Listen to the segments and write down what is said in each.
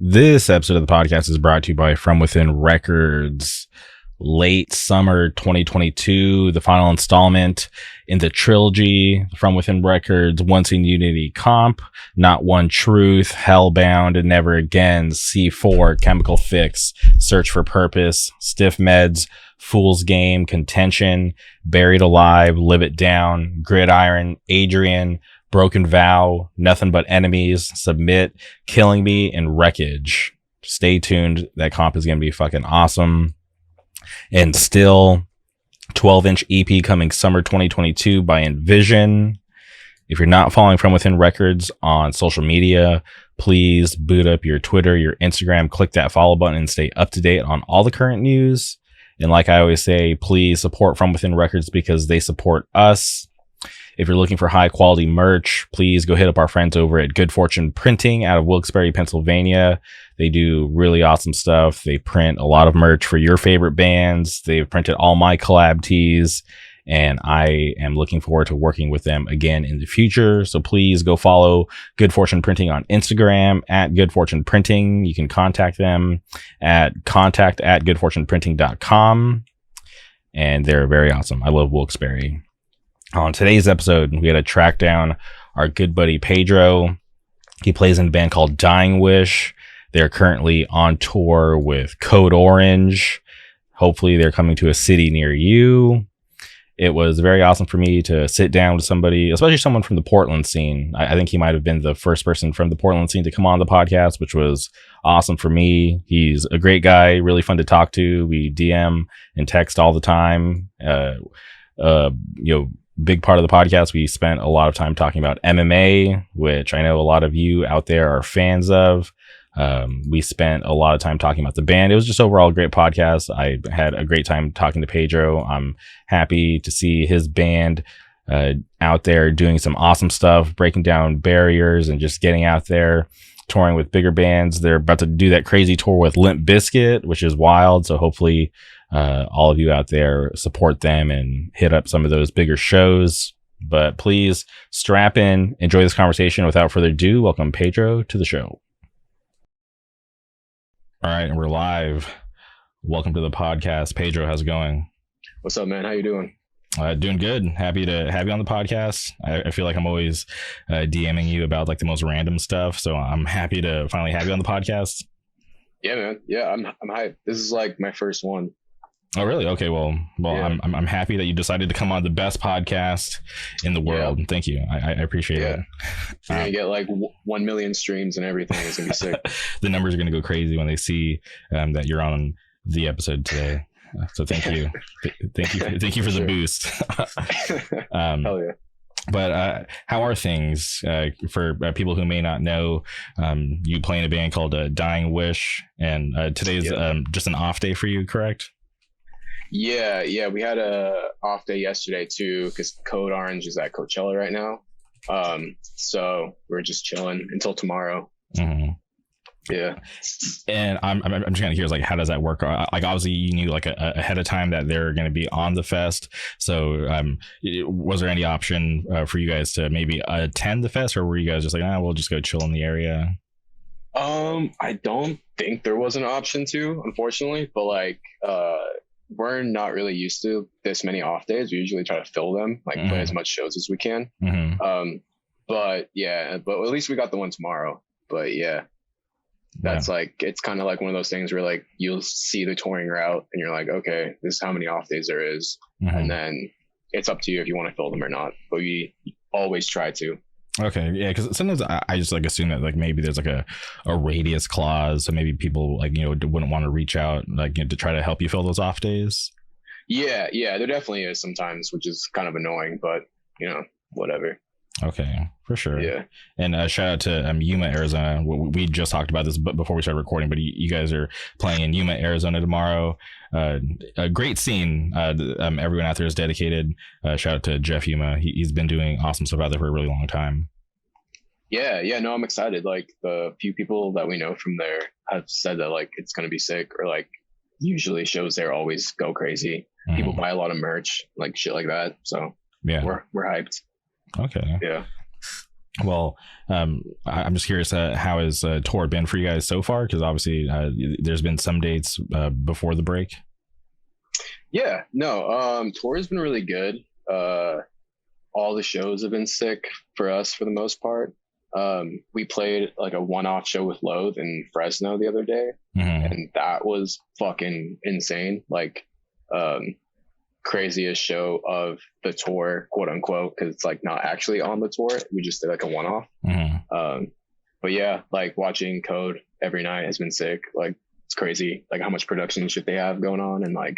This episode of the podcast is brought to you by From Within Records. Late summer 2022, the final installment in the trilogy, From Within Records, Once in Unity Comp, Not One Truth, Hellbound, and Never Again, C4, Chemical Fix, Search for Purpose, Stiff Meds, Fool's Game, Contention, Buried Alive, Live It Down, Gridiron, Adrian, Broken Vow, Nothing But Enemies, Submit, Killing Me, and Wreckage. Stay tuned. That comp is going to be fucking awesome. And still, 12-inch EP coming summer 2022 by Envision. If you're not following From Within Records on social media, please boot up your Twitter, your Instagram, click that follow button and stay up to date on all the current news. And like I always say, please support From Within Records because they support us. If you're looking for high quality merch, please go hit up our friends over at Good Fortune Printing out of Wilkes-Barre, Pennsylvania. They do really awesome stuff. They print a lot of merch for your favorite bands. They've printed all my collab tees, and I am looking forward to working with them again in the future. So please go follow Good Fortune Printing on Instagram at Good Fortune Printing. You can contact them at contact@goodfortuneprinting.com. And they're very awesome. I love Wilkes-Barre. On today's episode, we had to track down our good buddy Pedro. He plays in a band called Dying Wish. They're currently on tour with Code Orange. Hopefully they're coming to a city near you. It was very awesome for me to sit down with somebody, especially someone from the Portland scene. I think he might have been the first person from the Portland scene to come on the podcast, which was awesome for me. He's a great guy, really fun to talk to. We DM and text all the time. Big part of the podcast, we spent a lot of time talking about MMA, which I know a lot of you out there are fans of. We spent a lot of time talking about the band. It was just overall a great podcast. I had a great time talking to Pedro. I'm happy to see his band out there doing some awesome stuff, breaking down barriers and just getting out there touring with bigger bands. They're about to do that crazy tour with Limp Bizkit, which is wild. So hopefully all of you out there support them and hit up some of those bigger shows. But please strap in, enjoy this conversation. Without further ado, welcome Pedro to the show. All right, and we're live. Welcome to the podcast. Pedro, how's it going? What's up, man? How you doing? Doing good. Happy to have you on the podcast. I feel like I'm always DMing you about like the most random stuff, so I'm happy to finally have you on the podcast. Yeah, man. Yeah, I'm hyped. This is like my first one. Oh, really? Okay. Well, yeah. I'm happy that you decided to come on the best podcast in the world. Yeah. Thank you. I appreciate it. You're gonna get like 1 million streams and everything. It's gonna be sick. The numbers are gonna go crazy when they see that you're on the episode today. So thank you. Thank you for the boost. Hell yeah. But how are things for people who may not know? You play in a band called Dying Wish, and today's just an off day for you, correct? Yeah, we had a off day yesterday too because Code Orange is at Coachella right now. So we're just chilling until tomorrow. Mm-hmm. Yeah. And I'm just kind of curious, like, how does that work? Like, obviously you knew like ahead of time that they're going to be on the fest. So was there any option for you guys to maybe attend the fest, or were you guys just like, we'll just go chill in the area? I don't think there was an option to, unfortunately, but like we're not really used to this many off days. We usually try to fill them, like play as much shows as we can. Mm-hmm. But at least we got the one tomorrow. But yeah, that's like, it's kind of like one of those things where like you'll see the touring route and you're like, okay, this is how many off days there is. Mm-hmm. And then it's up to you if you want to fill them or not. But we always try to. Okay, yeah, because sometimes I just like assume that like maybe there's like a radius clause, so maybe people like wouldn't want to reach out like to try to help you fill those off days. Yeah, there definitely is sometimes, which is kind of annoying, but whatever. Okay, for sure. Yeah. And shout out to Yuma, Arizona. We just talked about this before we started recording, but you guys are playing in Yuma, Arizona tomorrow. A great scene. Everyone out there is dedicated. Shout out to Jeff Yuma. He's been doing awesome stuff out there for a really long time. Yeah. No, I'm excited. Like the few people that we know from there have said that like it's gonna be sick, or like usually shows there always go crazy. Mm-hmm. People buy a lot of merch, like shit like that. So yeah, we're hyped. Okay. Yeah. Well, I'm just curious, how has tour been for you guys so far? Because obviously, there's been some dates before the break. Yeah, no, tour has been really good. All the shows have been sick for us for the most part. We played like a one-off show with Loathe in Fresno the other day, Mm-hmm. and that was fucking insane. Like, um, craziest show of the tour, quote unquote, because it's like not actually on the tour. We just did like a one-off. Mm-hmm. But yeah, like watching Code every night has been sick. Like, it's crazy, like how much production shit they have going on, and like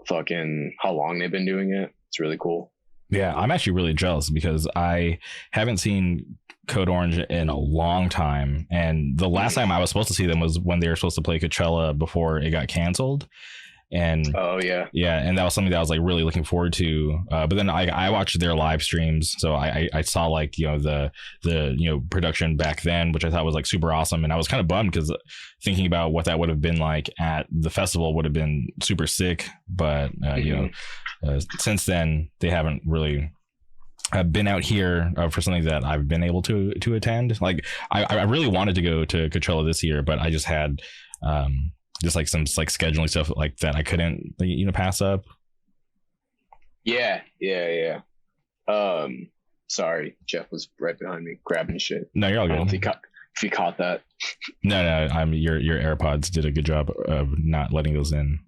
fucking how long they've been doing it. It's really cool. Yeah, I'm actually really jealous because I haven't seen Code Orange in a long time, and the last time I was supposed to see them was when they were supposed to play Coachella before it got canceled. And Oh yeah. yeah, and that was something that I was like really looking forward to. But then I watched their live streams, so I saw like the production back then, which I thought was like super awesome, and I was kind of bummed because thinking about what that would have been like at the festival would have been super sick. But since then they haven't really been out here for something that I've been able to attend. Like I really wanted to go to Coachella this year, but I just had just like some like scheduling stuff like that I couldn't pass up. Yeah. Sorry, Jeff was right behind me grabbing shit. No, you're all I don't know good. if he caught that. No, I'm your AirPods did a good job of not letting those in.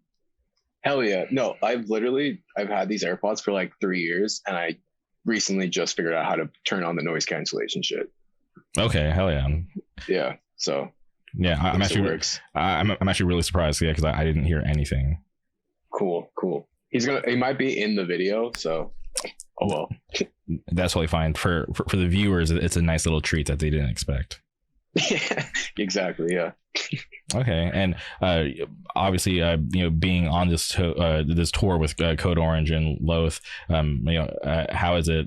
Hell yeah. No, I've had these AirPods for like 3 years, and I recently just figured out how to turn on the noise cancellation shit. Okay, hell yeah. Yeah. So Yeah, I'm thinks it actually works. I'm actually really surprised. Yeah, because I didn't hear anything. Cool. He might be in the video, so oh well. That's totally fine for the viewers. It's a nice little treat that they didn't expect. Yeah, exactly. Yeah. Okay, and obviously, being on this tour with Code Orange and Loath, how is it?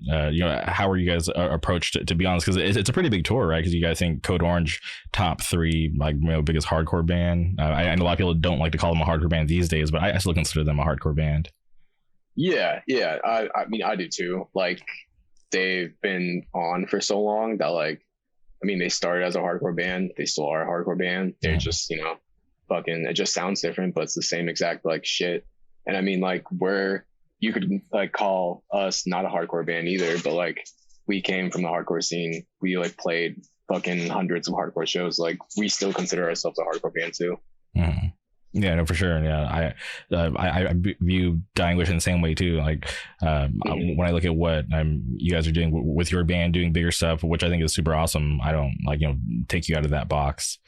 How are you guys approached to be honest? Because it's a pretty big tour, right? Because you guys think Code Orange top three, like biggest hardcore band. I know a lot of people don't like to call them a hardcore band these days, but I still consider them a hardcore band. Yeah. I mean, I do too. Like, they've been on for so long that like, I mean, they started as a hardcore band. They still are a hardcore band. They're just, fucking, it just sounds different, but it's the same exact like shit. And I mean, like, you could like call us not a hardcore band either, but like, we came from the hardcore scene. We like played fucking hundreds of hardcore shows. Like, we still consider ourselves a hardcore band too. Mm-hmm. Yeah, no, for sure. Yeah, I view Dying Wish in the same way too. Like, when I look at what you guys are doing with your band, doing bigger stuff, which I think is super awesome. I don't take you out of that box.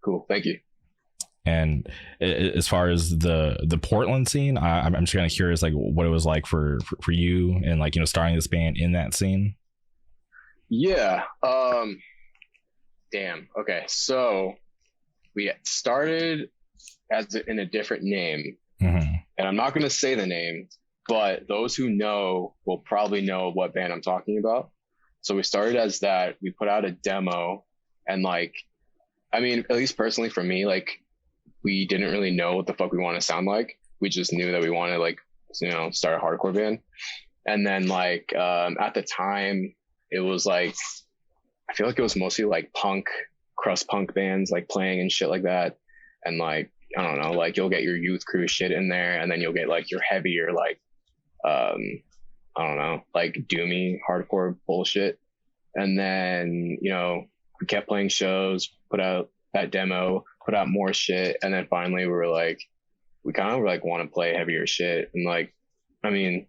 Cool, thank you. And as far as the Portland scene, I'm just kind of curious, like what it was like for you and like starting this band in that scene. Yeah. Damn. Okay. So we started in a different name, mm-hmm. and I'm not going to say the name, but those who know will probably know what band I'm talking about. So we started as that. We put out a demo, and like, I mean, at least personally for me, like, we didn't really know what the fuck we want to sound like. We just knew that we wanted to like, start a hardcore band. And then like, at the time it was like, I feel like it was mostly like punk, crust punk bands, like playing and shit like that. And like, I don't know, like you'll get your Youth Crew shit in there, and then you'll get like your heavier, like, I don't know, like doomy hardcore bullshit. And then, we kept playing shows, put out that demo, put out more shit. And then finally we were like, we kind of like want to play heavier shit. And like, I mean,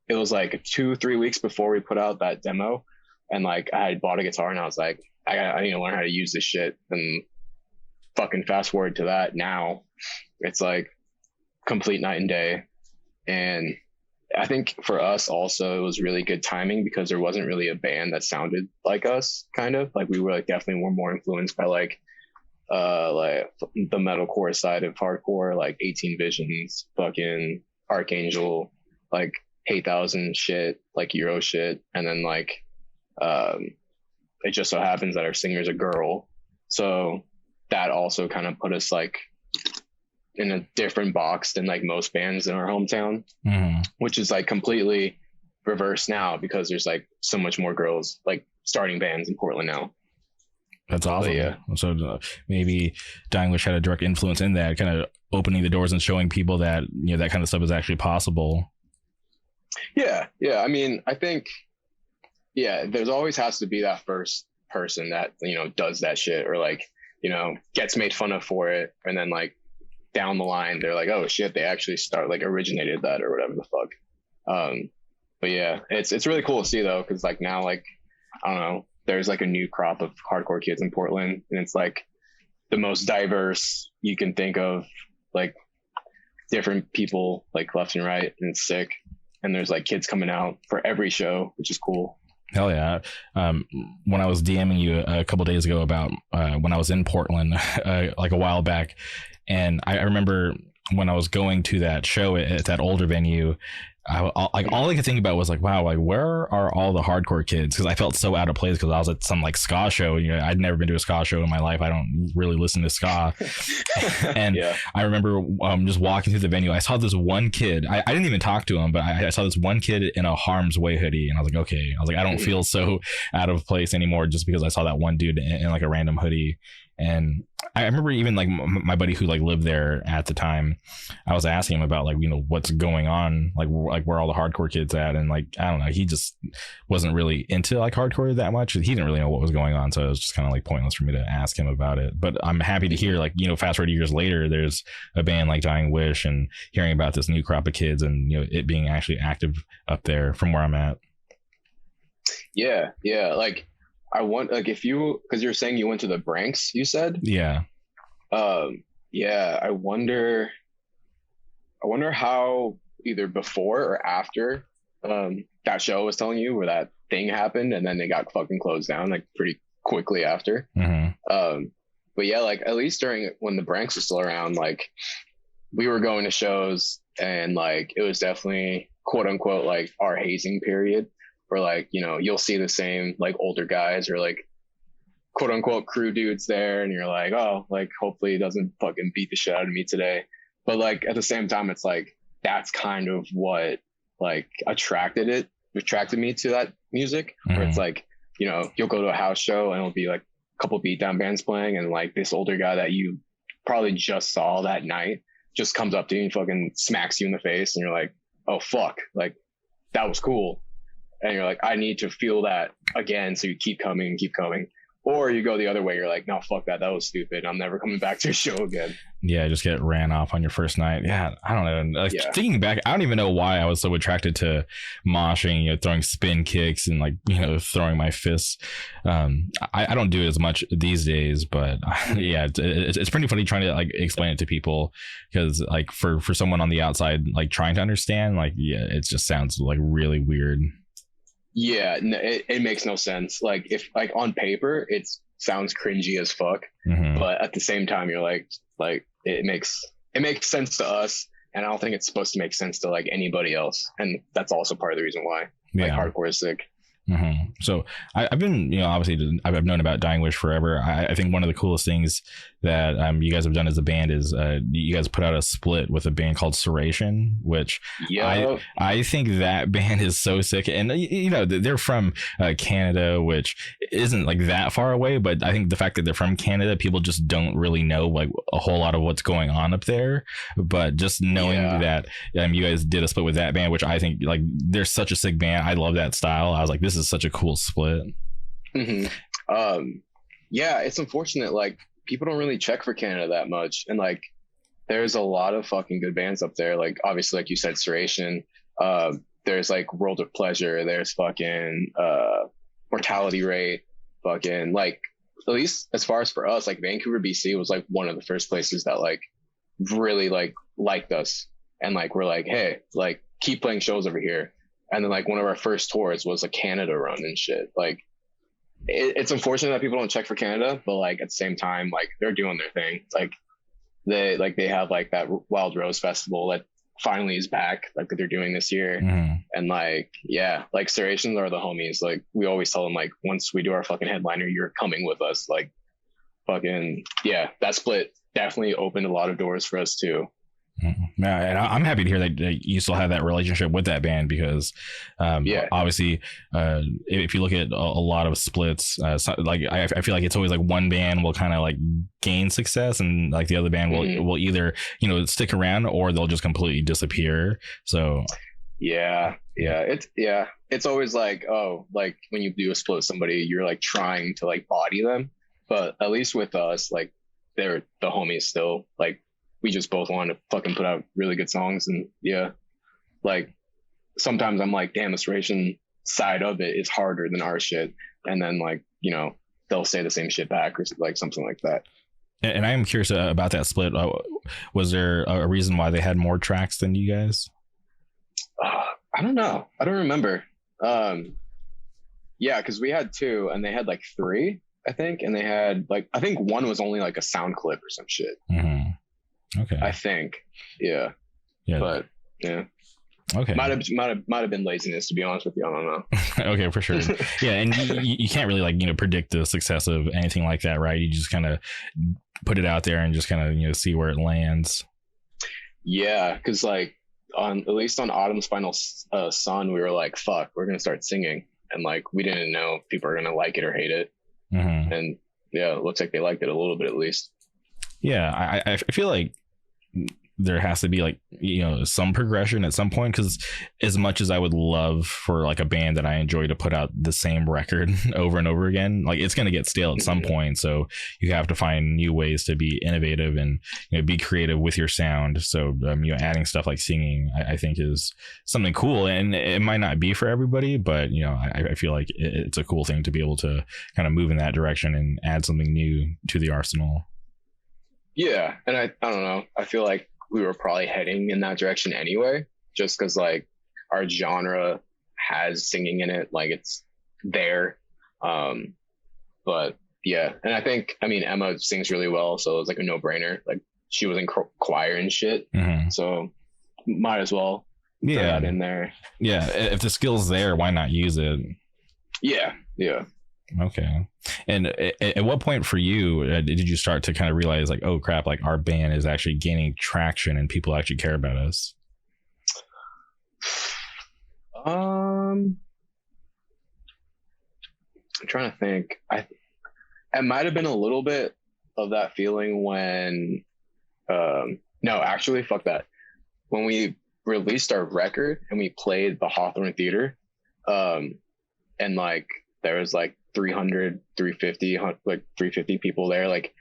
it was like 2-3 weeks before we put out that demo. And like, I had bought a guitar and I was like, I need to learn how to use this shit. And fucking fast forward to that now, it's like complete night and day. And I think for us also, it was really good timing because there wasn't really a band that sounded like us, kind of like we were like definitely were more influenced by like the metalcore side of hardcore, like 18 Visions, fucking Archangel, like 8000 shit, like Euro shit. And then like, it just so happens that our singer's a girl. So that also kind of put us like in a different box than like most bands in our hometown, mm-hmm. which is like completely reversed now because there's like so much more girls like starting bands in Portland now. That's awesome. But yeah. So maybe Dying Wish had a direct influence in that, kind of opening the doors and showing people that, you know, that kind of stuff is actually possible. Yeah. I mean, I think, yeah, there's always has to be that first person that, you know, does that shit or like, you know, gets made fun of for it. And then like down the line, they're like, oh shit, they actually originated that or whatever the fuck. But yeah, it's really cool to see though. Cause like now, like, I don't know, there's like a new crop of hardcore kids in Portland and it's like the most diverse you can think of, like different people like left and right, and it's sick. And there's like kids coming out for every show, which is cool. Hell yeah. When I was DMing you a couple days ago about when I was in Portland, like a while back, and I remember when I was going to that show at that older venue, all I could think about was like, wow, like where are all the hardcore kids? Because I felt so out of place because I was at some like ska show. You know, I'd never been to a ska show in my life. I don't really listen to ska. And yeah. I remember just walking through the venue. I saw this one kid. I didn't even talk to him, but I saw this one kid in a Harm's Way hoodie, and I was like, okay. I was like, I don't feel so out of place anymore just because I saw that one dude in like a random hoodie. And I remember even like my buddy who like lived there at the time, I was asking him about like, you know, what's going on, like where all the hardcore kids at. And like, I don't know, he just wasn't really into like hardcore that much. He didn't really know what was going on. So it was just kind of like pointless for me to ask him about it. But I'm happy to hear like, you know, fast forward years later, there's a band like Dying Wish and hearing about this new crop of kids and, you know, it being actually active up there from where I'm at. Yeah. Like, I want like if you because you're saying you went to the Branks, you said? Yeah. Yeah. I wonder how either before or after that show I was telling you where that thing happened and then they got fucking closed down like pretty quickly after. Mm-hmm. But yeah, like at least during when the Branks was still around, like we were going to shows and like it was definitely quote unquote like our hazing period. Or like, you know, you'll see the same like older guys or like quote unquote crew dudes there. And you're like, oh, like hopefully he doesn't fucking beat the shit out of me today. But like at the same time, it's like, that's kind of what like attracted me to that music. Mm-hmm. Where it's like, you know, you'll go to a house show and it'll be like a couple beatdown bands playing. And like this older guy that you probably just saw that night just comes up to you and fucking smacks you in the face. And you're like, oh, fuck. Like that was cool. And you're like, I need to feel that again. So you keep coming. Or you go the other way. You're like, no, fuck that. That was stupid. I'm never coming back to a show again. Yeah, just get ran off on your first night. Yeah, I don't know. Like, thinking back, I don't even know why I was so attracted to moshing, you know, throwing spin kicks and like, you know, throwing my fists. I don't do it as much these days, but yeah, it's pretty funny trying to like explain it to people because like for someone on the outside, like trying to understand, like, yeah, it just sounds like really weird. Yeah, no, it makes no sense. Like if like on paper, it sounds cringy as fuck, mm-hmm. but at the same time, you're like it makes sense to us, and I don't think it's supposed to make sense to like anybody else, and that's also part of the reason why like hardcore is sick. Mm-hmm. So I've been, you know, obviously I've known about Dying Wish forever. I think one of the coolest things that you guys have done as a band is you guys put out a split with a band called Serration, which I think that band is so sick. And, you know, they're from Canada, which isn't like that far away. But I think the fact that they're from Canada, people just don't really know like a whole lot of what's going on up there. But just knowing that you guys did a split with that band, which I think like they're such a sick band. I love that style. I was like, this is such a cool split. Mm-hmm. Yeah, it's unfortunate. Like people don't really check for Canada that much, and like there's a lot of fucking good bands up there. Like obviously, like you said, Serration. There's like World of Pleasure. There's fucking Mortality Rate. Fucking like at least as far as for us, like Vancouver, BC was like one of the first places that like really like liked us, and like we're like, hey, like keep playing shows over here. And then like one of our first tours was a Canada run and shit. Like it's unfortunate that people don't check for Canada, but like at the same time, like they're doing their thing. Like they have like that Wild Rose Festival that finally is back, like that they're doing this year. Mm-hmm. And like, yeah, like Serrations are the homies. Like we always tell them like, once we do our fucking headliner, you're coming with us. Like fucking, yeah, that split definitely opened a lot of doors for us too. Yeah, and I'm happy to hear that you still have that relationship with that band because, Yeah. obviously, if you look at a lot of splits, like I feel like it's always like one band will kind of like gain success, and like the other band will either stick around or they'll just completely disappear. So it's always like, oh, like when you do a split with somebody, you're like trying to like body them, but at least with us, like they're the homies still. Like we just both want to fucking put out really good songs, and like sometimes I'm like, damn, this Ration side of it is harder than our shit, and then like they'll say the same shit back or like something like that. And I am curious about that split. Was there a reason why they had more tracks than you guys? I don't know. I don't remember. Yeah, because we had two and they had like three, I think, and they had like I think one was only like a sound clip or some shit. Mm-hmm. Okay. I think. Yeah. But yeah. Okay. Might have been laziness, to be honest with you. I don't know. Okay, for sure. Yeah, and you can't really like predict the success of anything like that, right? You just kind of put it out there and just kind of see where it lands. Yeah, because like at least on Autumn's Final Son, we were like, fuck, we're gonna start singing, and like we didn't know if people are gonna like it or hate it. Mm-hmm. And yeah, it looks like they liked it a little bit at least. Yeah, I feel like there has to be like some progression at some point, because as much as I would love for like a band that I enjoy to put out the same record over and over again, like it's going to get stale at some point. So you have to find new ways to be innovative and be creative with your sound. So adding stuff like singing, I think is something cool, and it might not be for everybody, but I feel like it's a cool thing to be able to kind of move in that direction and add something new to the arsenal. Yeah, and I don't know, I feel like we were probably heading in that direction anyway, just because like our genre has singing in it, like it's there. But yeah, and I mean Emma sings really well, so it was like a no-brainer. Like she was in choir and shit, so might as well throw that in there. Yeah, if the skill's there, why not use it? Yeah. Okay. And at what point for you did you start to kind of realize like, oh crap, like our band is actually gaining traction and people actually care about us? I'm trying to think. It might have been a little bit of that feeling when no, actually fuck that. When we released our record and we played the Hawthorne Theater, and like there was like 350 people there, like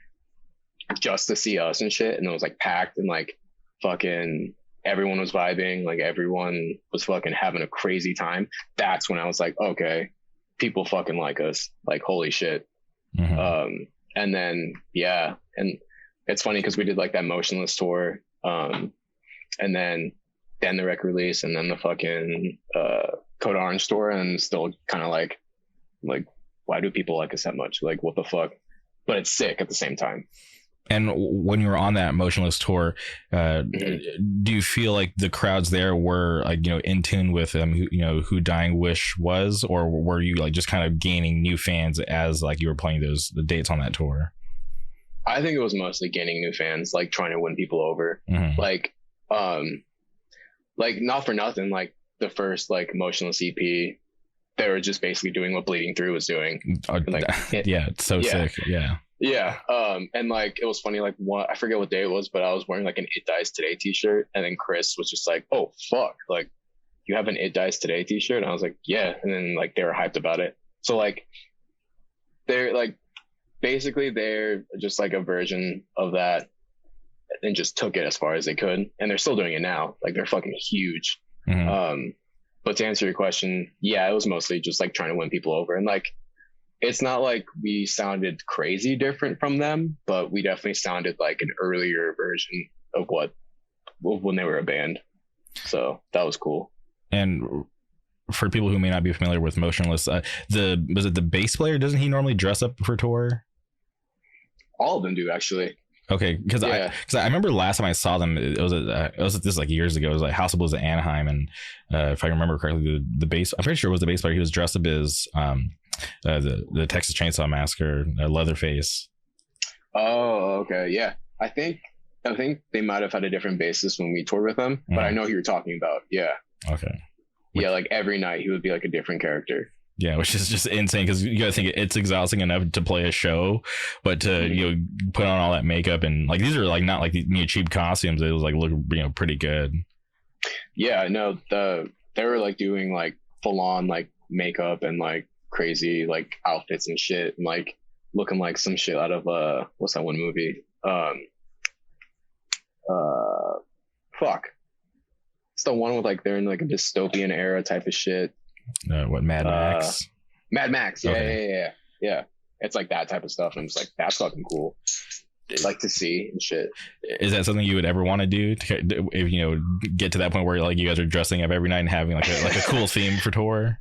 just to see us and shit, and it was like packed, and like fucking everyone was vibing, like everyone was fucking having a crazy time. That's when I was like, okay, people fucking like us, like holy shit. And then and it's funny because we did like that Motionless tour, and then the record release, and then the fucking Code Orange tour, and still kind of like why do people like us that much? Like, what the fuck? But it's sick at the same time. And when you were on that Motionless tour, do you feel like the crowds there were like, in tune with who Dying Wish was, or were you like just kind of gaining new fans as like you were playing the dates on that tour? I think it was mostly gaining new fans, like trying to win people over. Like not for nothing, like the first like Motionless EP, they were just basically doing what Bleeding Through was doing. Like, it's so sick. Yeah. And like it was funny, like I forget what day it was, but I was wearing like an It Dies Today t-shirt, and then Chris was just like, oh fuck, like you have an It Dies Today t-shirt? And I was like, yeah. And then like they were hyped about it. So like they're like basically they're just like a version of that, and just took it as far as they could, and they're still doing it now. Like they're fucking huge. But to answer your question, yeah, it was mostly just like trying to win people over. And like, it's not like we sounded crazy different from them, but we definitely sounded like an earlier version of when they were a band. So that was cool. And for people who may not be familiar with Motionless, was it the bass player? Doesn't he normally dress up for tour? All of them do, actually. Okay, because I remember last time I saw them, it was this like years ago. It was like House of Blues at Anaheim, and if I remember correctly, the bass, I'm pretty sure it was the bass player. He was dressed up as the Texas Chainsaw Massacre, Leatherface. Oh, okay, yeah. I think I think they might have had a different basis when we toured with them, but I know who you're talking about. Yeah. Okay. Yeah, like every night he would be like a different character. Yeah, which is just insane because you gotta think it's exhausting enough to play a show, but to put on all that makeup and like these are like not like cheap costumes. It was like look pretty good. Yeah, no, they were like doing like full on like makeup and like crazy like outfits and shit and like looking like some shit out of what's that one movie? Fuck. It's the one with like they're in like a dystopian era type of shit. What, Mad Max? Mad Max. Yeah, Okay. yeah. It's like that type of stuff. And I'm just like, that's fucking cool. Like to see and shit. Is that something you would ever want to do? If get to that point where like you guys are dressing up every night and having like a cool theme for tour?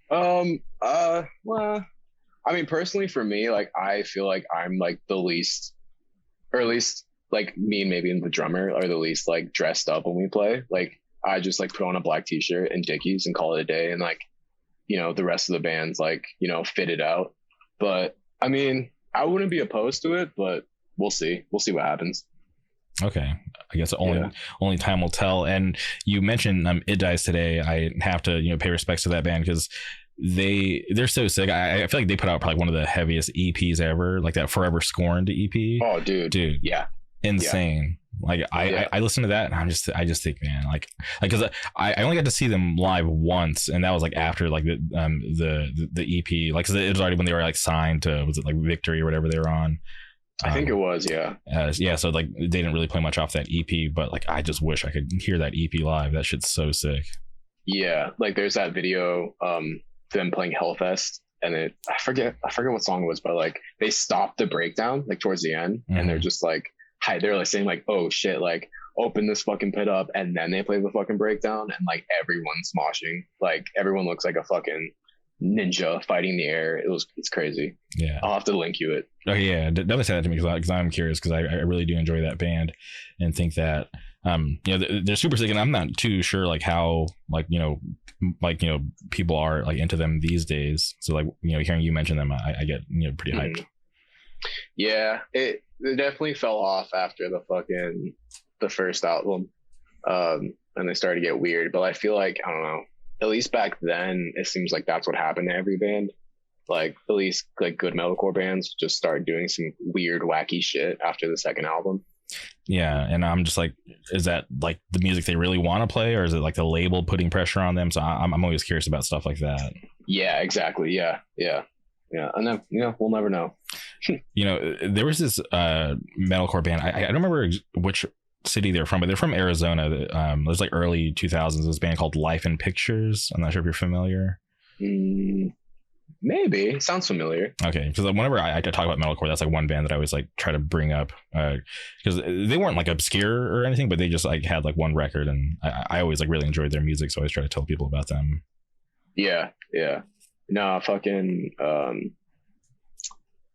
Well, I mean, personally for me, like I feel like I'm like the least, or at least like me and maybe the drummer are the least like dressed up when we play. Like I just like put on a black t-shirt and Dickies and call it a day. And like, the rest of the band's like, fit it out. But I mean, I wouldn't be opposed to it, but we'll see. We'll see what happens. Okay. I guess only time will tell. And you mentioned It Dies Today. I have to, pay respects to that band because they're so sick. I feel like they put out probably one of the heaviest EPs ever, like that Forever Scorned EP. Oh, dude. Yeah. Insane. Like I listened to that and I just think, man, like because I only got to see them live once, and that was like after like the EP, like 'cause it was already when they were like signed to, was it like Victory or whatever they were on. I think it was, yeah. So like they didn't really play much off that EP, but like I just wish I could hear that EP live. That shit's so sick. Yeah, like there's that video, them playing Hellfest, and I forget what song it was, but like they stopped the breakdown like towards the end, and they're just like. They're like saying like, oh shit, like open this fucking pit up, and then they play the fucking breakdown, and like everyone's moshing, like everyone looks like a fucking ninja fighting the air. It's crazy. Yeah, I'll have to link you it. Oh yeah, definitely send that to me because I'm curious because I really do enjoy that band and think that they're super sick, and I'm not too sure like how people are like into them these days. So like hearing you mention them, I get pretty hyped. Yeah, it definitely fell off after the first album, and they started to get weird. But I feel like, I don't know, at least back then, it seems like that's what happened to every band. Like at least like good metalcore bands just start doing some weird, wacky shit after the second album. Yeah, and I'm just like, is that like the music they really want to play, or is it like the label putting pressure on them? So I'm always curious about stuff like that. Yeah, exactly. Yeah. And then we'll never know. There was this metalcore band. I don't remember which city they're from, but they're from Arizona. It was like early 2000s. This band called Life in Pictures. I'm not sure if you're familiar. Maybe. Sounds familiar. Okay, because whenever I talk about metalcore, that's like one band that I always like try to bring up because they weren't like obscure or anything, but they just like had like one record, and I always like really enjoyed their music, so I always try to tell people about them. Yeah. No, fucking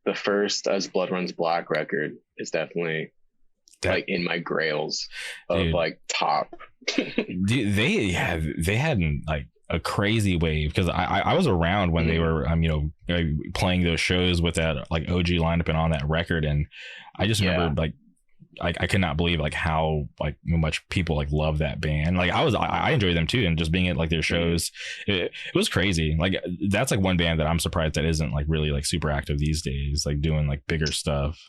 the first As Blood Runs Black record is definitely like in my grails of like top. Dude, they had like a crazy wave because I was around when they were playing those shows with that like OG lineup and on that record, and I just remember like I could not believe like how like much people like love that band. Like I enjoy them too, and just being at like their shows, it was crazy. Like that's like one band that I'm surprised that isn't like really like super active these days, like doing like bigger stuff.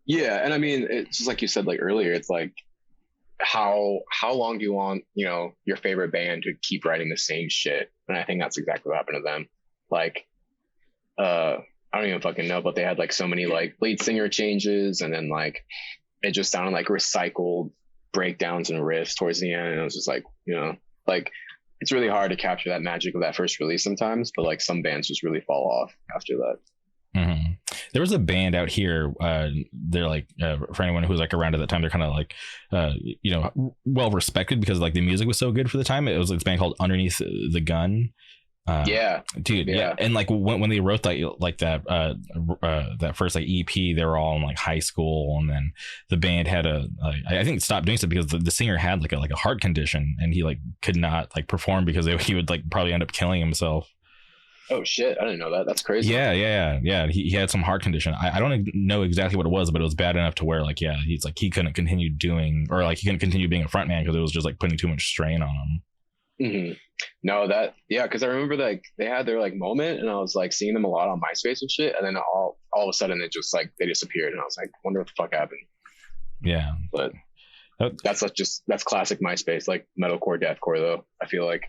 Yeah, and I mean, it's just like you said like earlier, it's like how long do you want your favorite band to keep writing the same shit? And I think that's exactly what happened to them. Like I don't even fucking know, but they had like so many like lead singer changes, and then like it just sounded like recycled breakdowns and riffs towards the end. And it was just like, like it's really hard to capture that magic of that first release sometimes, but like some bands just really fall off after that. Mm-hmm. There was a band out here. They're like, for anyone who's like around at that time, they're kind of like, well respected because like the music was so good for the time. It was this band called Underneath the Gun. Dude. Yeah. And like when they wrote that first like EP, they were all in like high school, and then the band had I think stopped doing so because the singer had like a heart condition, and he like could not like perform because he would like probably end up killing himself. Oh shit, I didn't know that. That's crazy. Yeah. He had some heart condition. I don't know exactly what it was, but it was bad enough to where like, yeah, he's like, he couldn't continue doing, or like he couldn't continue being a front man because it was just like putting too much strain on him. Hmm. No, that yeah, because I remember like they had their like moment, and I was like seeing them a lot on MySpace and shit, and then all of a sudden it just like they disappeared, and I was like, wonder what the fuck happened. Yeah, but that's classic MySpace, like metalcore, deathcore though. I feel like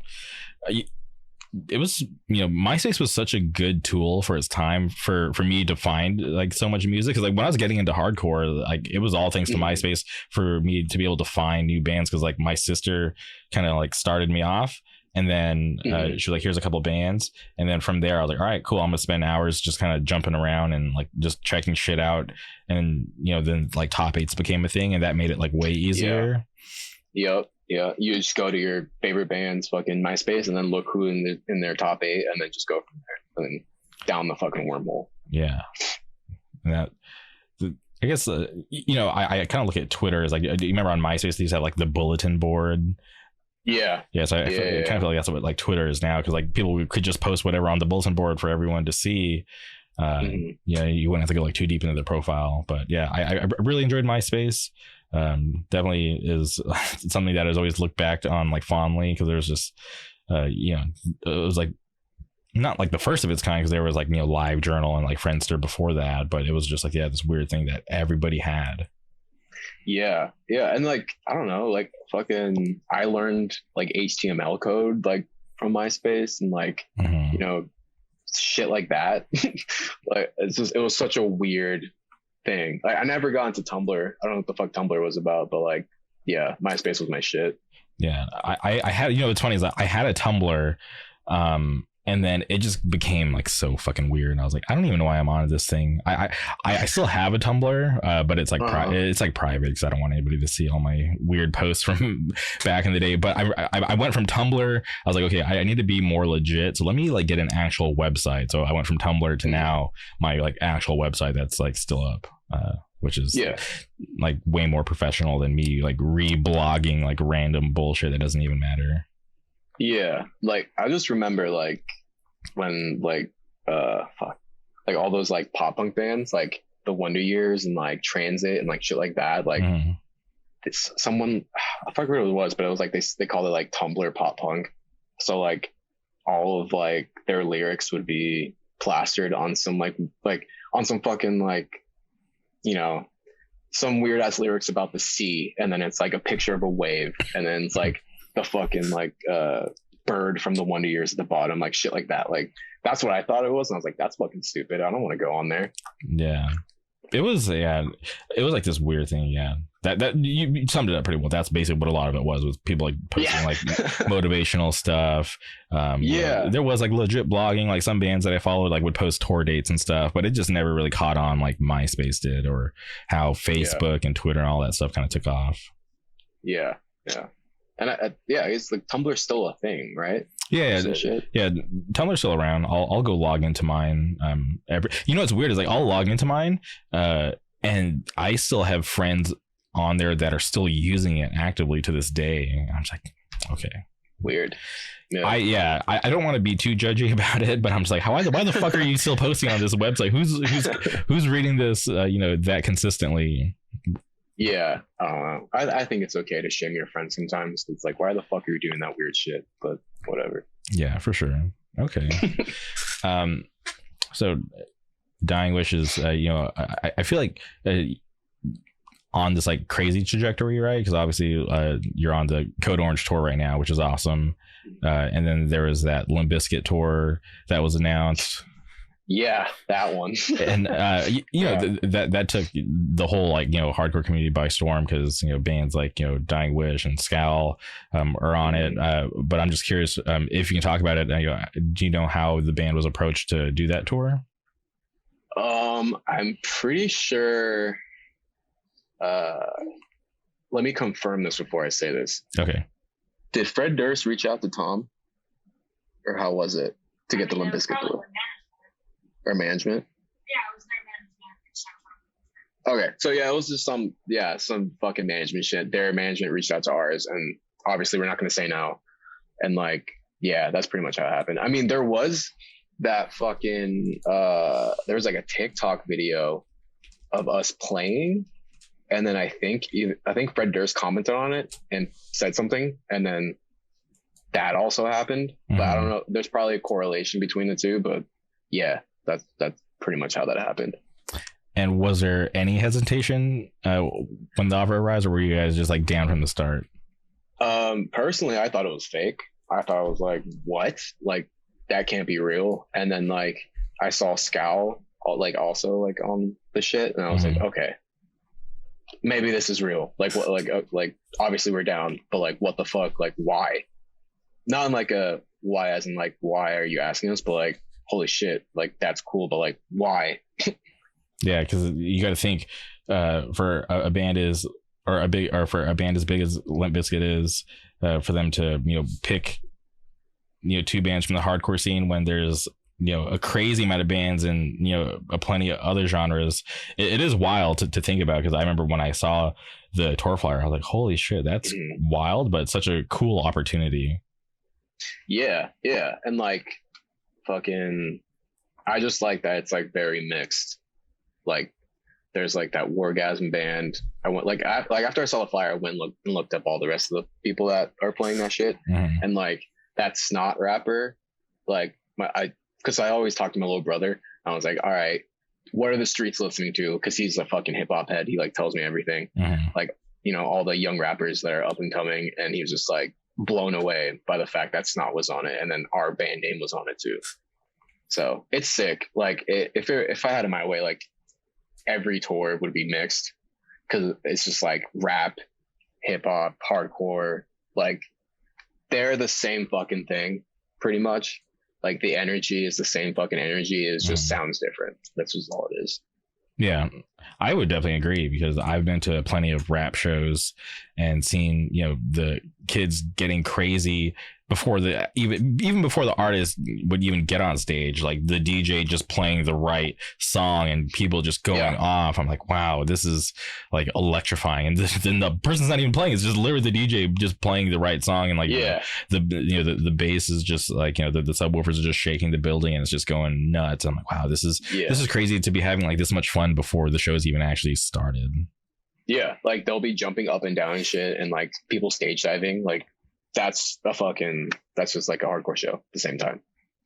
it was, MySpace was such a good tool for its time for me to find like so much music, because like when I was getting into hardcore, like it was all thanks to MySpace for me to be able to find new bands, because like my sister kind of like started me off, and then she was like, here's a couple bands, and then from there I was like, all right, cool, I'm gonna spend hours just kind of jumping around and like just checking shit out, and then like top eights became a thing, and that made it like way easier. Yep. Yeah, you just go to your favorite band's fucking MySpace and then look who in their top 8, and then just go from there and then down the fucking wormhole. Yeah, and that, I guess I kind of look at Twitter as like, do you remember on MySpace they used to have like the bulletin board? Yeah. So I kind of feel like that's what like Twitter is now, because like people could just post whatever on the bulletin board for everyone to see. You wouldn't have to go like too deep into their profile, but yeah, I really enjoyed MySpace. Definitely is something that has always looked back on like fondly, because there's just it was like not like the first of its kind, because there was like Live Journal and like Friendster before that, but it was just like, yeah, this weird thing that everybody had. Yeah, and like I don't know, like fucking I learned like HTML code like from MySpace, and like shit like that. Like it was such a weird thing. Like I never got into Tumblr. I don't know what the fuck Tumblr was about, but like yeah, MySpace was my shit. Yeah, I had, what's funny is that I had a Tumblr, and then it just became like so fucking weird, and I was like, I don't even know why I'm on this thing. I still have a Tumblr, but it's like it's like private, because I don't want anybody to see all my weird posts from back in the day. But I went from Tumblr. I was like, okay, I need to be more legit, so let me like get an actual website. So I went from Tumblr to now my like actual website that's like still up, which is like way more professional than me like reblogging like random bullshit that doesn't even matter. Yeah, like I just remember like when like like all those like pop punk bands like the Wonder Years and like Transit and like shit like that, like someone, I forget what it was, but it was like they called it like Tumblr pop punk. So like all of like their lyrics would be plastered on some like on some fucking like some weird ass lyrics about the sea, and then it's like a picture of a wave, and then it's like the fucking like bird from the Wonder Years at the bottom, like shit like that. Like that's what I thought it was, and I was like, that's fucking stupid. I don't want to go on there. Yeah, it was like this weird thing. Yeah, that you summed it up pretty well. That's basically what a lot of it was people like posting like motivational stuff. There was like legit blogging, like some bands that I followed like would post tour dates and stuff, but it just never really caught on like MySpace did, or how Facebook and Twitter and all that stuff kind of took off. Yeah. And it's like Tumblr's still a thing, right? Yeah. Tumblr's still around. I'll go log into mine. What's weird is like I'll log into mine, and I still have friends on there that are still using it actively to this day. I'm just like, okay, weird. Yeah. I don't want to be too judgy about it, but I'm just like, why the fuck are you still posting on this website? Who's reading this? That consistently. Yeah, I think it's okay to shame your friends sometimes. It's like, why the fuck are you doing that weird shit? But whatever. Yeah, for sure. Okay. So Dying Wishes, I feel like on this like crazy trajectory, right? Because obviously you're on the Code Orange tour right now, which is awesome. And then there was that Limp Bizkit tour that was announced. Yeah, that one. And that took the whole like hardcore community by storm, because bands like Dying Wish and Scowl are on it. But I'm just curious if you can talk about it. Do you know how the band was approached to do that tour? I'm pretty sure. Let me confirm this before I say this. Okay. Did Fred Durst reach out to Tom, or how was it to get the Limp Bizkit tour? Or management? Yeah, it was their management. Okay, so yeah, it was just some fucking management shit. Their management reached out to ours, and obviously we're not going to say no. And like, yeah, that's pretty much how it happened. I mean, there was that fucking there was like a TikTok video of us playing, and then I think Fred Durst commented on it and said something, and then that also happened. But I don't know. There's probably a correlation between the two, but yeah, that's pretty much how that happened. And was there any hesitation when the offer arrived, or were you guys just like down from the start? Personally, I thought it was fake. I thought it was like, what? Like that can't be real. And then like I saw Scowl like also like on the shit, and I was like, okay, maybe this is real. Like what? Like obviously we're down, but like what the fuck? Like why? Not in like a why as in like why are you asking us, but like holy shit, like that's cool, but like why? Yeah, because you got to think for a band is or a big or for a band as big as Limp Bizkit is, for them to pick two bands from the hardcore scene when there's a crazy amount of bands and a plenty of other genres. It is wild to think about, because I remember when I saw the tour flyer, I was like, holy shit, that's wild, but such a cool opportunity. Yeah, and like fucking, I just like that it's like very mixed. Like there's like that Wargasm band. I went like after I saw the flyer, I went and looked up all the rest of the people that are playing that shit, and like that Snot rapper, like because I always talk to my little brother. I was like, all right, what are the streets listening to? Because he's a fucking hip hop head. He like tells me everything, like all the young rappers that are up and coming, and he was just like blown away by the fact that Snot was on it, and then our band name was on it too. So it's sick. Like if I had it my way, like every tour would be mixed, because it's just like rap, hip hop, hardcore, like they're the same fucking thing pretty much. Like the energy is the same fucking energy, it just sounds different. That's just all it is. Yeah, I would definitely agree, because I've been to plenty of rap shows and seen, the kids getting crazy before even before the artist would even get on stage, like the DJ just playing the right song and people just going off. I'm like, wow, this is like electrifying. And then the person's not even playing. It's just literally the DJ just playing the right song. And like, the bass is just like, the subwoofers are just shaking the building and it's just going nuts. I'm like, wow, this is crazy to be having like this much fun before the show's even actually started. Yeah. Like they'll be jumping up and down and shit, and like people stage diving. Like that's just like a hardcore show at the same time.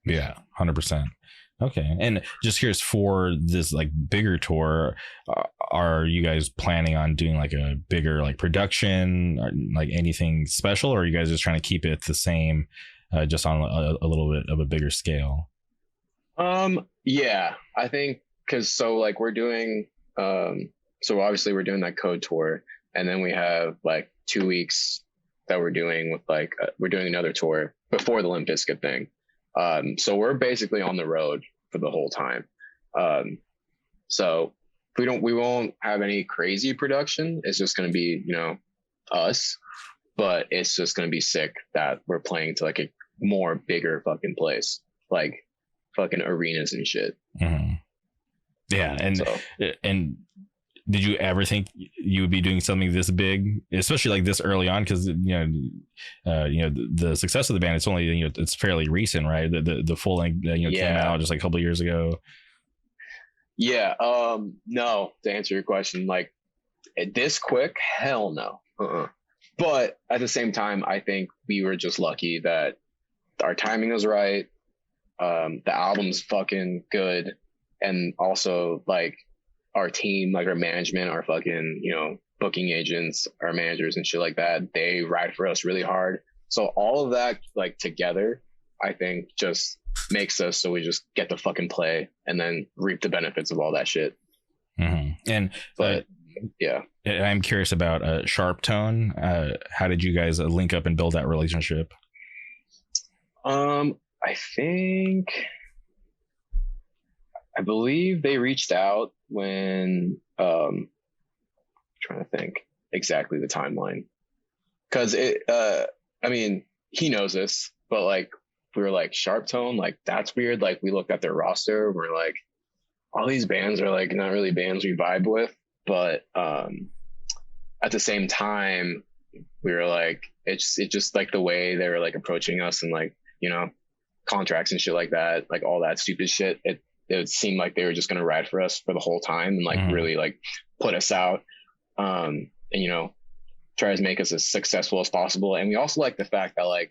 Yeah, 100%. Okay. And just curious, for this like bigger tour, are you guys planning on doing like a bigger like production, or like anything special, or are you guys just trying to keep it the same, just on a little bit of a bigger scale? Yeah, I think so like we're doing so obviously we're doing that Code tour, and then we have like 2 weeks that we're doing with like we're doing another tour before the Limp Bizkit thing. So we're basically on the road for the whole time. So we won't have any crazy production. It's just going to be, us, but it's just going to be sick that we're playing to like a more bigger fucking place, like fucking arenas and shit. Yeah. And did you ever think you would be doing something this big, especially like this early on? Because the success of the band, it's only it's fairly recent, right? The full length came out just like a couple of years ago. Yeah. No, to answer your question, like this quick, hell no. But at the same time, I think we were just lucky that our timing was right. The album's fucking good, and also like our team, like our management, our fucking, booking agents, our managers and shit like that, they ride for us really hard. So all of that, like together, I think just makes us so we just get to fucking play and then reap the benefits of all that shit. And, yeah, I'm curious about Sharp Tone. How did you guys link up and build that relationship? I believe they reached out when trying to think exactly the timeline, because he knows this, but like we were like, Sharp Tone, like that's weird. Like we looked at their roster, we're like, all these bands are like not really bands we vibe with, but at the same time we were like, it's just like the way they were like approaching us and like contracts and shit like that, like all that stupid shit. It seemed like they were just gonna ride for us for the whole time and like really like put us out, and try to make us as successful as possible. And we also like the fact that like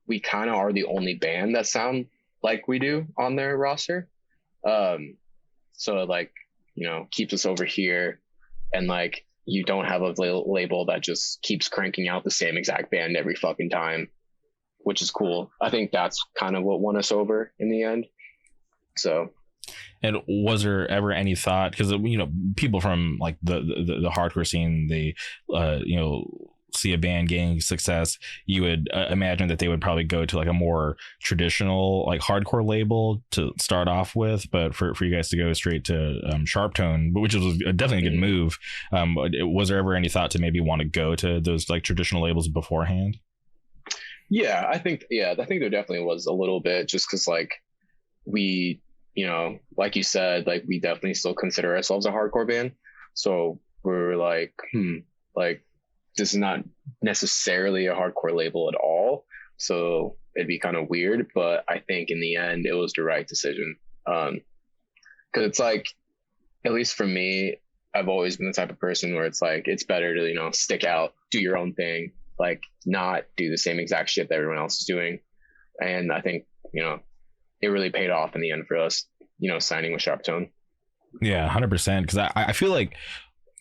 we kind of are the only band that sound like we do on their roster. So it like, keeps us over here, and like you don't have a label that just keeps cranking out the same exact band every fucking time, which is cool. I think that's kind of what won us over in the end. So. And was there ever any thought, because people from like the hardcore scene, they see a band gaining success, you would imagine that they would probably go to like a more traditional like hardcore label to start off with, but for you guys to go straight to Sharp Tone, which was definitely a good move, was there ever any thought to maybe want to go to those like traditional labels beforehand? I think there definitely was a little bit, just because like we, like you said, like we definitely still consider ourselves a hardcore band. So we're like, like this is not necessarily a hardcore label at all. So it'd be kind of weird, but I think in the end it was the right decision. Cause it's like, at least for me, I've always been the type of person where it's like, it's better to, stick out, do your own thing, like not do the same exact shit that everyone else is doing. And I think, it really paid off in the end for us, signing with Sharp Tone. Yeah, 100%. Because I feel like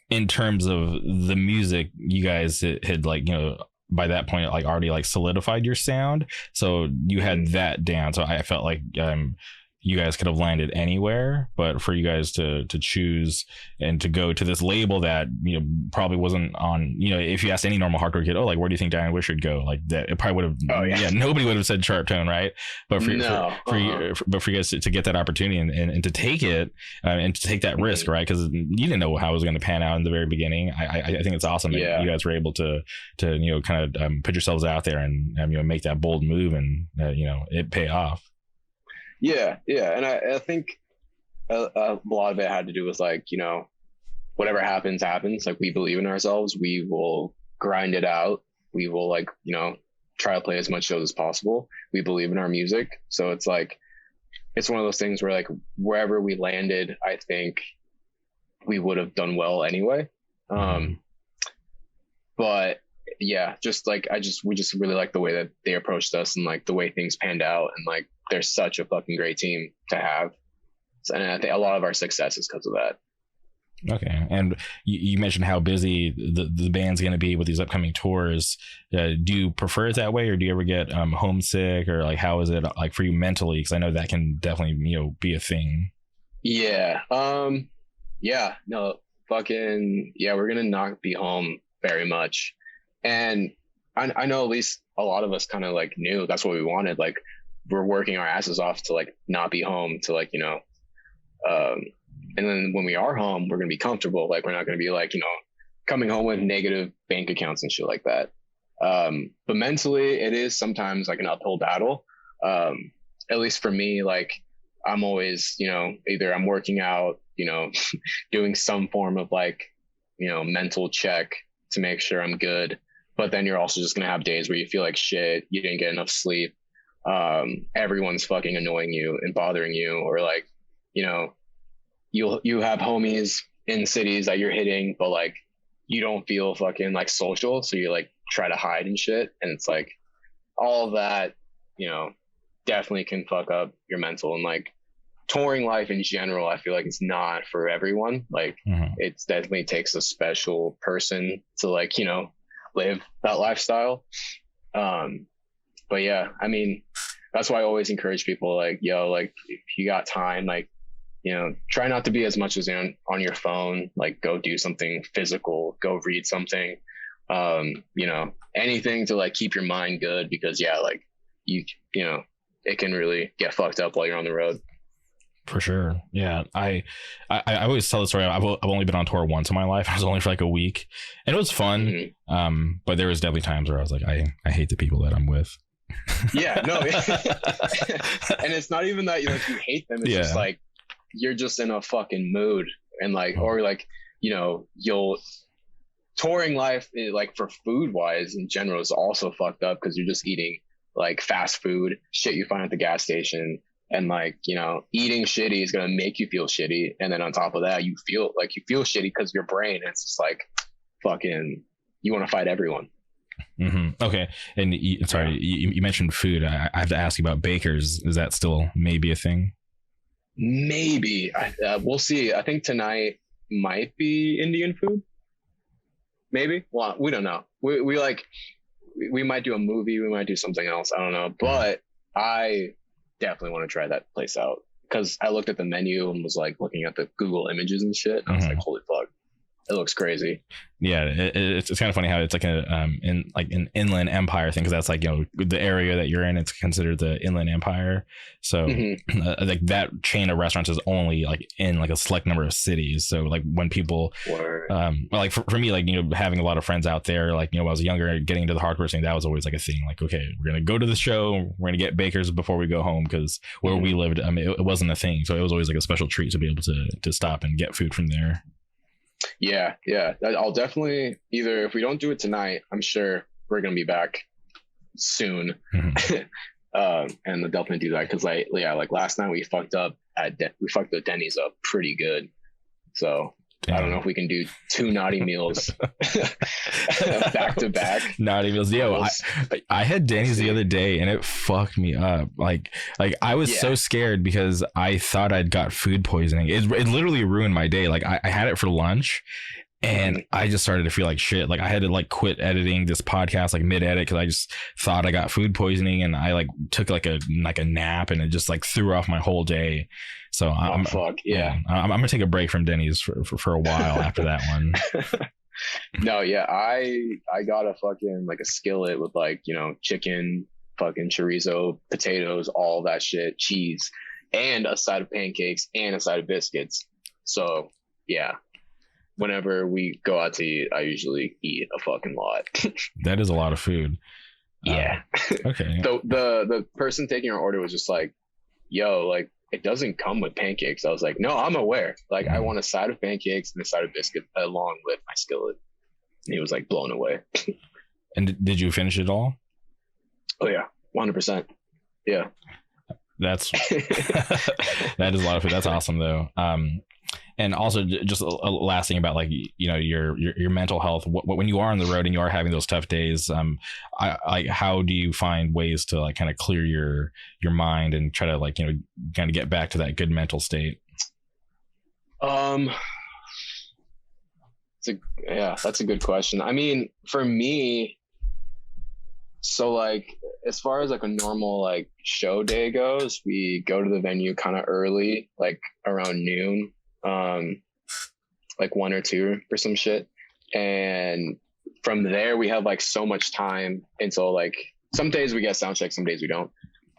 in terms of the music, you guys had like, by that point, like already like solidified your sound. So you had that down. So I felt like you guys could have landed anywhere, but for you guys to choose and to go to this label that probably wasn't on, if you asked any normal hardcore kid, like where do you think Diane Wish should go, like that, it probably would have nobody would have said Sharp Tone, right? But for you guys to get that opportunity and to take it and to take that risk, right? Because you didn't know how it was going to pan out in the very beginning. I think it's awesome that you guys were able to kind of put yourselves out there and make that bold move, and it pay off. Yeah. And I think a lot of it had to do with like, whatever happens. Like we believe in ourselves. We will grind it out. We will like, try to play as much shows as possible. We believe in our music. So it's like, it's one of those things where like wherever we landed, I think we would have done well anyway. But yeah, just like, we just really like the way that they approached us and like the way things panned out, and like, they're such a fucking great team to have. And I think a lot of our success is because of that. Okay. And you mentioned how busy the band's going to be with these upcoming tours. Do you prefer it that way, or do you ever get homesick, or like, how is it like for you mentally? Because I know that can definitely, be a thing. Yeah. No, fucking, yeah, we're going to not be home very much. And I know at least a lot of us kind of like knew that's what we wanted. Like, we're working our asses off to like not be home, to like, and then when we are home, we're going to be comfortable. Like, we're not going to be like, coming home with negative bank accounts and shit like that. But mentally it is sometimes like an uphill battle. At least for me, like I'm always, either I'm working out, doing some form of like, mental check to make sure I'm good. But then you're also just going to have days where you feel like shit, you didn't get enough sleep. Everyone's fucking annoying you and bothering you, or like, you have homies in cities that you're hitting, but like you don't feel fucking like social, so you like try to hide and shit, and it's like all of that, definitely can fuck up your mental. And like touring life in general, I feel like it's not for everyone. Like it definitely takes a special person to like, live that lifestyle. But yeah, I mean, that's why I always encourage people like, like if you got time, like, try not to be as much as on your phone, like go do something physical, go read something, anything to like keep your mind good, because like it can really get fucked up while you're on the road. For sure. Yeah. I always tell the story. I've only been on tour once in my life. I was only for like a week, and it was fun. But there was definitely times where I was like, I hate the people that I'm with. Yeah, no. And it's not even that you hate them. It's just like, you're just in a fucking mood, and like, or like, you'll touring life, like for food wise in general is also fucked up, because you're just eating like fast food, shit you find at the gas station. And like, you know, eating shitty is going to make you feel shitty. And then on top of that, you feel shitty because your brain, it's just like fucking, you want to fight everyone. Okay. And sorry, you mentioned food. I have to ask you about bakers. Is that still maybe a thing? Maybe. We'll see. I think tonight might be Indian food. Maybe. Well, we don't know. We might do a movie. We might do something else. I don't know. But I definitely want to try that place out because I looked at the menu and was like looking at the Google images and shit. And I was like, holy fuck. It looks crazy. Yeah, it's kind of funny how it's like an inland empire thing, because that's like, you know, the area that you're in, it's considered the inland empire. So like that chain of restaurants is only like in like a select number of cities. So like when people like for me, like, you know, having a lot of friends out there, like, you know, when I was younger, getting into the hardcore scene, that was always like a thing. Like, okay, we're gonna go to the show, we're gonna get bakers before we go home, because where we lived, I mean, it wasn't a thing. So it was always like a special treat to be able to stop and get food from there. Yeah. I'll definitely, either if we don't do it tonight, I'm sure we're gonna be back soon, and I'll definitely do that because like last night we fucked up the Denny's up pretty good. So damn. I don't know if we can do 2 naughty meals back to back. Naughty meals. Yo, I had Denny's the other day and it fucked me up. Like I was so scared because I thought I'd got food poisoning. It literally ruined my day. Like I had it for lunch and I just started to feel like shit. Like I had to like quit editing this podcast like mid edit because I just thought I got food poisoning, and I like took like a nap and it just like threw off my whole day. So I'm gonna take a break from Denny's for a while after that one. No, yeah, I got a fucking like a skillet with like, you know, chicken, fucking chorizo, potatoes, all that shit, cheese, and a side of pancakes and a side of biscuits. So yeah. Whenever we go out to eat, I usually eat a fucking lot. That is a lot of food. Yeah. Okay. The person taking our order was just like, yo, like, it doesn't come with pancakes. I was like, no, I'm aware. Like, I want a side of pancakes and a side of biscuit along with my skillet. And he was like blown away. And did you finish it all? Oh yeah, 100%. Yeah. That's that is a lot of food. That's awesome though. And also just a last thing about like, you know, your mental health, when you are on the road and you are having those tough days, how do you find ways to like kind of clear your mind and try to like, you know, kind of get back to that good mental state? That's a good question. I mean, for me, so like as far as like a normal like show day goes, we go to the venue kind of early, like around noon, like 1 or 2 or some shit, and from there we have like so much time until like some days we get sound check, some days we don't,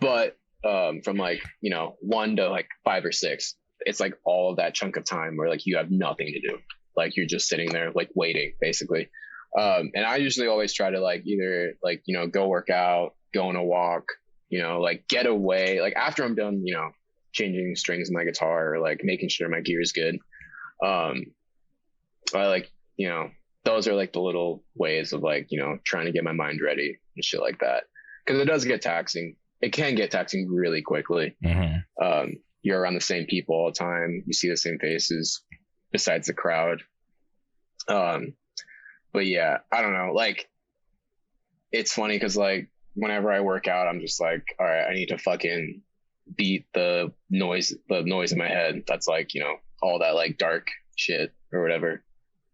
but from like, you know, 1 to like 5 or 6, it's like all of that chunk of time where like you have nothing to do, like you're just sitting there like waiting basically. And I usually always try to like either like, you know, go work out, go on a walk, you know, like get away, like after I'm done, you know, changing strings in my guitar or like making sure my gear is good. I like, you know, those are like the little ways of like, you know, trying to get my mind ready and shit like that. Cause it does get taxing. It can get taxing really quickly. You're around the same people all the time. You see the same faces besides the crowd. But yeah, I don't know. Like, it's funny because like whenever I work out, I'm just like, all right, I need to fucking beat the noise in my head. That's like, you know, all that like dark shit or whatever.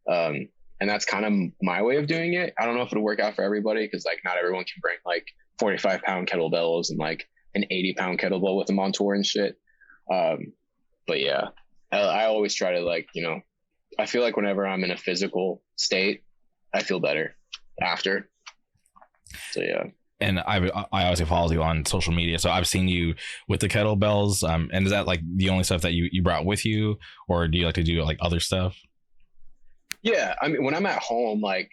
And that's kind of my way of doing it. I don't know if it'll work out for everybody because like not everyone can bring like 45-pound kettlebells and like an 80-pound kettlebell with them on tour and shit. But yeah, I always try to like, you know, I feel like whenever I'm in a physical state, I feel better after. So yeah. And I obviously follow you on social media, so I've seen you with the kettlebells. And is that like the only stuff that you brought with you, or do you like to do like other stuff? Yeah, I mean, when I'm at home, like,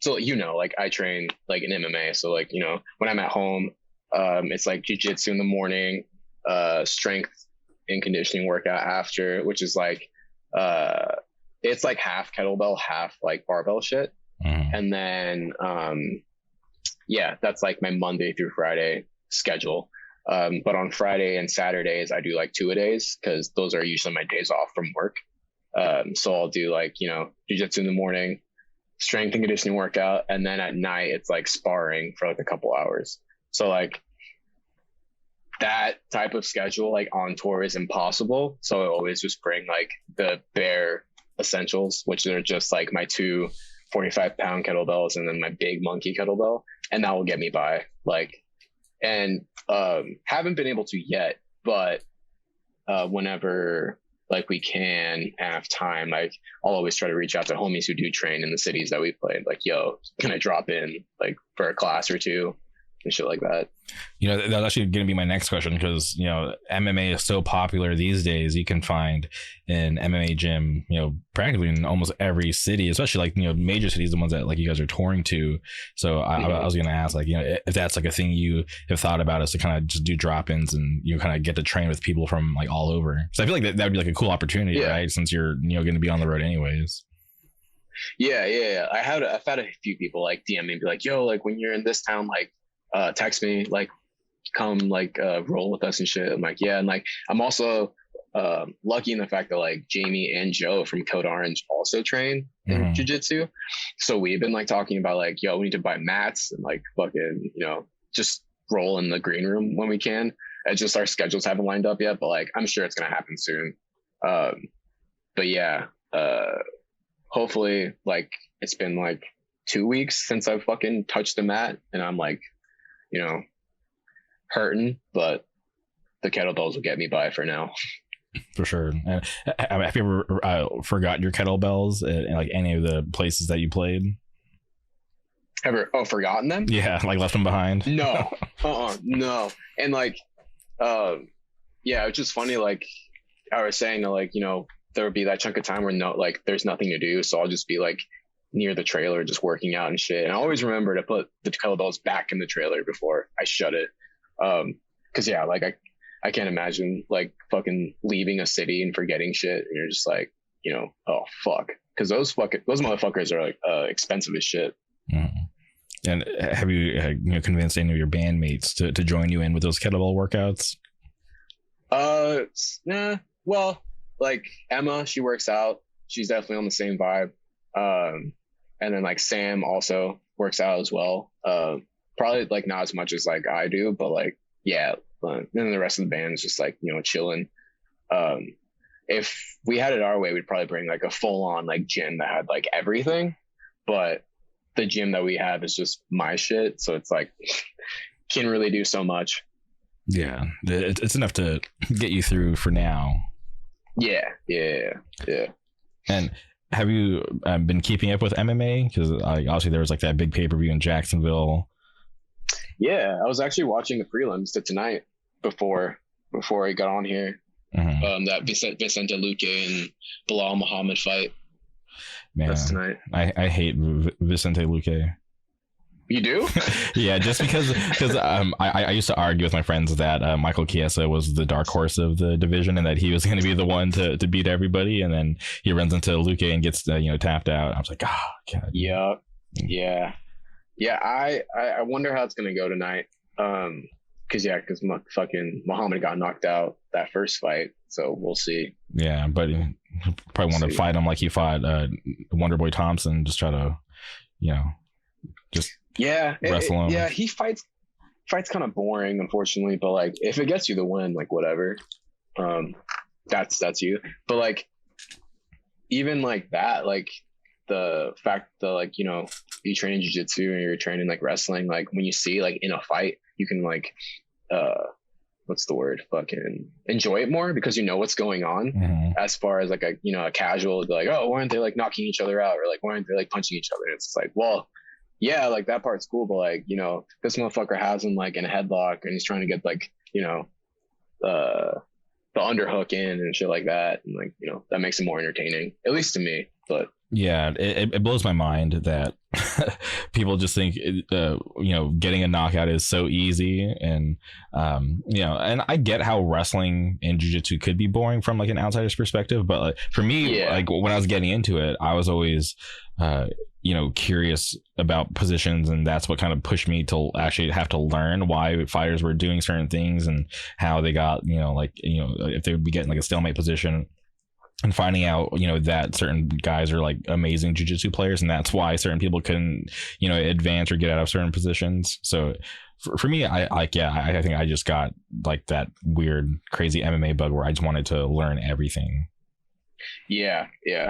so you know, like I train like in MMA, so like, you know, when I'm at home, it's like jiu-jitsu in the morning, strength and conditioning workout after, which is like, it's like half kettlebell, half like barbell shit. And then Yeah, that's like my Monday through Friday schedule. But on Friday and Saturdays, I do like 2-a-days because those are usually my days off from work. So I'll do like, jujitsu in the morning, strength and conditioning workout. And then at night, it's like sparring for like a couple hours. So like that type of schedule, like on tour is impossible. So I always just bring like the bare essentials, which are just like my two 45-pound kettlebells and then my big monkey kettlebell. And that will get me by and haven't been able to yet, but whenever like we can have time, like I'll always try to reach out to homies who do train in the cities that we played, like, yo, can I drop in like for a class or two and shit like that. That's actually going to be my next question, because MMA is so popular these days. You can find an MMA gym practically in almost every city, especially like major cities, the ones that like you guys are touring to. So I was going to ask, like, if that's like a thing you have thought about, is to kind of just do drop-ins and kind of get to train with people from like all over. So I feel like that would be like a cool opportunity, right, since you're going to be on the road anyways. Yeah. I've had a few people like DM me and be like, yo, like when you're in this town, like text me, like come like roll with us and shit. I'm like, yeah. And like I'm also lucky in the fact that like Jamie and Joe from Code Orange also train in jiu-jitsu. So we've been like talking about like, yo, we need to buy mats and like fucking just roll in the green room when we can. It's just our schedules haven't lined up yet, but like I'm sure it's gonna happen soon. But yeah, hopefully, like it's been like 2 weeks since I've fucking touched the mat, and I'm like, hurting, but the kettlebells will get me by for now. For sure. And have you ever forgot your kettlebells in like any of the places that you played? Ever forgotten them? Yeah, like left them behind. No, no. And like, yeah, it's just funny. Like I was saying, like there would be that chunk of time where there's nothing to do, so I'll just be like near the trailer just working out and shit. And I always remember to put the kettlebells back in the trailer before I shut it. Cause yeah, like I can't imagine like fucking leaving a city and forgetting shit. And you're just like, oh fuck. Cause those motherfuckers are like, expensive as shit. Mm-hmm. And have you, convinced any of your bandmates to join you in with those kettlebell workouts? Nah, well, like Emma, she works out. She's definitely on the same vibe. And then like Sam also works out as well. Probably like not as much as like I do, but like, yeah. And then the rest of the band is just like, chilling. If we had it our way, we'd probably bring like a full on like gym that had like everything, but the gym that we have is just my shit. So it's like, can't really do so much. Yeah. It's enough to get you through for now. Yeah. And have you been keeping up with MMA? Because obviously there was like that big pay-per-view in Jacksonville. Yeah, I was actually watching the prelims to tonight before I got on here. Mm-hmm. That Vicente Luque and Bilal Muhammad fight. Man, that's tonight. I hate Vicente Luque. You do? Yeah, just because I used to argue with my friends that Michael Chiesa was the dark horse of the division and that he was going to be the one to beat everybody, and then he runs into Luque and gets tapped out. I was like, God. Yeah. I wonder how it's going to go tonight. Because fucking Muhammad got knocked out that first fight, so we'll see. Yeah, but he probably want to fight him like he fought Wonderboy Thompson, just try to just wrestle him. Yeah, he fights kind of boring, unfortunately, but like if it gets you the win, like whatever. That's you. But like even like that, like the fact that like you train in jiu-jitsu and you're training like wrestling, like when you see like in a fight, you can like what's the word, fucking enjoy it more because you know what's going on. Mm-hmm. As far as like a casual, like, oh, why aren't they like knocking each other out, or like why aren't they like punching each other? And it's like, well, yeah, like that part's cool, but like this motherfucker has him like in a headlock and he's trying to get like the underhook in and shit like that, and like that makes it more entertaining, at least to me. But yeah, it blows my mind that people just think getting a knockout is so easy, and and I get how wrestling and jiu-jitsu could be boring from like an outsider's perspective, but like for me, like when I was getting into it, I was always curious about positions, and that's what kind of pushed me to actually have to learn why fighters were doing certain things and how they got, if they would be getting like a stalemate position, and finding out, that certain guys are like amazing jiu-jitsu players, and that's why certain people couldn't, advance or get out of certain positions. So for me, I think I just got like that weird, crazy MMA bug where I just wanted to learn everything. Yeah,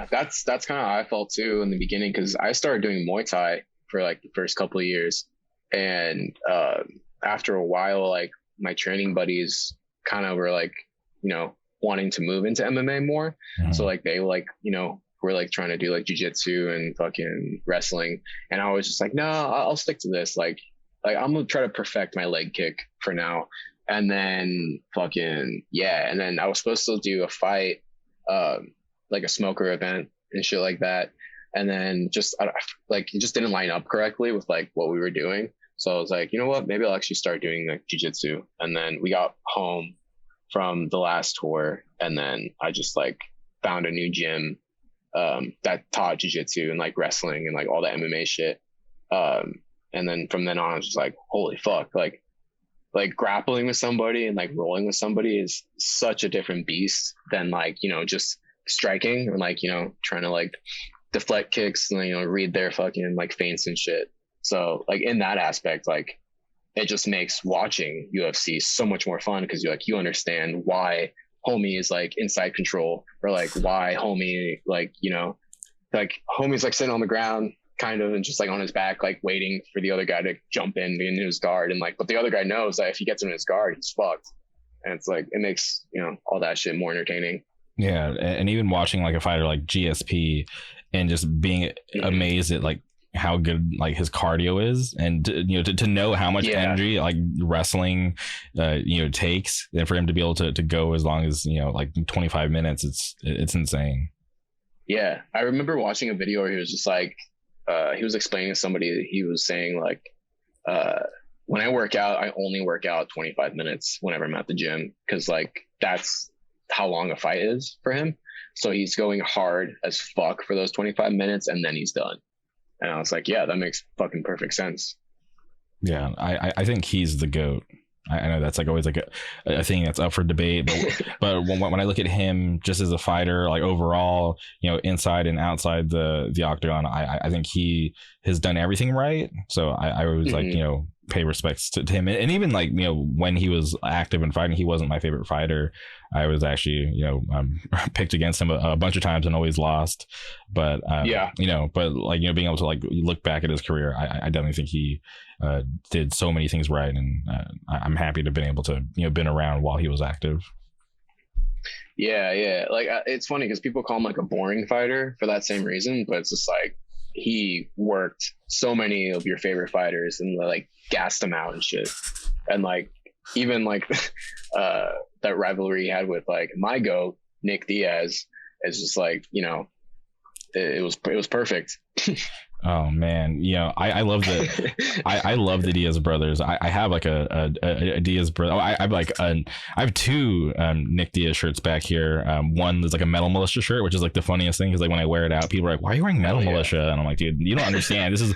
that's kind of how I felt too in the beginning, because I started doing Muay Thai for like the first couple of years, and after a while, like my training buddies kind of were like, wanting to move into MMA more. Mm-hmm. So like they like, were like trying to do like jujitsu and fucking wrestling, and I was just like, no, I'll stick to this. Like I'm gonna try to perfect my leg kick for now, and then fucking and then I was supposed to do a fight. Like a smoker event and shit like that. And then just it just didn't line up correctly with like what we were doing. So I was like, you know what, maybe I'll actually start doing like jujitsu. And then we got home from the last tour, and then I just like found a new gym that taught jujitsu and like wrestling and like all the MMA shit. And then from then on, I was just like, holy fuck, like grappling with somebody and like rolling with somebody is such a different beast than like, just striking and like, trying to like deflect kicks and, read their fucking like feints and shit. So like in that aspect, like it just makes watching UFC so much more fun, because you understand why homie is like inside control, or like why homie, like, like homie's like sitting on the ground kind of, and just like on his back, like waiting for the other guy to jump in into his guard. And like, but the other guy knows that if he gets in his guard, he's fucked. And it's like, it makes, all that shit more entertaining. Yeah. And even watching like a fighter like GSP and just being amazed at like how good like his cardio is, and to know how much energy like wrestling takes, and for him to be able to go as long as like 25 minutes, it's insane. Yeah, I remember watching a video where he was just like he was explaining to somebody, he was saying like when I work out, I only work out 25 minutes whenever I'm at the gym, because like that's how long a fight is for him. So he's going hard as fuck for those 25 minutes, and then he's done. And I was like, yeah, that makes fucking perfect sense. Yeah, I think he's the GOAT. I know that's like always like a thing that's up for debate, but when I look at him just as a fighter, like overall, inside and outside the octagon, I think he has done everything right. So I always like, pay respects to him. And even like, when he was active and fighting, he wasn't my favorite fighter. I was actually, picked against him a bunch of times and always lost. But, but like, being able to like look back at his career, I definitely think he did so many things right. And I'm happy to have been able to, been around while he was active. Yeah. Like it's funny because people call him like a boring fighter for that same reason, but it's just like he worked so many of your favorite fighters and like gassed them out and shit. And like even like that rivalry he had with like my GOAT, Nick Diaz, is just like, it was perfect. Oh man, I love the I love the Diaz brothers. I have like a Diaz brother. I have two Nick Diaz shirts back here. One is like a Metal Militia shirt, which is like the funniest thing, because like when I wear it out, people are like, "Why are you wearing Metal Militia?" And I'm like, "Dude, you don't understand. This is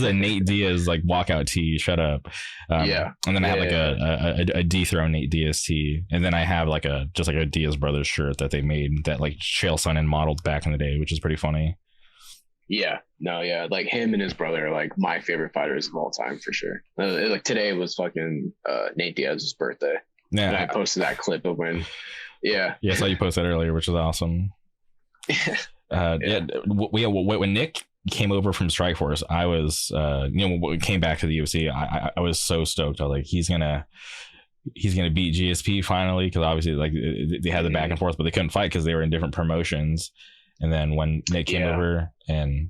a Nate Diaz like walkout tee. Shut up." And then I have like a dethroned Nate Diaz tee, and then I have like a Diaz brothers shirt that they made that like Chael Sonnen modeled back in the day, which is pretty funny. Yeah, like him and his brother are like my favorite fighters of all time for sure. Like today was fucking Nate Diaz's birthday. Yeah, and I posted that clip of when. Yeah, I saw you post that earlier, which is awesome. When Nick came over from Strikeforce, I was when we came back to the UFC, I was so stoked. I was like, he's gonna beat GSP finally, because obviously like they had the back and forth, but they couldn't fight because they were in different promotions. And then when Nick came over and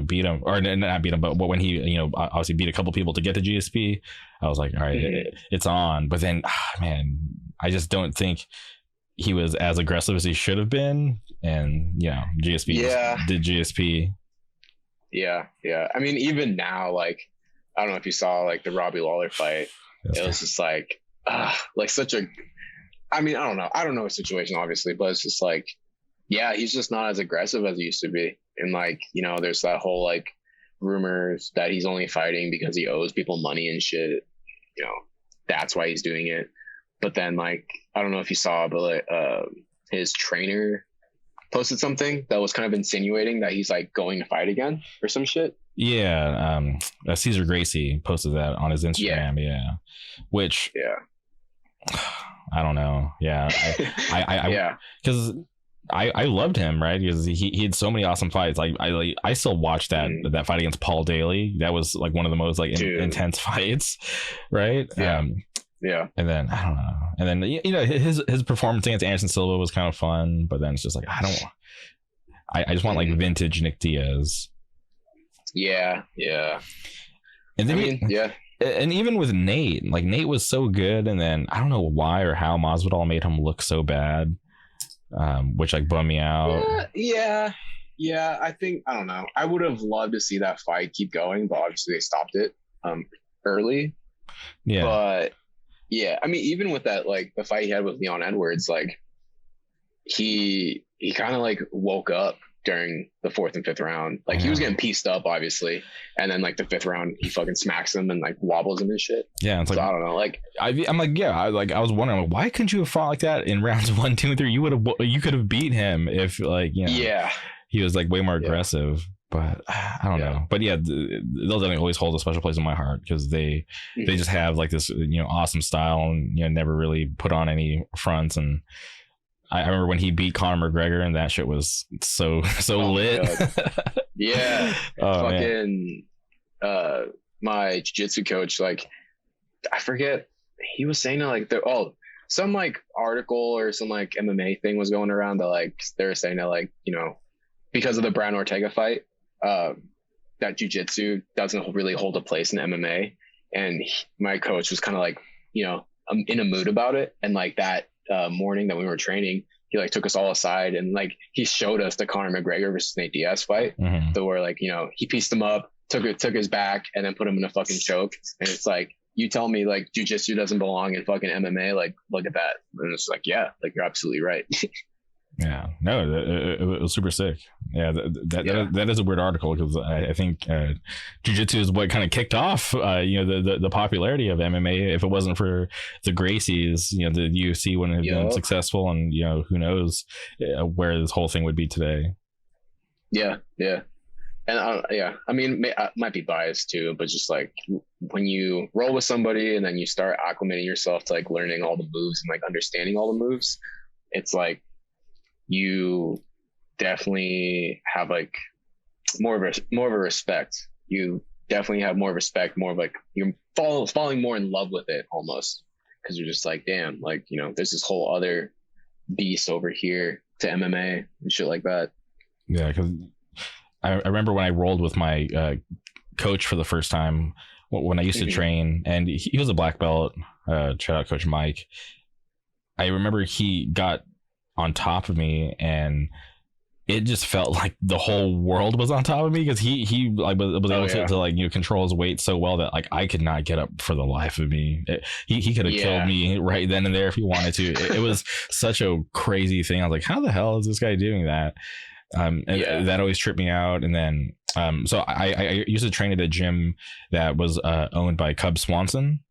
beat him, or not beat him, but when he obviously beat a couple people to get to GSP, I was like, all right, it's on. But then man, I just don't think he was as aggressive as he should have been. And GSP did GSP. Yeah. I mean, even now, like I don't know if you saw like the Robbie Lawler fight. It was just like such a. I mean, I don't know his situation obviously, but it's just like. Yeah, he's just not as aggressive as he used to be. and like, you know, there's that whole like rumors that he's only fighting because he owes people money and shit. You know, that's why he's doing it. But then like, I don't know if you saw, but like, his trainer posted something that was kind of insinuating that he's like going to fight again or some shit. Yeah, Caesar Gracie posted that on his Instagram. Yeah, which I don't know. Yeah, I yeah, because I loved him, right? Because he had so many awesome fights. Like I still watch that fight against Paul Daly. That was like one of the most like intense fights, right? Yeah. And then I don't know. And then you know his performance against Anderson Silva was kind of fun, but then it's just like I just want like vintage Nick Diaz. Yeah. And then and even with Nate, like Nate was so good, and then I don't know why or how Masvidal made him look so bad, which like bummed me out. Yeah. I think, I don't know. I would have loved to see that fight keep going, but obviously they stopped it early. Yeah. But yeah, I mean, even with that, like the fight he had with Leon Edwards, like he kind of like woke up during the 4th and 5th round. Like he was getting pieced up, obviously, and then like the 5th round, he fucking smacks him and like wobbles him and shit. Yeah, it's like, so I don't know. Like I'm like, yeah, I was wondering why couldn't you have fought like that in rounds 1, 2, and 3? You could have beat him if like, you know, he was like way more aggressive. But I don't know. But yeah, they'll definitely always hold a special place in my heart because they just have like this, you know, awesome style and, you know, never really put on any fronts. And I remember when he beat Conor McGregor, and that shit was so lit. Yeah. Fucking my jiu-jitsu coach, like I forget, he was saying that like some like article or some like MMA thing was going around that like they were saying that like, you know, because of the Brian Ortega fight, that jiu-jitsu doesn't really hold a place in MMA. And my coach was kind of like, you know, in a mood about it. And like that morning that we were training, he like took us all aside and like he showed us the Conor McGregor versus Nate Diaz fight. So we're like, you know, he pieced him up, took his back, and then put him in a fucking choke. And it's like, you tell me like jiu-jitsu doesn't belong in fucking MMA, like look at that. And it's like, yeah, like you're absolutely right. Yeah, no, it was super sick. Yeah, that is a weird article because I think jiu-jitsu is what kind of kicked off, you know, the popularity of MMA. If it wasn't for the Gracies, you know, the UFC wouldn't have been successful, and you know, who knows where this whole thing would be today. Yeah, and I mean, I might be biased too, but just like when you roll with somebody and then you start acclimating yourself to like learning all the moves and like understanding all the moves, it's like you definitely have like more of a respect. You definitely have more respect, more of like you're falling more in love with it almost, because you're just like, damn, like, you know, there's this whole other beast over here to MMA and shit like that. Yeah, because I remember when I rolled with my coach for the first time when I used to train, and he was a black belt. Shout out Coach Mike. I remember he got on top of me, and it just felt like the whole world was on top of me because he like was able to like, you know, control his weight so well that like I could not get up for the life of me. He could have killed me right then and there if he wanted to. It was such a crazy thing. I was like, how the hell is this guy doing that? And that always tripped me out. And then so I used to train at a gym that was owned by Cub Swanson.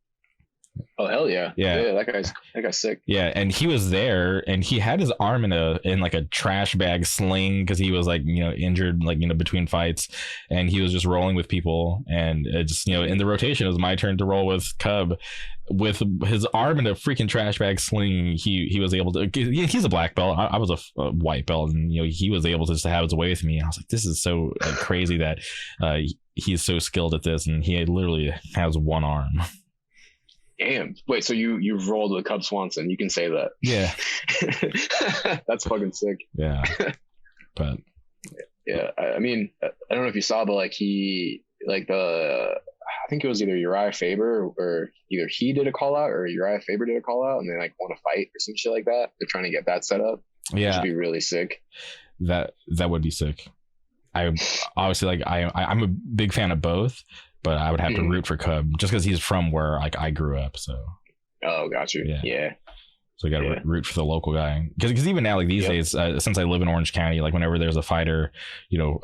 Oh hell yeah. That guy's sick. Yeah, and he was there, and he had his arm in like a trash bag sling because he was like, you know, injured, like, you know, between fights, and he was just rolling with people, and it just, you know, in the rotation it was my turn to roll with Cub. With his arm in a freaking trash bag sling, he was able to. He's a black belt. I was a white belt, and you know, he was able to just have his way with me. And I was like, this is so crazy that he's so skilled at this, and he literally has one arm. Damn. Wait, so you rolled with Cub Swanson? You can say that. Yeah. That's fucking sick. Yeah. But yeah, I mean, I don't know if you saw, but like I think it was either Uriah Faber or either he did a call out or Uriah Faber did a call out, and they like want to fight or some shit like that. They're trying to get that set up. Yeah. Which would be really sick. That would be sick. I obviously like I'm a big fan of both, but I would have to root for Cub just because he's from where like I grew up. So. Oh, got you. Yeah. So you got to root for the local guy. Because even now, like these days, since I live in Orange County, like whenever there's a fighter,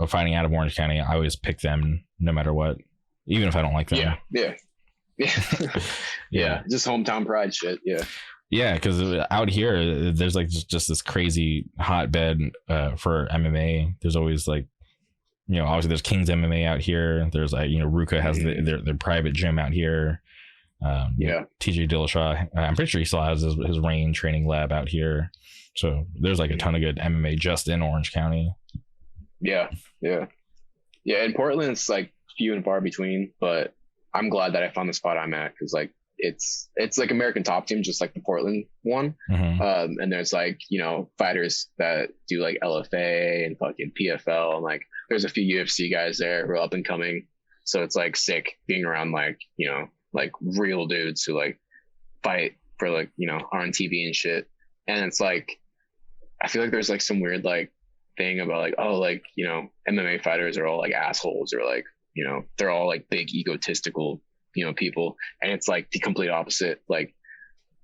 fighting out of Orange County, I always pick them no matter what, even if I don't like them. Yeah. Just hometown pride shit. Yeah, because out here, there's like just this crazy hotbed for MMA. There's always like, obviously there's King's MMA out here. There's like, Ruka has their private gym out here. TJ Dillashaw, I'm pretty sure he still has his Reign training lab out here. So there's like a ton of good MMA just in Orange County. Yeah. In Portland, it's like few and far between, but I'm glad that I found the spot I'm at, because like it's like American Top Team, just like the Portland one. And there's like, fighters that do like LFA and fucking PFL, and like there's a few UFC guys there who are up and coming. So it's like sick being around like, like real dudes who like fight for like, are on TV and shit. And it's like, I feel like there's like some weird like thing about like, oh, like, MMA fighters are all like assholes, or like, they're all like big egotistical, people. And it's like the complete opposite. Like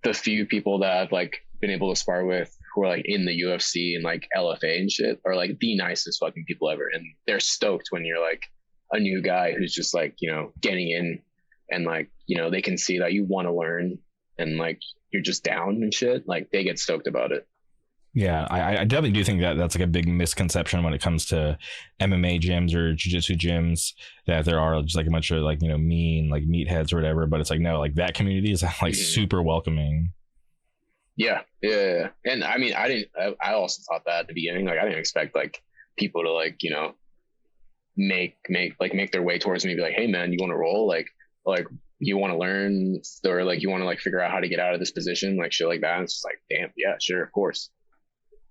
the few people that I've like been able to spar with who are like in the UFC and like LFA and shit are like the nicest fucking people ever. And they're stoked when you're like a new guy who's just like, getting in, and like, they can see that you want to learn and like you're just down and shit. Like they get stoked about it. Yeah, I definitely do think that that's like a big misconception when it comes to MMA gyms or jiu-jitsu gyms, that there are just like a bunch of like, mean like meatheads or whatever. But it's like, no, like that community is like super welcoming. Yeah. And I mean, I also thought that at the beginning. Like I didn't expect like people to like, make their way towards me, be like, hey man, you want to roll? Like you want to learn, or like you want to like figure out how to get out of this position, like shit like that. And it's just like, damn, yeah, sure, of course.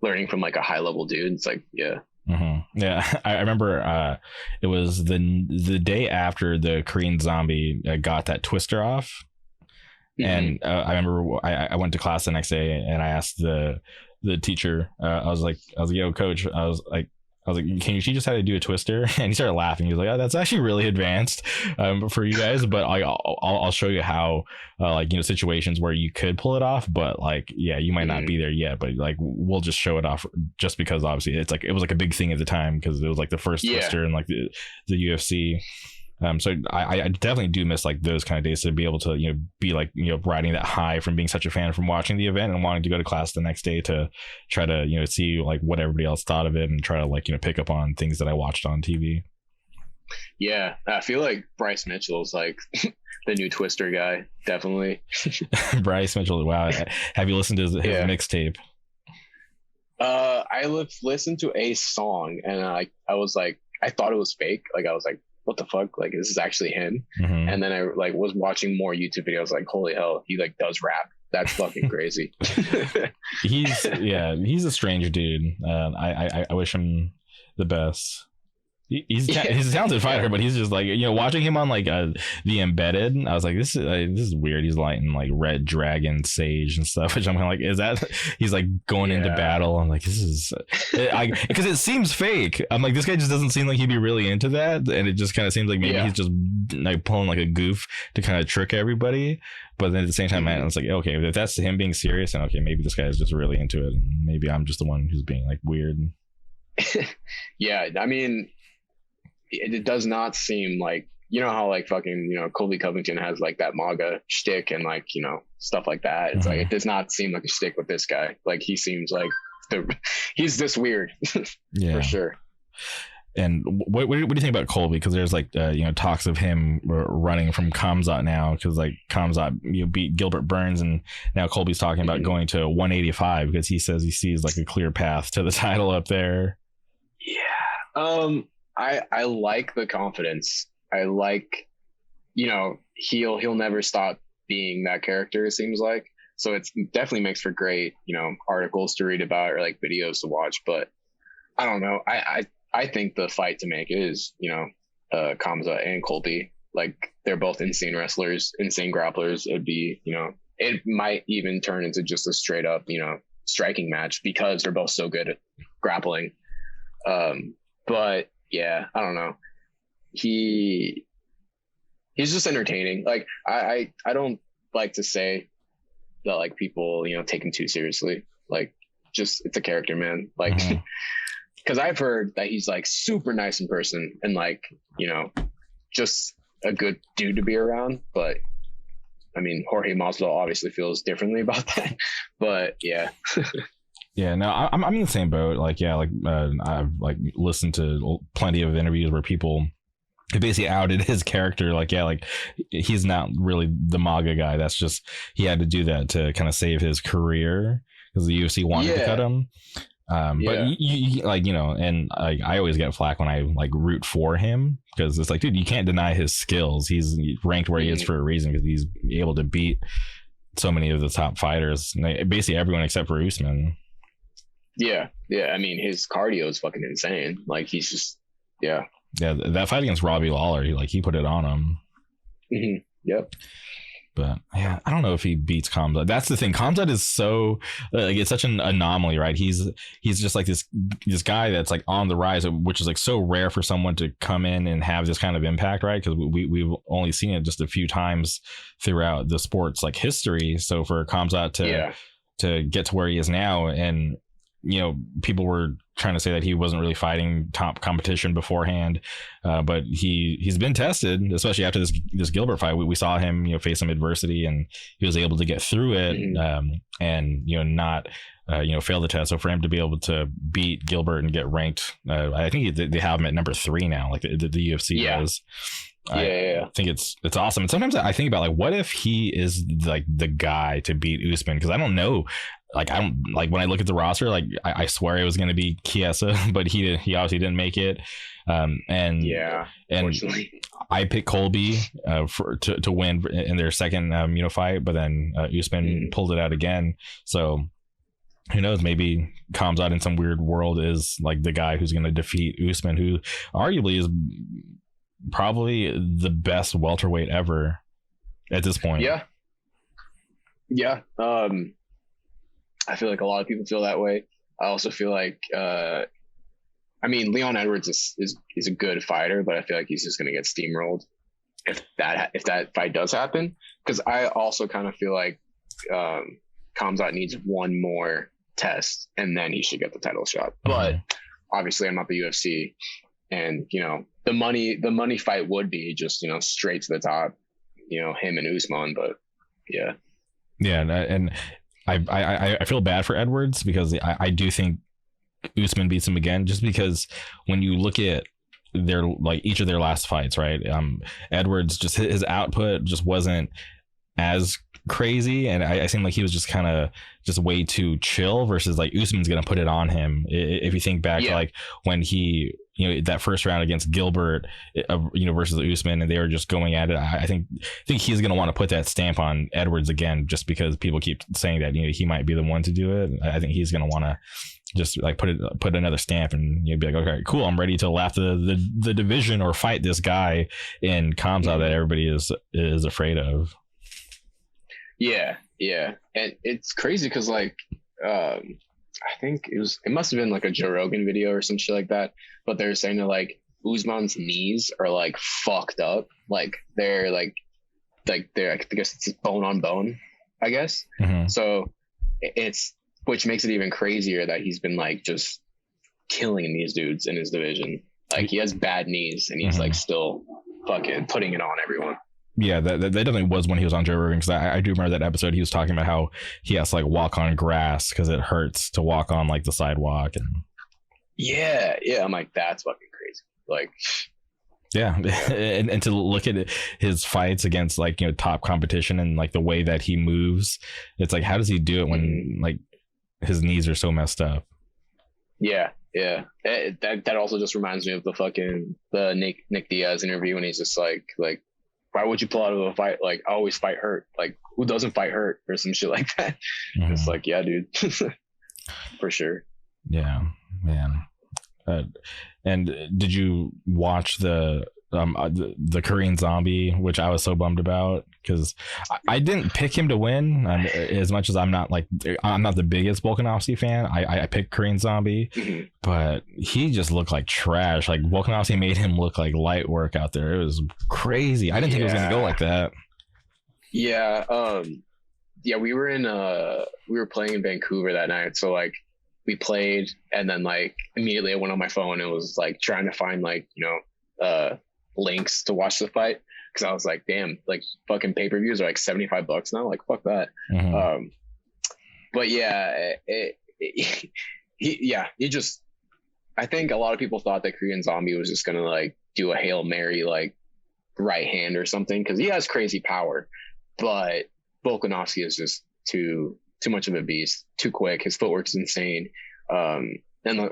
Learning from like a high level dude, it's like, yeah. I remember it was the day after the Korean Zombie got that twister off. And I remember I went to class the next day, and I asked the teacher, I was like, yo, coach, I was like, can you teach us how to do a twister? And he started laughing. He was like, oh, that's actually really advanced for you guys, but I'll show you how, like, situations where you could pull it off, but like, yeah, you might not be there yet, but like, we'll just show it off, just because obviously it's like, it was like a big thing at the time, because it was like the first twister in like the UFC. So I definitely do miss like those kind of days, to be able to, be like, riding that high from being such a fan, from watching the event and wanting to go to class the next day to try to, see like what everybody else thought of it, and try to like, pick up on things that I watched on TV. Yeah. I feel like Bryce Mitchell's like the new twister guy. Definitely. Bryce Mitchell. Wow. Have you listened to his mixtape? I listened to a song, and I was like, I thought it was fake. Like I was like, what the fuck? Like, this is actually him. And then I like was watching more YouTube videos, like, holy hell, he like does rap. That's fucking crazy. He's a strange dude. I wish him the best. He's a talented fighter, but he's just like, watching him on like the Embedded, I was like, this is weird. He's lighting like Red Dragon Sage and stuff, which I'm kind of like, is that he's like going into battle? I'm like, this is because it seems fake. I'm like, this guy just doesn't seem like he'd be really into that, and it just kind of seems like maybe he's just like pulling like a goof to kind of trick everybody. But then at the same time, man, it's like, okay, if that's him being serious, and okay, maybe this guy is just really into it, and maybe I'm just the one who's being like weird. Yeah, I mean, it does not seem like, how like fucking, Colby Covington has like that MAGA shtick and like, stuff like that. It's like, it does not seem like a shtick with this guy. Like he seems like he's this weird. For sure. And what do you think about Colby? Because there's like talks of him running from Khamzat now, because like Khamzat beat Gilbert Burns, and now Colby's talking about going to 185 because he says he sees like a clear path to the title up there. Yeah. I like the confidence. I like, he'll never stop being that character, it seems like. So it definitely makes for great, articles to read about, or like videos to watch. But I don't know. I think the fight to make is, Khamzat and Colby. Like they're both insane wrestlers, insane grapplers. It'd be, it might even turn into just a straight up, striking match, because they're both so good at grappling. But yeah, I don't know. He's just entertaining. Like I don't like to say that like people, take him too seriously. Like, just it's a character, man. Like, because I've heard that he's like super nice in person and like, just a good dude to be around. But I mean, Jorge Masvidal obviously feels differently about that. But yeah. Yeah, no, I'm in the same boat. Like, yeah, like I've like listened to plenty of interviews where people basically outed his character. Like, yeah, like he's not really the MAGA guy. That's just he had to do that to kind of save his career because the UFC wanted to cut him. But you like, and I always get flack when I like root for him because it's like, dude, you can't deny his skills. He's ranked where he is for a reason because he's able to beat so many of the top fighters, basically everyone except for Usman. Yeah. I mean, his cardio is fucking insane. Like, he's just, yeah. That fight against Robbie Lawler, he put it on him. Mm-hmm. Yep. But yeah, I don't know if he beats Khamzat. That's the thing. Khamzat is so like it's such an anomaly, right? He's just like this guy that's like on the rise, which is like so rare for someone to come in and have this kind of impact, right? Because we've only seen it just a few times throughout the sport's like history. So for Khamzat to get to where he is now, and people were trying to say that he wasn't really fighting top competition beforehand, but he's been tested, especially after this Gilbert fight. We saw him face some adversity, and he was able to get through it, and not fail the test. So for him to be able to beat Gilbert and get ranked, I think they have him at number 3 now, like the UFC does. I think it's awesome. And sometimes I think about like, what if he is like the guy to beat Usman? Because I don't know. Like, I don't like when I look at the roster, like I swear it was going to be Chiesa, but he obviously didn't make it. And I picked Colby to win in their second fight, but then Usman pulled it out again. So who knows? Maybe Khamzat in some weird world is like the guy who's going to defeat Usman, who arguably is probably the best welterweight ever at this point. Yeah. I feel like a lot of people feel that way. I also feel like, I mean, Leon Edwards is a good fighter, but I feel like he's just going to get steamrolled if that fight does happen. Because I also kind of feel like Khamzat needs one more test, and then he should get the title shot. But obviously, I'm not the UFC, and the money fight would be just straight to the top, him and Usman. But yeah, and I feel bad for Edwards because I do think Usman beats him again, just because when you look at their like each of their last fights, right? Edwards, just his output just wasn't as crazy, and I seem like he was just kind of just way too chill versus like Usman's gonna put it on him. If you think back to like when he that first round against Gilbert versus Usman, and they were just going at it, I think he's gonna want to put that stamp on Edwards again, just because people keep saying that he might be the one to do it. I think he's gonna want to just like put another stamp and be like, okay, cool, I'm ready to laugh the division or fight this guy in Khamzat that everybody is afraid of. Yeah, and it's crazy because like I think it must have been like a Joe Rogan video or some shit like that, but they're saying that like Usman's knees are like fucked up, like they're like they're, I guess it's bone on bone, I guess. So it's, which makes it even crazier that he's been like just killing these dudes in his division. Like, he has bad knees and he's like still fucking putting it on everyone. Yeah, that definitely was when he was on Joe Rogan, because I do remember that episode. He was talking about how he has to like walk on grass because it hurts to walk on like the sidewalk. And yeah, I'm like, that's fucking crazy. Like, yeah, and to look at his fights against like top competition and like the way that he moves, it's like, how does he do it when like his knees are so messed up? Yeah. That also just reminds me of the Nick Diaz interview when he's just like why would you pull out of a fight? Like, I always fight hurt. Like, who doesn't fight hurt or some shit like that? It's like, yeah, dude, for sure. Yeah, man. And did you watch the Korean Zombie, which I was so bummed about, because I didn't pick him to win. As much as I'm not the biggest Volkanovski fan, I picked Korean Zombie, but he just looked like trash. Like, Volkanovski made him look like light work out there. It was crazy. I didn't think it was gonna go like that. Yeah. yeah, we were playing in Vancouver that night. So like we played, and then like immediately I went on my phone and was like trying to find like, links to watch the fight. Cause I was like, damn, like fucking pay-per-views are like $75 now. Like, fuck that. Mm-hmm. But yeah, he just, I think a lot of people thought that Korean Zombie was just gonna like do a Hail Mary like right hand or something, because he has crazy power, but Volkanovski is just too much of a beast, too quick. His footwork's insane. And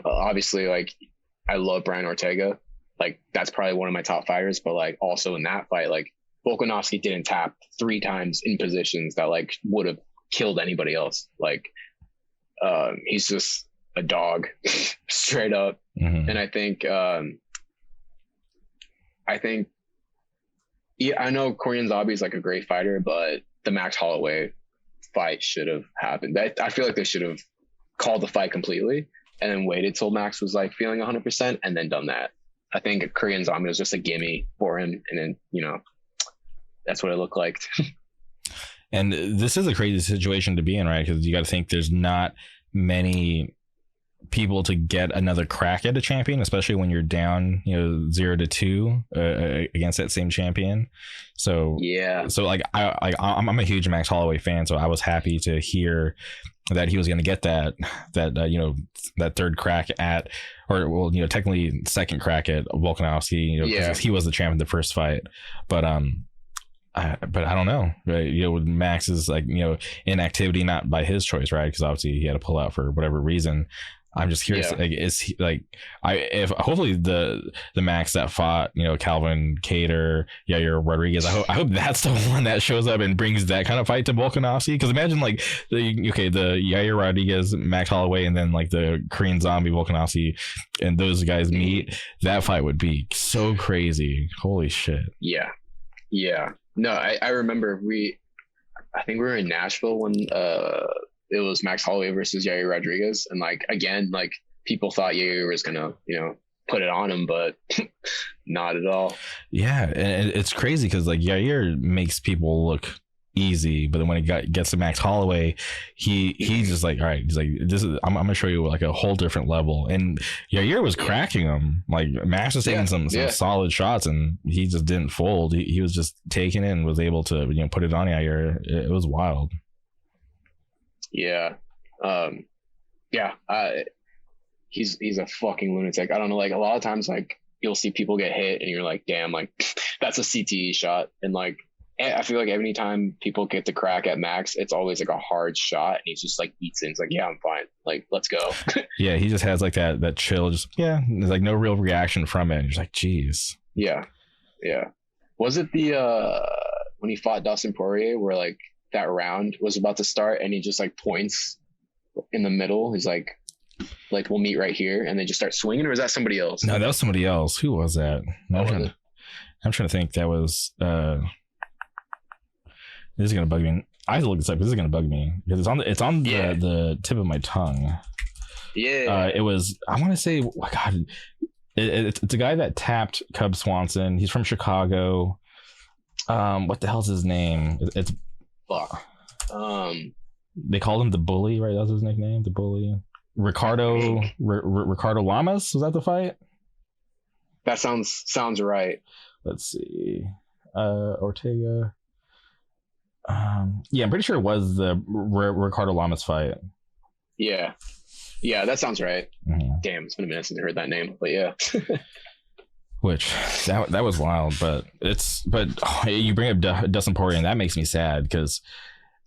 obviously, like, I love Brian Ortega. Like, that's probably one of my top fighters. But like, also in that fight, like, Volkanovski didn't tap 3 times in positions that like would have killed anybody else. Like, he's just a dog, straight up. Mm-hmm. And I think, yeah, I know Korean Zombie is like a great fighter, but the Max Holloway fight should have happened. I feel like they should have called the fight completely and then waited till Max was like feeling 100% and then done that. I think Korean Zombie was just a gimme for him, and then that's what it looked like. And this is a crazy situation to be in, right? Because you got to think there's not many people to get another crack at a champion, especially when you're down 0-2 against that same champion. So yeah, so like I'm a huge Max Holloway fan, so I was happy to hear that he was going to get that third crack at, or well, technically second crack at Volkanovski, because he was the champ in the first fight. But I don't know, right? Max is like, inactivity, not by his choice, right? Because obviously he had to pull out for whatever reason. I'm just curious, like, is he like, if hopefully the Max that fought, Calvin Kattar, Yair Rodriguez, I hope that's the one that shows up and brings that kind of fight to Volkanovski. Because imagine like the Yair Rodriguez, Max Holloway, and then like the Korean Zombie Volkanovski, and those guys meet. That fight would be so crazy. Holy shit. Yeah. No, I remember I think we were in Nashville when it was Max Holloway versus Yair Rodriguez, and like again, like people thought Yair was gonna put it on him, but not at all. Yeah, and it's crazy because like Yair makes people look easy, but then when he gets to Max Holloway, he's just like, all right, he's like, I'm gonna show you like a whole different level. And Yair was cracking him. Like Max was taking some solid shots, and he just didn't fold. He was just taking it and was able to put it on Yair. It was wild. Yeah. He's a fucking lunatic. I don't know, like a lot of times like you'll see people get hit and you're like, damn, like that's a CTE shot. And like I feel like every time people get the crack at Max, it's always like a hard shot, and he's just like eats it. It's like, yeah, I'm fine. Like, let's go. Yeah, he just has like that chill, just there's like no real reaction from it. And you're like, geez. Yeah. Was it the when he fought Dustin Poirier where like that round was about to start and he just like points in the middle? He's like we'll meet right here, and they just start swinging? Or was that somebody else? No, that was somebody else. Who was that? I'm trying to think. That was this is gonna bug me. I have to look this up. This is gonna bug me because it's on the tip of my tongue. Yeah. It was, I want to say, oh God, it's a guy that tapped Cub Swanson. He's from Chicago. What the hell's his name? It's fuck. They called him the Bully, right? That was his nickname, the Bully. Ricardo Lamas, was that the fight? That sounds right. Let's see. Ortega. Yeah, I'm pretty sure it was the Ricardo Lamas fight. Yeah, that sounds right. Mm-hmm. Damn, it's been a minute since I heard that name, but yeah. Which that was wild, but you bring up Dustin Poirier, and that makes me sad because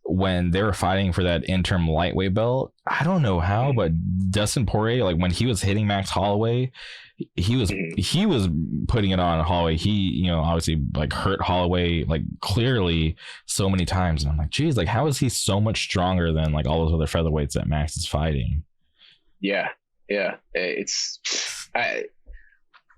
when they were fighting for that interim lightweight belt, I don't know how, but Dustin Poirier, like when he was hitting Max Holloway, he was putting it on Holloway. He obviously like hurt Holloway like clearly so many times, and I'm like, geez, like how is he so much stronger than like all those other featherweights that Max is fighting? Yeah,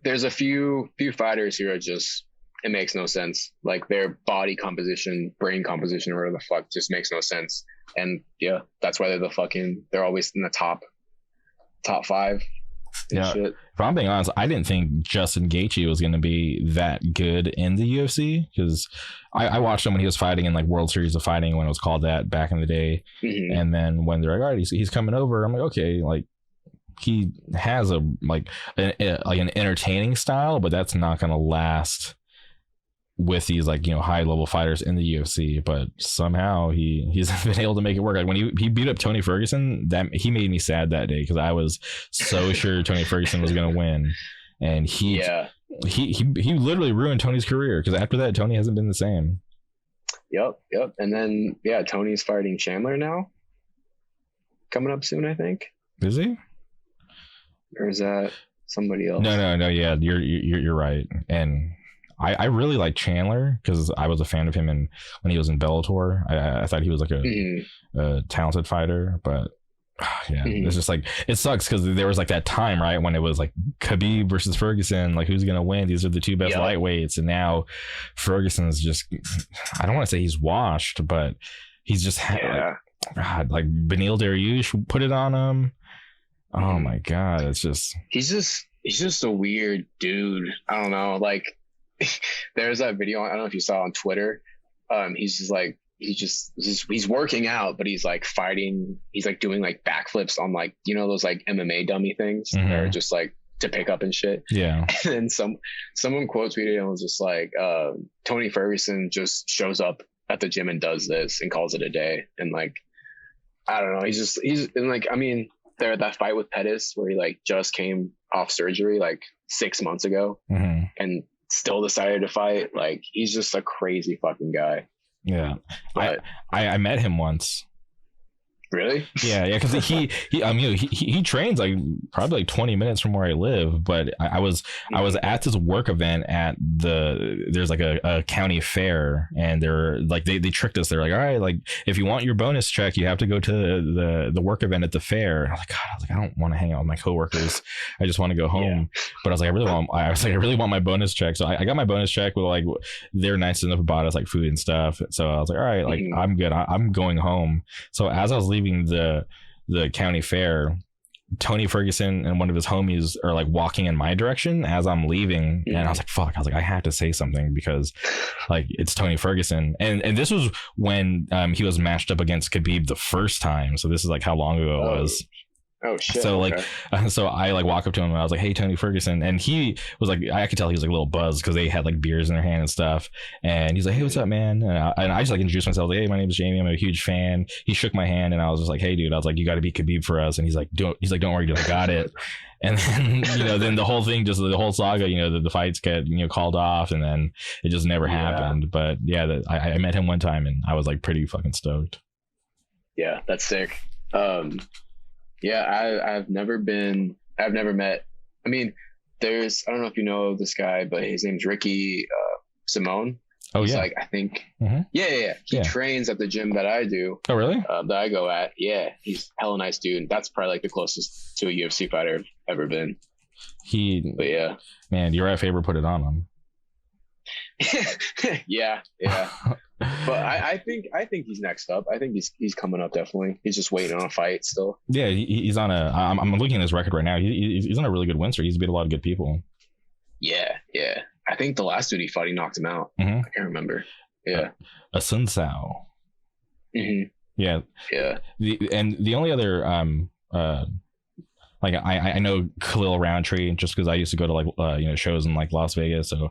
there's a few fighters who are just, it makes no sense. Like their body composition, brain composition, or whatever the fuck, just makes no sense. And yeah, that's why they're always in the top 5. and Yeah. shit. If I'm being honest, I didn't think Justin Gaethje was going to be that good in the UFC because I watched him when he was fighting in like World Series of Fighting when it was called that back in the day, and then when they're like, all right, he's coming over, I'm like, okay, like he has a like an entertaining style, but that's not going to last with these like, you know, high level fighters in the UFC. But somehow he's been able to make it work. Like when he beat up Tony Ferguson, that he made me sad that day because I was so sure Tony Ferguson was going to win, and he literally ruined Tony's career because after that Tony hasn't been the same. Yep. And then Tony's fighting Chandler now, coming up soon, I think. Is he? Or is that somebody else? No. Yeah, you're right. And I really like Chandler because I was a fan of him when he was in Bellator. I thought he was like a talented fighter, but it's just like it sucks because there was like that time, right, when it was like Khabib versus Ferguson, like who's gonna win? These are the two best lightweights, and now Ferguson's just, I don't want to say he's washed, but he's just like Beneil Dariush put it on him. Oh my god, it's just he's just a weird dude. I don't know, like. There's that video, I don't know if you saw on Twitter. He's just like he's working out, but he's like fighting. He's like doing like backflips on like, you know, those like MMA dummy things that are just like to pick up and shit. Yeah. And then someone quote tweeted and was just like, Tony Ferguson just shows up at the gym and does this and calls it a day. And like, I don't know. He's and like, I mean, there at that fight with Pettis where he like just came off surgery like 6 months ago and still decided to fight. Like he's just a crazy fucking guy. Yeah. But I met him once. Really? Yeah, because he trains like probably like 20 minutes from where I live. But I was at this work event at there's like a county fair, and they're like they tricked us. They're like, all right, like if you want your bonus check, you have to go to the work event at the fair. And I was like, God, I don't want to hang out with my coworkers. I just want to go home. Yeah. But I was like, I really want my bonus check. So I got my bonus check with like, they're nice enough to buy us like food and stuff. So I was like, all right, like I'm good. I'm going home. So as I was leaving the county fair, Tony Ferguson and one of his homies are like walking in my direction as I'm leaving, and I was like, fuck, I have to say something because like it's Tony Ferguson, and this was when he was matched up against Khabib the first time, so this is like how long ago it was. Oh shit. So like, so I like walk up to him and I was like, hey, Tony Ferguson. And he was like, I could tell he was like a little buzzed because they had like beers in their hand and stuff. And he's like, hey, what's up, man? And I just like introduced myself. Like, hey, my name is Jamie. I'm a huge fan. He shook my hand and I was just like, hey, dude, I was like, you got to beat Khabib for us. And he's like, don't worry, dude, I got it. And then, then the whole thing, just the whole saga, the fights get, called off, and then it just never happened. But yeah, I met him one time and I was like pretty fucking stoked. Yeah, that's sick. Yeah, I've never met. I mean, I don't know if you know this guy, but his name's Ricky Simone. Oh, he's yeah. like, I think. Yeah. He trains at the gym that I do. Oh, really? That I go at. Yeah, he's hella nice dude. That's probably like the closest to a UFC fighter I've ever been. But yeah. Man, you're right. Faber put it on him. Yeah. But I think he's next up. I think he's coming up, definitely. He's just waiting on a fight still. Yeah, he's on I'm looking at his record right now. He's on a really good win streak. He's beat a lot of good people. Yeah. I think the last dude he fought, he knocked him out. I can't remember. Yeah. A Sun Sao. Yeah. The only other like I know Khalil Roundtree just because I used to go to like shows in like Las Vegas, so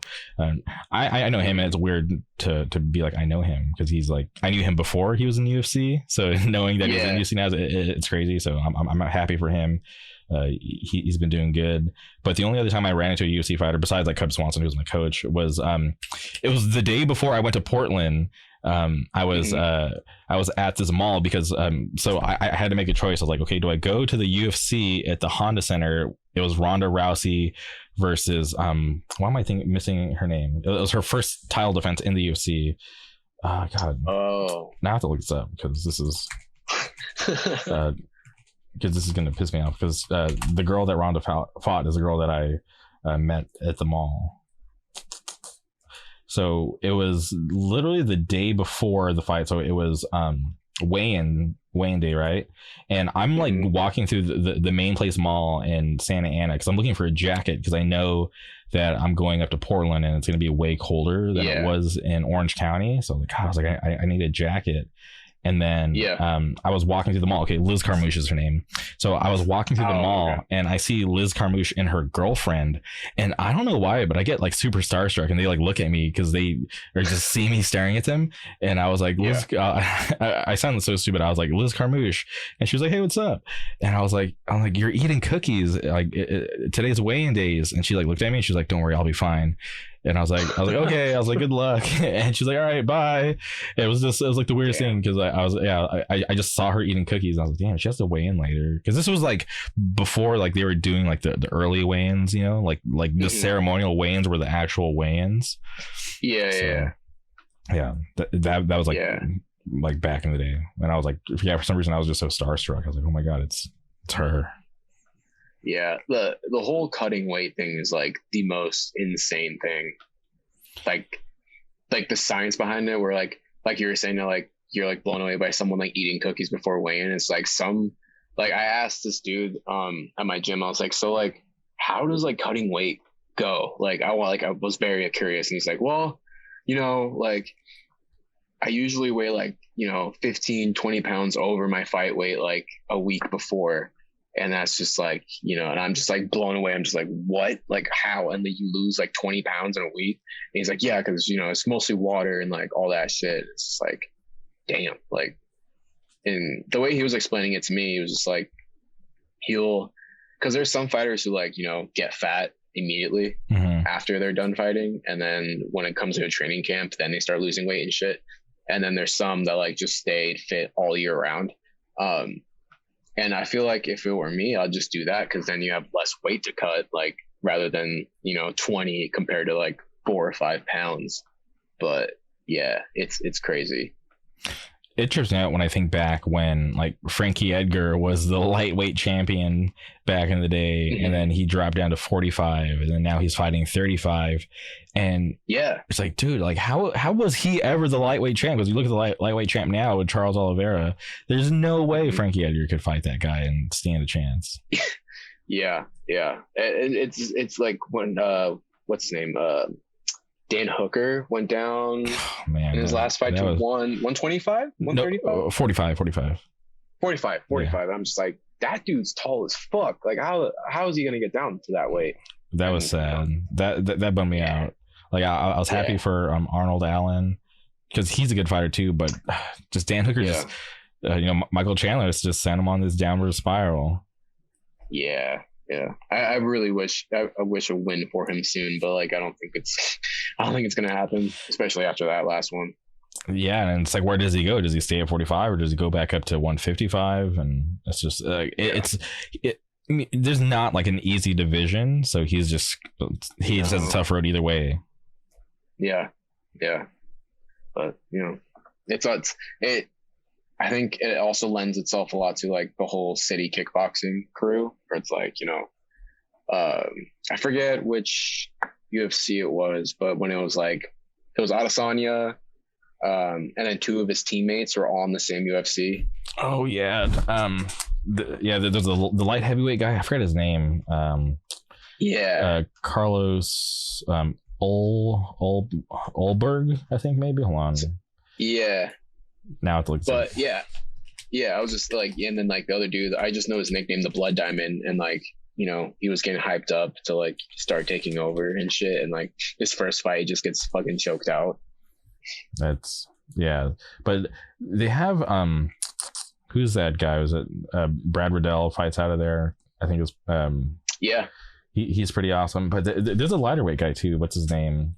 I know him, and it's weird to be like I know him because he's like I knew him before he was in the UFC, so knowing that he's in the UFC now it's crazy. So I'm happy for him. He's been doing good. But the only other time I ran into a UFC fighter besides like Cub Swanson, who was my coach, was it was the day before I went to Portland. I was at this mall because so I had to make a choice. I was like, okay, do I go to the UFC at the Honda Center? It was Ronda Rousey versus why am I missing her name? It was her first title defense in the UFC. God. Oh. Now I have to look this up because this is because this is going to piss me off because the girl that Ronda fought is a girl that I met at the mall. So it was literally the day before the fight. So it was weigh-in day, right? And I'm like walking through the main place mall in Santa Ana because I'm looking for a jacket because I know that I'm going up to Portland and it's going to be way colder than it was in Orange County. So like, God, I was like, I need a jacket. And then I was walking through the mall. Okay, Liz Carmouche is her name. So I was walking through the mall and I see Liz Carmouche and her girlfriend. And I don't know why, but I get like super starstruck and they like look at me because they or just see me staring at them. And I was like, Liz, I sounded so stupid. I was like, Liz Carmouche. And she was like, hey, what's up? And I was like, you're eating cookies. Like today's weigh-in days. And she like looked at me and she's like, don't worry, I'll be fine. And I was like, okay. I was like, good luck. And she's like, all right, bye. It was like the weirdest thing because I just saw her eating cookies. And I was like, damn, she has to weigh in later. Because this was like before like they were doing like the early weigh-ins, you know, like the ceremonial weigh-ins were the actual weigh-ins. Yeah. That was like back in the day. And I was like, for some reason I was just so starstruck. I was like, oh my God, it's her. Yeah, the whole cutting weight thing is like the most insane thing. Like the science behind it, where like you were saying, like you're like blown away by someone like eating cookies before weighing. It's like I asked this dude at my gym, I was like, so like how does like cutting weight go? Like I was very curious, and he's like, well, you know, like I usually weigh like, you know, 15, 20 pounds over my fight weight like a week before. And that's just like, you know, and I'm just like blown away. I'm just like, what? Like how? And then you lose like 20 pounds in a week. And he's like, yeah, because, you know, it's mostly water and like all that shit. It's just like, damn. Like, and the way he was explaining it to me, he was just like, because there's some fighters who like, you know, get fat immediately after they're done fighting. And then when it comes to a training camp, then they start losing weight and shit. And then there's some that like just stayed fit all year round. And I feel like if it were me, I'd just do that because then you have less weight to cut, like rather than, you know, 20 compared to like 4 or 5 pounds. But yeah, it's crazy. It trips me out when I think back when like Frankie Edgar was the lightweight champion back in the day, and then he dropped down to 45, and then now he's fighting 35. And it's like, dude, like how was he ever the lightweight champ? Because you look at the lightweight champ now with Charles Oliveira, there's no way Frankie Edgar could fight that guy and stand a chance. Yeah. It's like when what's his name? Dan Hooker went down in his last fight to 125, 135, 45. 45. I'm just like, that dude's tall as fuck. Like how is he gonna get down to that weight? That was sad. That bummed me out. Like I was happy for Arnold Allen because he's a good fighter too, but just Dan Hooker just you know, Michael Chandler just sent him on this downward spiral. Yeah. I really wish a win for him soon, but like I don't think it's gonna happen, especially after that last one. Yeah, and it's like, where does he go? Does he stay at 45 or does he go back up to 155? And it's just I mean, there's not like an easy division, so he just has a tough road either way. Yeah, but you know, I think it also lends itself a lot to like the whole city kickboxing crew, where it's like, you know, I forget which UFC it was, but when it was Adesanya, and then 2 of his teammates were all in the same UFC. Oh yeah, there's the light heavyweight guy. I forget his name. Carlos Olberg, I think maybe. Hold on. Yeah. Now it looks. But yeah, I was just like, and then like the other dude, I just know his nickname, the Blood Diamond, and like, you know, he was getting hyped up to like start taking over and shit, and like his first fight he just gets fucking choked out. But they have who's that guy? Was it Brad Riddell fights out of there? I think it was he's pretty awesome. But there's a lighter weight guy too. What's his name?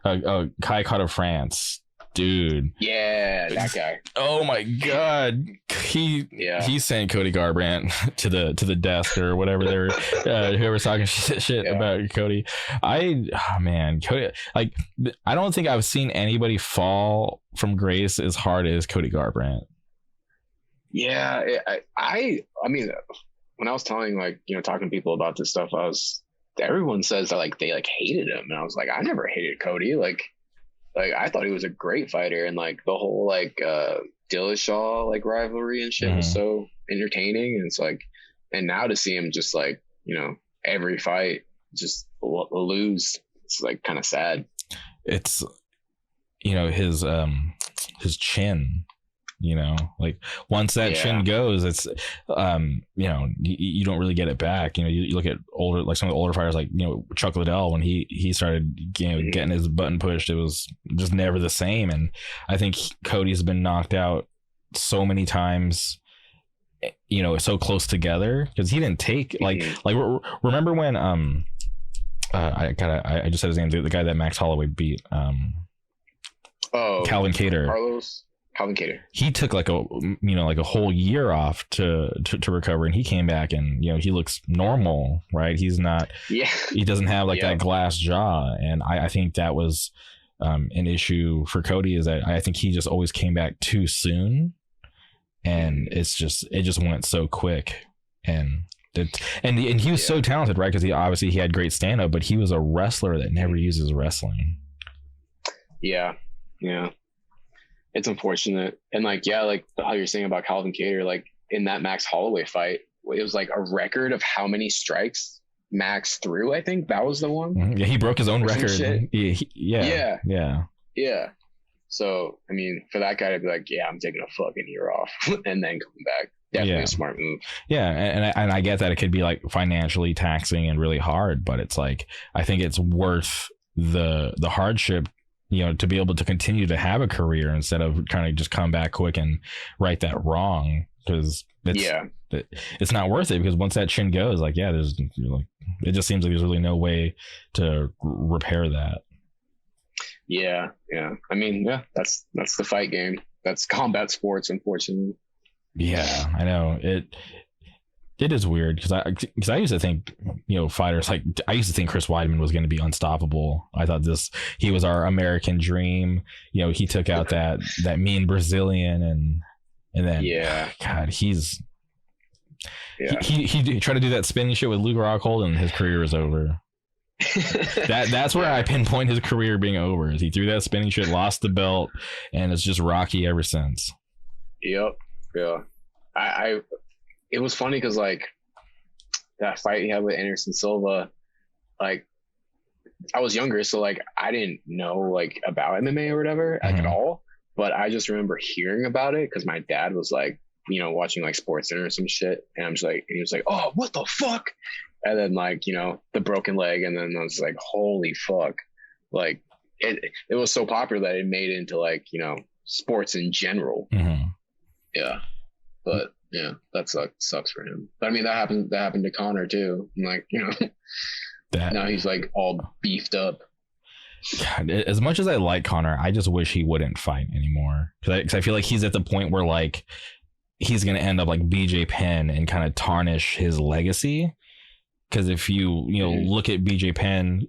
Kai Cotto France. Dude, that guy. Oh my god, he sent Cody Garbrandt to the desk or whatever they were whoever's talking shit about Cody. Cody, like, I don't think I've seen anybody fall from grace as hard as Cody Garbrandt. I mean, when I was telling, like, you know, talking to people about this stuff, everyone says that like they like hated him, and I was like, I never hated Cody. Like, like I thought he was a great fighter, and like the whole like Dillashaw like rivalry and shit was Mhm. so entertaining. And it's like, and now to see him just like, every fight just lose, it's like kind of sad. It's, his chin, like once that Yeah. chin goes, it's you don't really get it back. You look at older, like some of the older fighters, like Chuck Liddell, when he started getting his button pushed, it was just never the same. And I think Cody's been knocked out so many times, so close together, because he didn't take like remember when I just said his name, the guy that Max Holloway beat, Oh, Calvin Kattar. Calvin Kattar. He took like a whole year off to recover, and he came back, and he looks normal, right? He's not, Yeah. he doesn't have like that glass jaw. And I think that was an issue for Cody, is that I think he just always came back too soon, and it just went so quick. And he was so talented, right? Because he had great stand up, but he was a wrestler that never uses wrestling. Yeah. It's unfortunate. And like, yeah, like how you're saying about Calvin Kattar, like in that Max Holloway fight, it was like a record of how many strikes Max threw. I think that was the one. Yeah, he broke his own record. Yeah. So, I mean, for that guy to be like, yeah, I'm taking a fucking year off and then coming back, definitely a smart move. Yeah, and I get that it could be like financially taxing and really hard, but it's like, I think it's worth the hardship, to be able to continue to have a career instead of trying to just come back quick and right that wrong, because it's not worth it, because once that chin goes, like, there's like, it just seems like there's really no way to repair that. Yeah. I mean, that's the fight game. That's combat sports, unfortunately. Yeah, I know it is weird, because I used to think, fighters, like, I used to think Chris Weidman was going to be unstoppable. I thought he was our American dream. He took out that mean Brazilian, and then God, he tried to do that spinning shit with Luke Rockhold, and his career is over. That's where I pinpoint his career being over. Is he threw that spinning shit, lost the belt, and it's just rocky ever since. Yep. Yeah. It was funny because like that fight he had with Anderson Silva, like I was younger, so like I didn't know like about MMA or whatever like at all. But I just remember hearing about it because my dad was like, watching like SportsCenter or some shit, and I'm just like, and he was like, oh, what the fuck? And then like, the broken leg, and then I was like, holy fuck. Like it was so popular that it made it into like, sports in general. Yeah. But yeah, that sucks for him. But I mean, that happened to Connor too. And like, now he's like all beefed up. God, as much as I like Connor, I just wish he wouldn't fight anymore, because I feel like he's at the point where like he's gonna end up like BJ Penn and kind of tarnish his legacy. Because if you look at BJ Penn,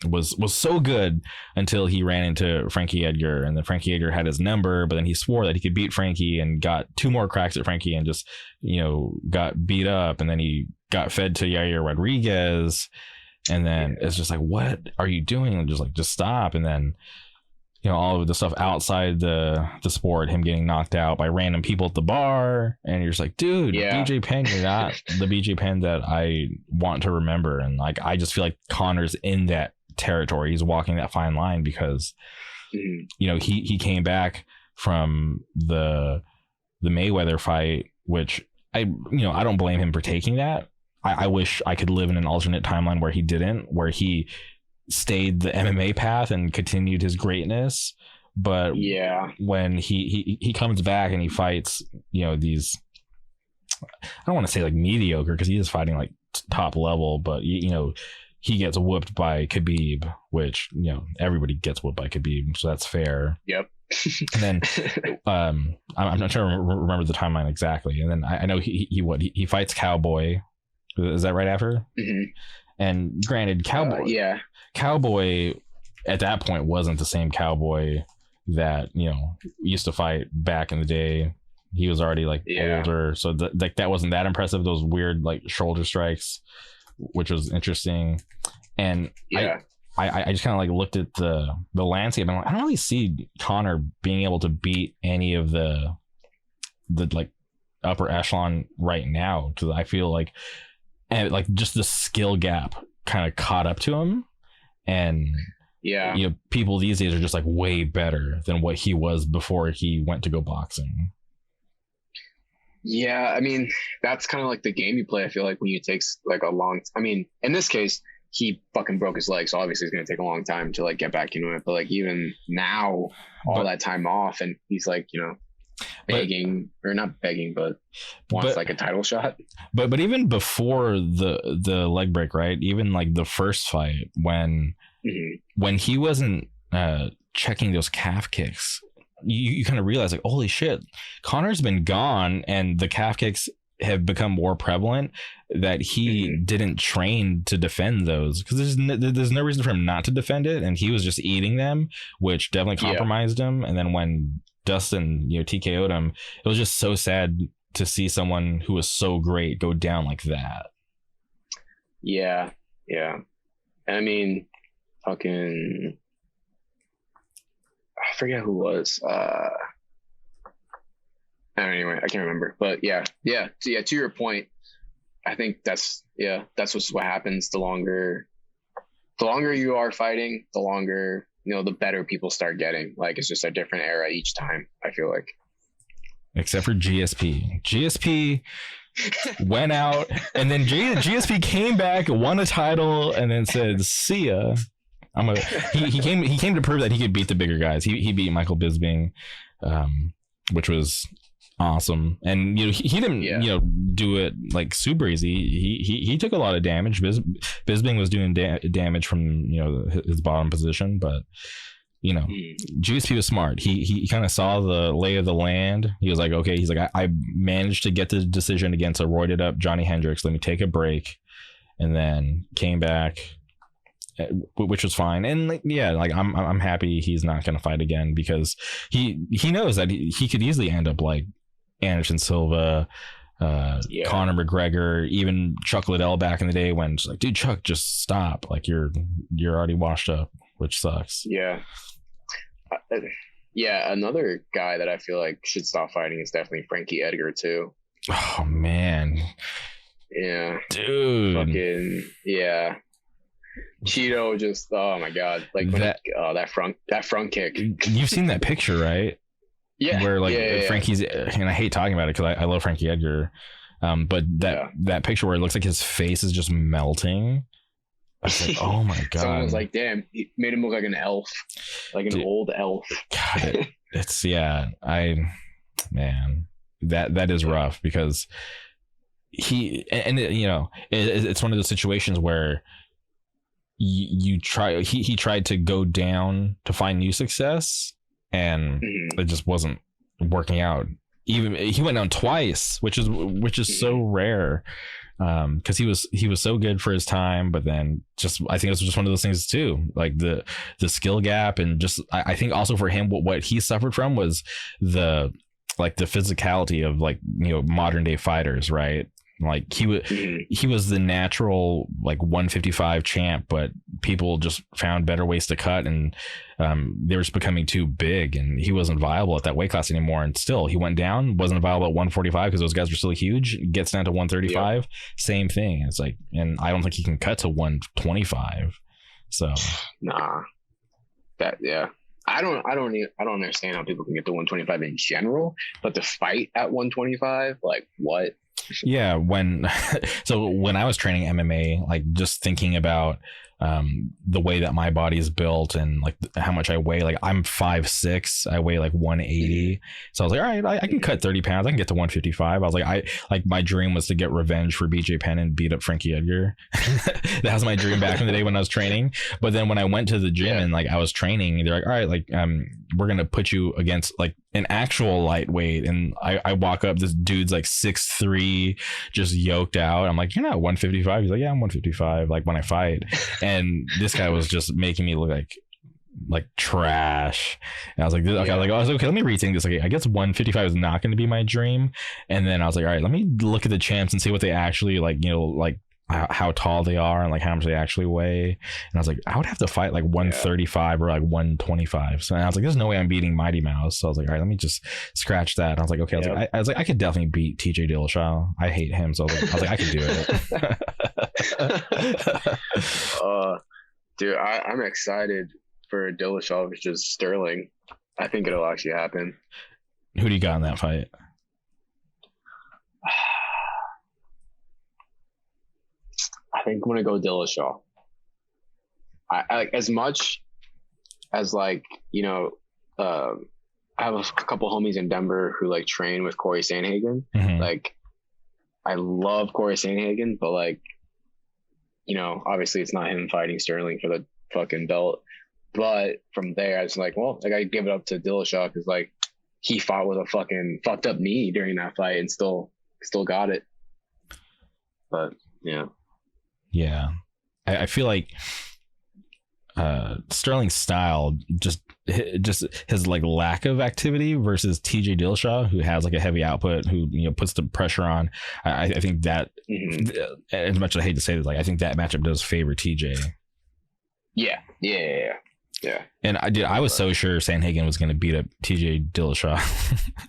was so good until he ran into Frankie Edgar, and then Frankie Edgar had his number, but then he swore that he could beat Frankie and got 2 more cracks at Frankie and just got beat up, and then he got fed to Yair Rodriguez, and then it's just like, what are you doing? And just stop. And then all of the stuff outside the sport, him getting knocked out by random people at the bar, and you're just like, dude, BJ Penn, you're not the BJ Penn that I want to remember. And like, I just feel like Connor's in that territory. He's walking that fine line, because he came back from the Mayweather fight, which I don't blame him for taking that. I wish I could live in an alternate timeline where he didn't, where he stayed the MMA path and continued his greatness. But when he comes back and he fights, these, I don't want to say like mediocre, because he is fighting like top level, but he gets whooped by Khabib, which everybody gets whooped by Khabib, so that's fair. Yep. And then I'm not trying to remember the timeline exactly. And then I know he fights Cowboy. Is that right after? And granted, Cowboy at that point wasn't the same Cowboy that used to fight back in the day. He was already like older, so that wasn't that impressive. Those weird like shoulder strikes, which was interesting. And I just kind of like looked at the landscape and I'm like, I don't really see Connor being able to beat any of the like upper echelon right now, because I feel like, and like just the skill gap kind of caught up to him, and Yeah. you know, people these days are just like way better than what he was before he went to go boxing. Yeah, I mean, that's kind of like the game you play. I feel like when you take like a long, I mean, in this case, he fucking broke his leg, so obviously it's gonna take a long time to like get back into it. But like even now, all that time off, and he's like, you know, begging or not begging, but wants like a title shot. But even before the leg break, right? Even like the first fight when he wasn't checking those calf kicks, you kind of realize like, holy shit, Connor's been gone and the calf kicks have become more prevalent, that he didn't train to defend those, because there's no reason for him not to defend it, and he was just eating them, which definitely compromised him. And then when Dustin, you know, TKO'd him, it was just so sad to see someone who was so great go down like that. Yeah. I mean, fucking, I forget who it was. Anyway, I can't remember. But yeah. So yeah, to your point, I think that's what happens. The longer you are fighting, the longer, you know, the better people start getting. Like, it's just a different era each time, I feel like. Except for GSP. GSP went out, and then GSP came back, won a title, and then said, "See ya." He came to prove that he could beat the bigger guys. He beat Michael Bisping, which was awesome. And you know, he didn't you know, do it like super easy. He took a lot of damage. Bisping was doing damage from, you know, his bottom position, but you know, GSP was smart. He kind of saw the lay of the land. He was like, okay, he's like, I managed to get the decision against a roided up Johnny Hendricks. Let me take a break, and then came back, which was fine. And like, yeah, like I'm happy he's not going to fight again, because he knows that he could easily end up like Anderson Silva, Conor McGregor, even Chuck Liddell back in the day, when it's like, dude, Chuck, just stop. Like you're already washed up, which sucks. Yeah, another guy that I feel like should stop fighting is definitely Frankie Edgar too. Oh man. Yeah. Dude. Fucking yeah. Cheeto just, oh my god, like that front kick. You've seen that picture, right? Yeah. Where like Frankie's, and I hate talking about it because I love Frankie Edgar, but that picture where it looks like his face is just melting. I was like, oh my god! Someone was like, "Damn, he made him look like an elf, like an old elf." God, it's man, that is rough, because he it's one of those situations where you try. He tried to go down to find new success, and it just wasn't working out. Even he went down twice, which is so rare, because he was so good for his time, but then just, I think it was just one of those things too, like the skill gap, and just I think also for him what he suffered from was the physicality of, like, you know, modern day fighters, right? Like he was the natural like 155 champ, but people just found better ways to cut, and they were just becoming too big, and he wasn't viable at that weight class anymore. And still, he went down, wasn't viable at 145 because those guys were still huge. Gets down to 135, same thing. It's like, and I don't think he can cut to 125. So nah, I don't understand how people can get to 125 in general, but to fight at 125, like what? Yeah, when I was training MMA, like just thinking about the way that my body is built and like how much I weigh, like I'm 5'6", I weigh like 180. So I was like, all right, I can cut 30 pounds. I can get to 155. I was like, my dream was to get revenge for BJ Penn and beat up Frankie Edgar. That was my dream back in the day when I was training. But then when I went to the gym and like I was training, they're like, all right, like we're going to put you against like an actual lightweight. And I walk up, this dude's like 6'3", just yoked out. I'm like, you're not 155. He's like, yeah, I'm 155. Like when I fight. And this guy was just making me look like trash. And I was like, okay, I was like, okay, let me rethink this. Okay, I guess 155 is not going to be my dream. And then I was like, all right, let me look at the champs and see what they actually like, you know, like how tall they are and like how much they actually weigh. And I was like, I would have to fight like 135 or like 125. So I was like, there's no way I'm beating Mighty Mouse. So I was like, all right, let me just scratch that. And I was like, okay, I was like, I could definitely beat TJ Dillashaw. I hate him. So I was like, I could do it. Dude, I'm excited for Dillashaw versus Sterling. I think it'll actually happen. Who do you got in that fight? I think I'm gonna go Dillashaw. I like, as much as like, you know, I have a couple homies in Denver who like train with Corey Sandhagen. Mm-hmm. Like, I love Corey Sandhagen, but like, you know, obviously it's not him fighting Sterling for the fucking belt. But from there, I was like, well, like I give it up to Dillashaw because like he fought with a fucking fucked up knee during that fight and still got it. But yeah. Yeah, I feel like Sterling's style just his like lack of activity versus TJ Dillashaw, who has like a heavy output, who, you know, puts the pressure on. I think that as much as I hate to say this, like I think that matchup does favor TJ. Yeah. And I was so sure Sandhagen was going to beat up TJ Dillashaw.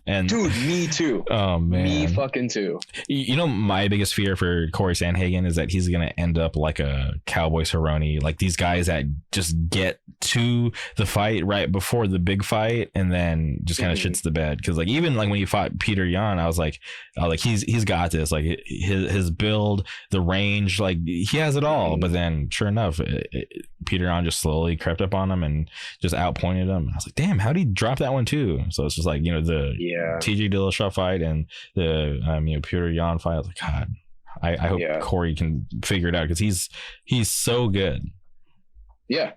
And dude, me too. Oh man, me fucking too. You know, my biggest fear for Corey Sandhagen is that he's going to end up like a Cowboy Cerrone, like these guys that just get to the fight right before the big fight and then just kind of shits the bed. Because like even like when he fought Peter Yan, I was like he's got this. Like his build, the range, like he has it all. But then sure enough, Peter Yan just slowly crept up on him and just outpointed him. I was like, damn, how did he drop that one too? So it's just like, you know, the TJ Dillashaw fight and the you know, Peter Yan fight. I was like, God, I hope Corey can figure it out because he's so good. Yeah.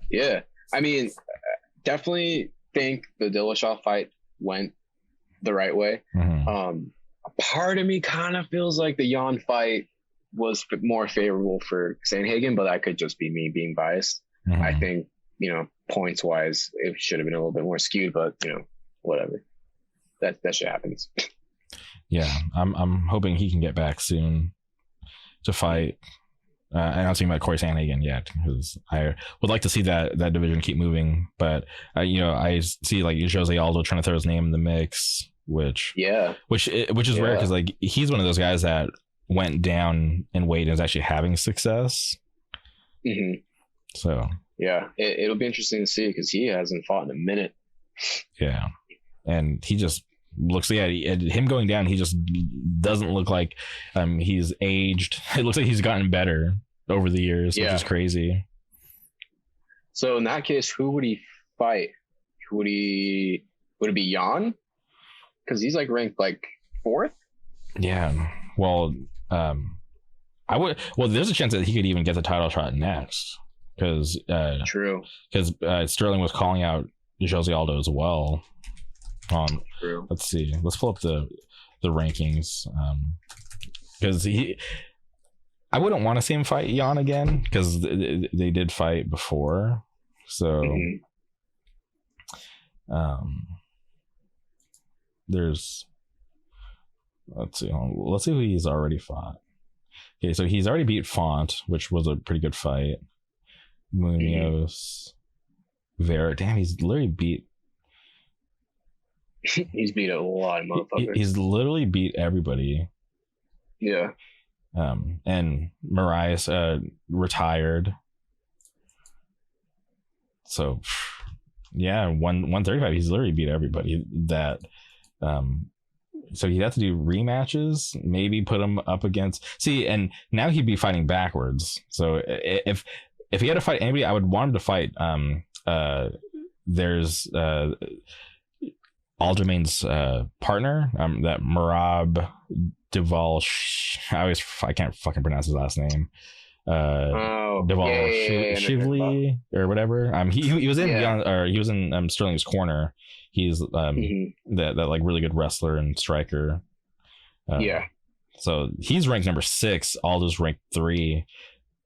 I mean, definitely think the Dillashaw fight went the right way. Part of me kind of feels like the Yan fight was more favorable for Sandhagen, but that could just be me being biased. I think, you know, points wise, it should have been a little bit more skewed, but you know, whatever. That shit happens. Yeah, I'm hoping he can get back soon to fight. I'm not talking about Corey Sandhagen yet because I would like to see that division keep moving. But you know, I see like Jose Aldo trying to throw his name in the mix, which is rare because like he's one of those guys that went down in weight and is actually having success. So yeah, it'll be interesting to see because he hasn't fought in a minute. Yeah, and he just looks him going down. He just doesn't look like he's aged. It looks like he's gotten better over the years, which is crazy. So in that case, who would he fight? Would it be Yan? Because he's like ranked like 4th. Yeah. Well, I would. Well, there's a chance that he could even get the title shot next. Because true. Because Sterling was calling out Jose Aldo as well. True. Let's see. Let's pull up the rankings. Because I wouldn't want to see him fight Yan again because they did fight before. So there's. Let's see who he's already fought. Okay, so he's already beat Font, which was a pretty good fight. Munoz, Vera. Damn, he's literally beat. He's beat a lot of motherfuckers. He's literally beat everybody. Yeah. And Marias retired. So, yeah, 135. He's literally beat everybody. That. So he'd have to do rematches, maybe put him up against. See, and now he'd be fighting backwards. So if he had to fight anybody, I would want him to fight. There's Aljamain's partner, that Merab Deval. I can't fucking pronounce his last name. Deval Shively or whatever. He was in he was in Sterling's corner. He's that like really good wrestler and striker. So he's ranked number 6. Aldo's ranked 3.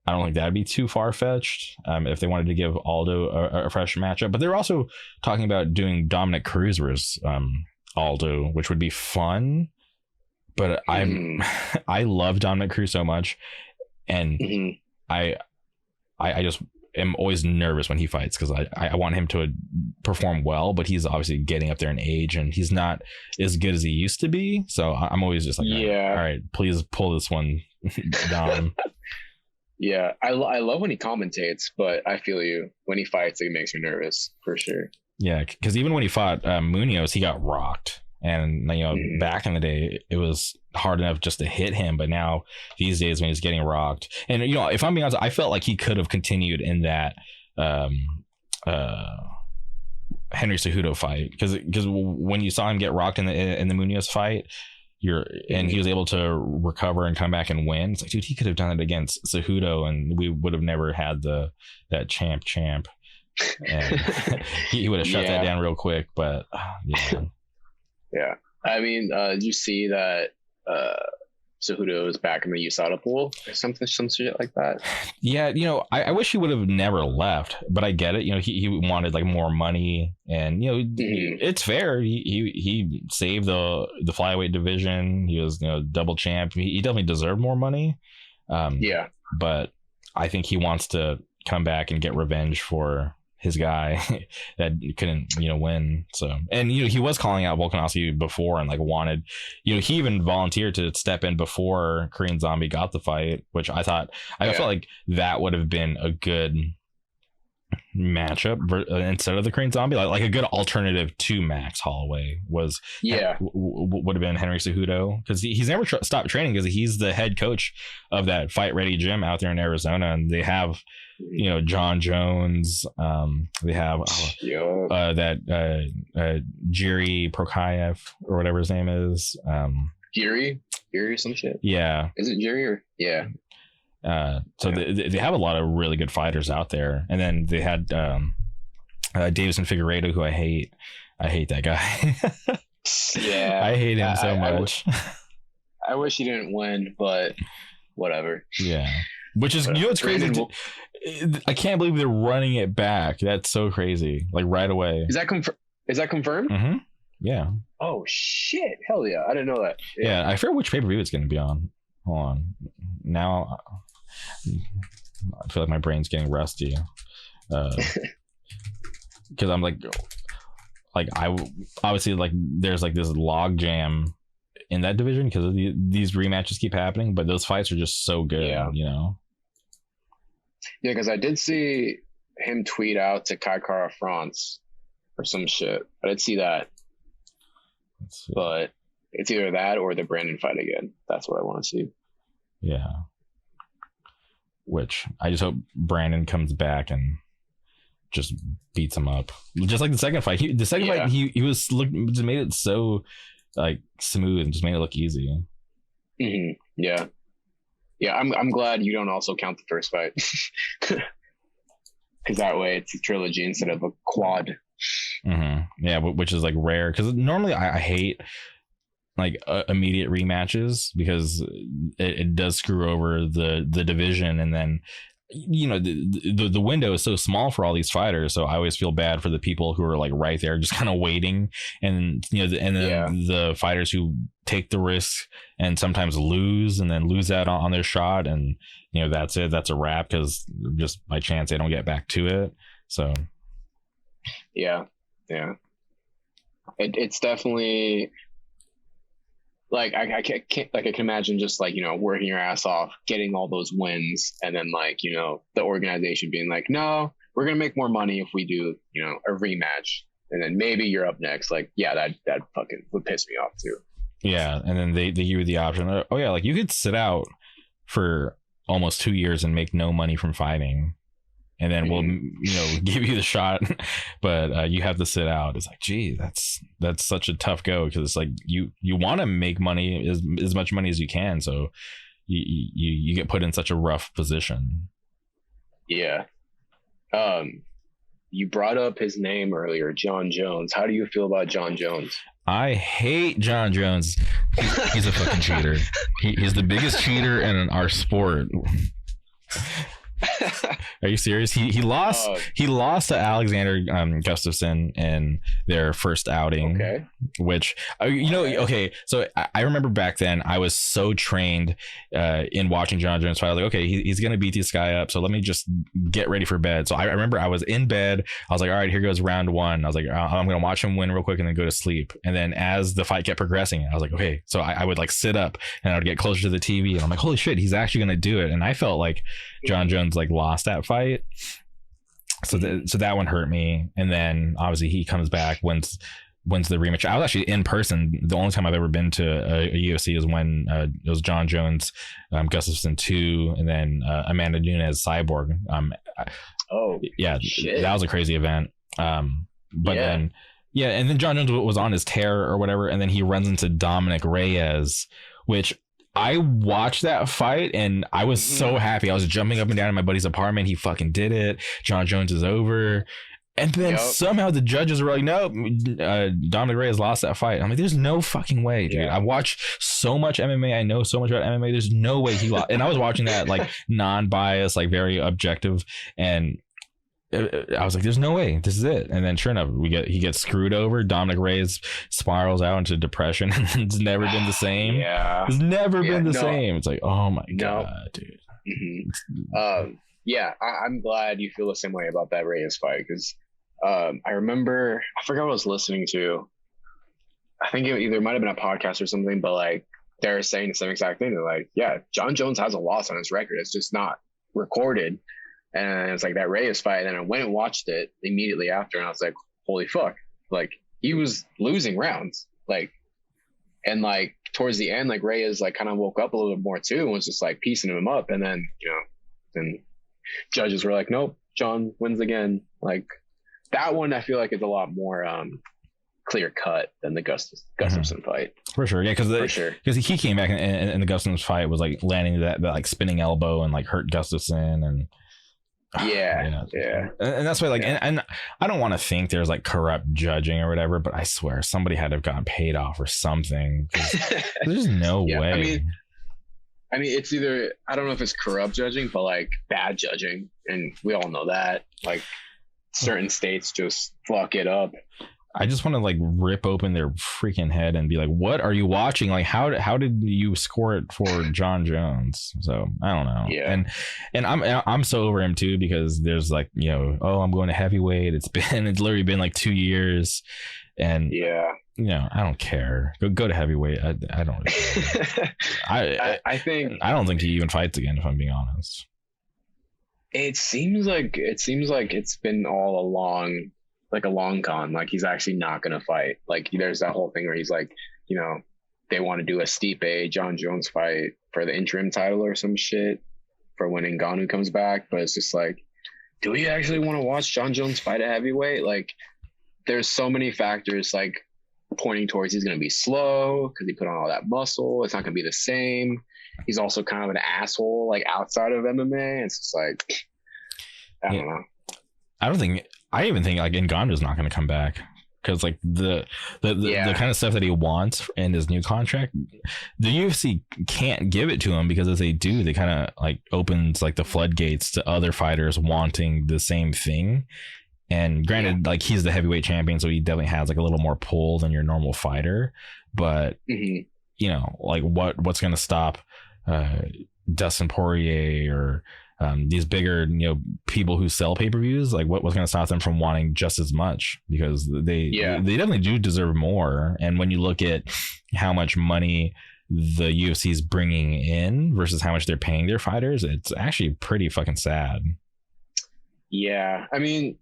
I don't think that'd be too far fetched if they wanted to give Aldo a fresh matchup. But they're also talking about doing Dominic Cruz versus Aldo, which would be fun. But I love Dominic Cruz so much. And I just am always nervous when he fights because I want him to perform well, but he's obviously getting up there in age and he's not as good as he used to be. So I'm always just like, all right, please pull this one down. Yeah, I love when he commentates, but I feel you. When he fights, it makes me nervous for sure. Yeah, because even when he fought Munoz, he got rocked. And, back in the day, it was hard enough just to hit him. But now, these days, when he's getting rocked. And, if I'm being honest, I felt like he could have continued in that Henry Cejudo fight. Because when you saw him get rocked in the Munoz fight, and he was able to recover and come back and win. It's like, dude, he could have done it against Cejudo, and we would have never had that champ. And he would have shut that down real quick. But yeah. I mean, did you see that Cejudo is back in the USADA pool or some shit like that? Yeah, I wish he would have never left, but I get it. He wanted like more money, and it's fair. He saved the flyweight division. He was double champ. He definitely deserved more money. But I think he wants to come back and get revenge for his guy that couldn't win. So, and he was calling out Volkanovski before and like wanted, he even volunteered to step in before Korean Zombie got the fight, which I felt like that would have been a good matchup instead of the Korean Zombie, like a good alternative to Max Holloway would have been Henry Cejudo, because he's never stopped training because he's the head coach of that Fight Ready gym out there in Arizona, and they have John Jones, they have that Jiri Prokayev or whatever his name is, Jiri or some shit. Yeah, is it Jiri or so they have a lot of really good fighters out there, and then they had Davison Figueiredo, who I hate that guy. I hate him so much. I wish he didn't win, but whatever. Yeah, which is what's crazy. I can't believe they're running it back. That's so crazy. Like right away. Is that confirmed? Mm-hmm. Yeah. Oh shit! Hell yeah! I didn't know that. Yeah, I forget which pay-per-view it's going to be on. Hold on. Now I feel like my brain's getting rusty. Because I'm like I obviously like there's like this log jam in that division because these rematches keep happening, but those fights are just so good. Yeah, because I did see him tweet out to Kai Kara France or some shit. I did see that, but it's either that or the Brandon fight again. That's what I want to see. Yeah, which I just hope Brandon comes back and just beats him up, just like the second fight. He was just made it so like smooth and just made it look easy. Mm-hmm. Yeah. I'm glad you don't also count the first fight, because that way it's a trilogy instead of a quad. Mm-hmm. Yeah, which is like rare, because normally I hate like immediate rematches because it does screw over the division, and then the window is so small for all these fighters, so I always feel bad for the people who are like right there just kind of waiting, and the fighters who take the risk and sometimes lose out on their shot, and that's it, that's a wrap, because just by chance they don't get back to it. So yeah it's definitely like I can't, like I can imagine just like working your ass off, getting all those wins, and then like the organization being like, no, we're gonna make more money if we do a rematch, and then maybe you're up next. Like that fucking would piss me off too. Yeah, and then they give you the option. Oh yeah, like you could sit out for almost 2 years and make no money from fighting, and then we'll give you the shot, but you have to sit out. It's like, gee, that's such a tough go, because it's like you want to make money, as much money as you can, so you get put in such a rough position. Yeah. You brought up his name earlier, John Jones. How do you feel about John Jones? I hate John Jones. He's a fucking cheater. He's the biggest cheater in our sport. Are you serious? He lost. He lost to Alexander Gustafsson in their first outing. Okay. Which okay. So I remember back then I was so trained in watching John Jones fight. I was like, okay, he's gonna beat this guy up. So let me just get ready for bed. So I remember I was in bed. I was like, all right, here goes round one. I was like, I'm gonna watch him win real quick and then go to sleep. And then as the fight kept progressing, I was like, okay. So I would like sit up and I would get closer to the TV and I'm like, holy shit, he's actually gonna do it. And I felt like John Jones like lost that fight. So that one hurt me. And then obviously he comes back, wins the rematch. I was actually in person. The only time I've ever been to a UFC is when it was John Jones, Gustafsson 2, and then Amanda Nunes Cyborg. Shit. That was a crazy event. And then John Jones was on his tear or whatever, and then he runs into Dominic Reyes, which I watched that fight and I was so happy. I was jumping up and down in my buddy's apartment. He fucking did it. John Jones is over. And then somehow the judges were like, no, Dominic Reyes lost that fight. I'm like, there's no fucking way, dude. I watched so much MMA. I know so much about MMA. There's no way he lost. And I was watching that like non-biased, like very objective. And I was like, there's no way. This is it. And then sure enough, he gets screwed over. Dominic Reyes spirals out into depression and it's never been the same. It's never been the same. It's like, oh my God, dude. I'm glad you feel the same way about that Reyes fight because I remember, I forgot what I was listening to. I think it either might have been a podcast or something, but like they're saying the same exact thing. They're like, yeah, John Jones has a loss on his record. It's just not recorded. And it's like that Reyes fight. And I went and watched it immediately after. And I was like, holy fuck. Like he was losing rounds. Like, and like towards the end, like Reyes like kind of woke up a little bit more too and was just like piecing him up. And then, then judges were like, nope, John wins again. Like that one, I feel like is a lot more clear cut than the Gustafsson fight. For sure. Yeah. Because he came back and the Gustafsson fight was like landing that like spinning elbow and like hurt Gustafsson and and that's why and I don't want to think there's like corrupt judging or whatever, but I swear somebody had to have gotten paid off or something. There's no way. I mean, it's either, I don't know if it's corrupt judging, but like bad judging. And we all know that like certain states just fuck it up. I just want to like rip open their freaking head and be like, what are you watching? Like, how did you score it for John Jones? So I don't know. Yeah. And I'm so over him too, because there's like, I'm going to heavyweight. It's literally been like 2 years and I don't care. Go to heavyweight. I don't. I don't think he even fights again, if I'm being honest. It seems like it's been all along, like a long con. Like he's actually not going to fight. Like there's that whole thing where he's like, they want to do a Stipe John Jones fight for the interim title or some shit for when Ngannou comes back. But it's just like, do we actually want to watch John Jones fight at heavyweight? Like there's so many factors like pointing towards he's going to be slow because he put on all that muscle. It's not going to be the same. He's also kind of an asshole, like outside of MMA. It's just like, I don't know. I even think like Ngannou's not going to come back because like the kind of stuff that he wants in his new contract, the UFC can't give it to him, because if they do, they kind of like opens like the floodgates to other fighters wanting the same thing. And granted, like he's the heavyweight champion, so he definitely has like a little more pull than your normal fighter. But like what's going to stop Dustin Poirier or these bigger people who sell pay-per-views? Like what's going to stop them from wanting just as much? Because they definitely do deserve more. And when you look at how much money the UFC is bringing in versus how much they're paying their fighters, it's actually pretty fucking sad. Yeah, I mean,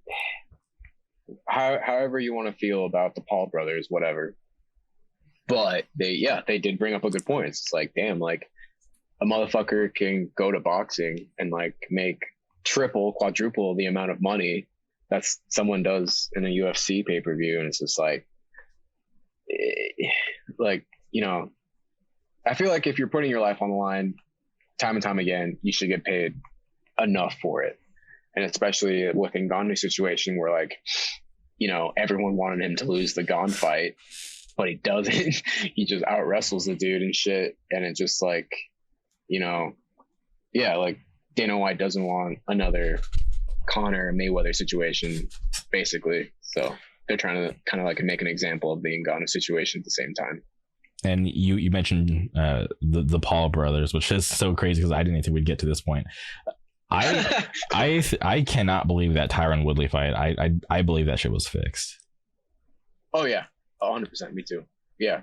however you want to feel about the Paul brothers, whatever. But they did bring up a good point. It's like, damn, like a motherfucker can go to boxing and like make triple, quadruple the amount of money that someone does in a UFC pay-per-view. And it's just like, I feel like if you're putting your life on the line time and time again, you should get paid enough for it. And especially with Ngannou's situation where like, everyone wanted him to lose the Gane fight, but he doesn't. He just out wrestles the dude and shit. And it just like, like Dana White doesn't want another Conor Mayweather situation, basically. So they're trying to kind of like make an example of the Ngannou situation at the same time. And you mentioned the Paul brothers, which is so crazy because I didn't think we'd get to this point. I cannot believe that Tyron Woodley fight. I believe that shit was fixed. Oh yeah, 100%. Me too. Yeah.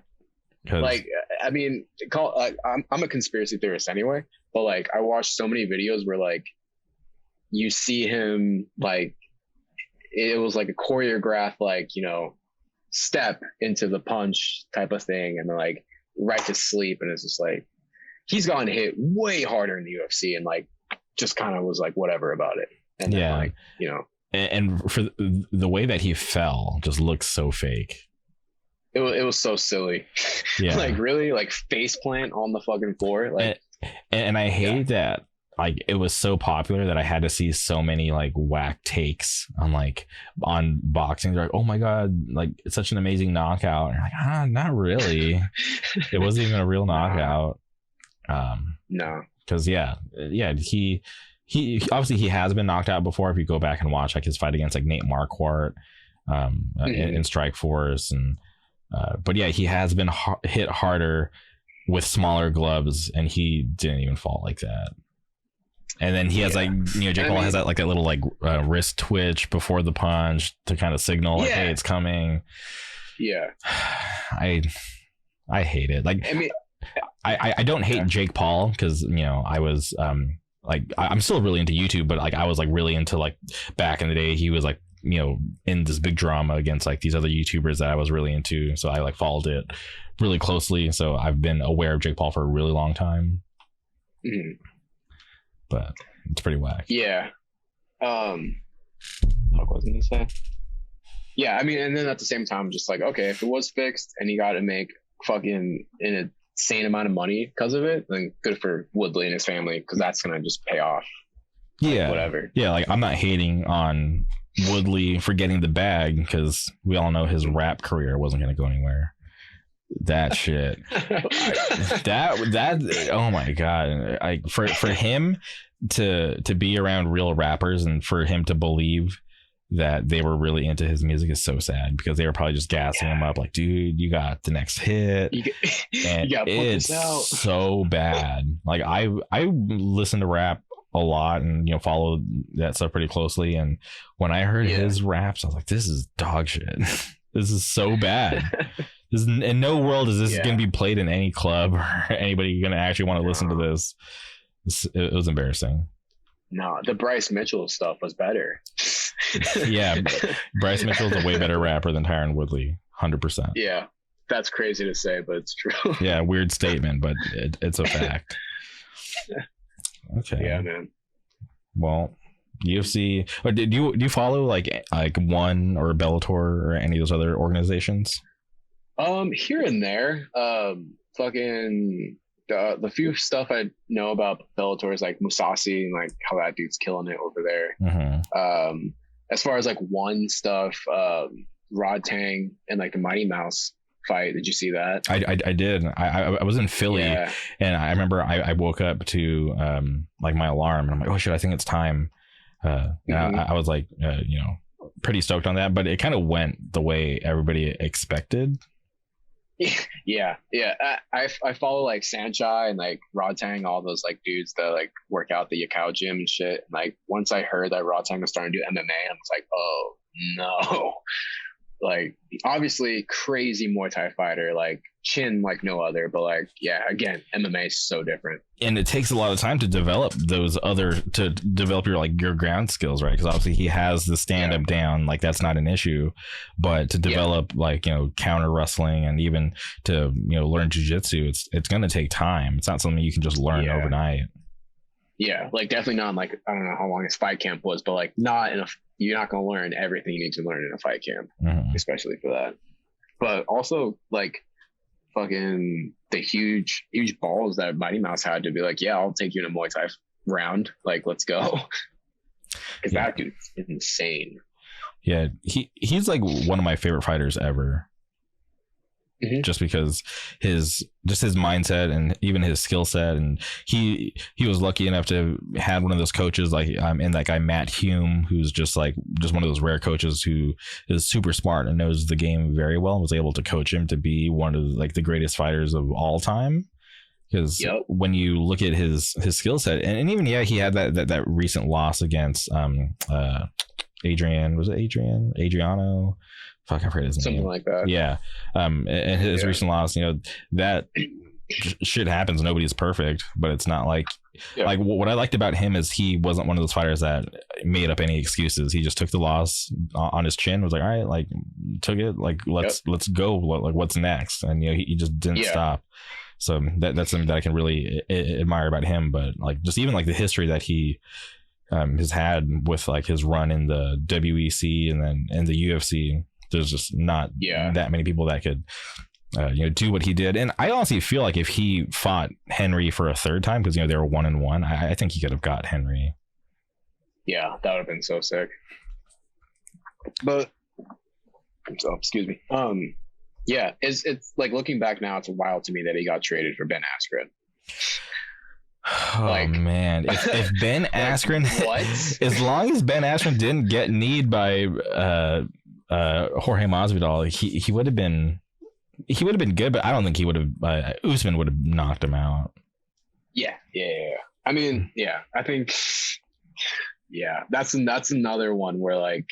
Like, I mean, I'm a conspiracy theorist anyway, but like I watched so many videos where like you see him like it was like a choreographed like, you know, step into the punch type of thing, and then like right to sleep, and it's just like he's gotten hit way harder in the UFC and like just kind of was like whatever about it. And then, like, you know, and for the way that he fell just looks so fake. It was so silly. Yeah. Like really like face plant on the fucking floor. Like, and I hate that like it was so popular that I had to see so many like whack takes on boxing. They're like, oh my god, like it's such an amazing knockout. And you're like, not really. It wasn't even a real knockout. No. Because he obviously he has been knocked out before. If you go back and watch like his fight against like Nate Marquardt in Strikeforce, and but yeah, he has been hit harder with smaller gloves, and he didn't even fall like that. And then he has like, you know, Jake Paul has that like a little like wrist twitch before the punch to kind of signal like, hey, it's coming. Yeah. I hate it. Like, I mean, I don't hate Jake Paul because, you know, I was like I'm still really into YouTube, but like I was like really into like back in the day. He was like, you know, in this big drama against like these other YouTubers that I was really into, so I like followed it really closely. So I've been aware of Jake Paul for a really long time. But it's pretty whack. Yeah. What was I gonna say? Yeah, I mean, and then at the same time, just like, okay, if it was fixed and he got to make fucking an insane amount of money because of it, then good for Woodley and his family, because that's gonna just pay off. Yeah, whatever. Yeah, like I'm not hating on Woodley for getting the bag, because we all know his rap career wasn't going to go anywhere. That shit, that oh my god! For him to be around real rappers and for him to believe that they were really into his music is so sad, because they were probably just gassing him up like, dude, you got the next hit, and it's so bad. Like I listen to rap a lot and, you know, follow that stuff pretty closely, and when I heard his raps, I was like, this is dog shit. This is so bad. This is, in no world is this going to be played in any club or anybody going to actually want to listen to this. It was embarrassing. No, the Bryce Mitchell stuff was better. Yeah, Bryce Mitchell is a way better rapper than Tyron Woodley, 100%. Yeah, that's crazy to say, but it's true. Yeah, weird statement, but it's a fact. Okay. Yeah, man. Well, UFC. Or do you follow like One or Bellator or any of those other organizations? Here and there. Fucking the few stuff I know about Bellator is like Musasi and like how that dude's killing it over there. Mm-hmm. As far as like One stuff, Rod Tang and like the Mighty Mouse fight. Did you see that? I did. I was in Philly, and I remember I woke up to like my alarm, and I'm like, oh shit, I think it's time. I was like, you know, pretty stoked on that, but it kind of went the way everybody expected. Yeah. I follow like Sanchai and like Rod Tang, all those like dudes that like work out the Yakao gym and shit. And like once I heard that Rod Tang was starting to do MMA, I was like, oh no. Like obviously crazy Muay Thai fighter, like chin like no other, but like, yeah, again, MMA is so different. And it takes a lot of time to develop your ground skills, right? Because obviously he has the stand up down, like that's not an issue, but to develop like, you know, counter wrestling and even to, you know, learn jujitsu, it's going to take time. It's not something you can just learn overnight. Yeah, like definitely not like, I don't know how long his fight camp was, but like you're not going to learn everything you need to learn in a fight camp, especially for that. But also like fucking the huge balls that Mighty Mouse had to be like, yeah, I'll take you in a Muay Thai round. Like, let's go. Because that dude is insane. Yeah, he's like one of my favorite fighters ever. just because his mindset and even his skill set, and he was lucky enough to have had one of those coaches like and that guy Matt Hume, who's just one of those rare coaches who is super smart and knows the game very well, and was able to coach him to be one of like the greatest fighters of all time. Because when you look at his skill set, and even he had that recent loss against Adriano, fuck, I forget his name, something like that. Yeah, and his recent loss, that shit happens. Nobody's perfect, but it's not like what I liked about him is he wasn't one of those fighters that made up any excuses. He just took the loss on his chin, was like, all right, like took it, like let's go, like what's next, and he just didn't stop. So that's something that I can really admire about him. But like just even like the history that he has had with like his run in the WEC and then in the UFC, there's just not that many people that could do what he did. And I honestly feel like if he fought Henry for a third time, because they were 1-1, I think he could have got Henry. Yeah, that would have been so sick. But excuse me. Yeah, it's like looking back now, it's wild to me that he got traded for Ben Askren. Oh man, if Ben Askren, what? As long as Ben Askren didn't get kneed by Jorge Masvidal, he would have been good, but I don't think he would have. Usman would have knocked him out. Yeah. I mean, I think, that's another one where like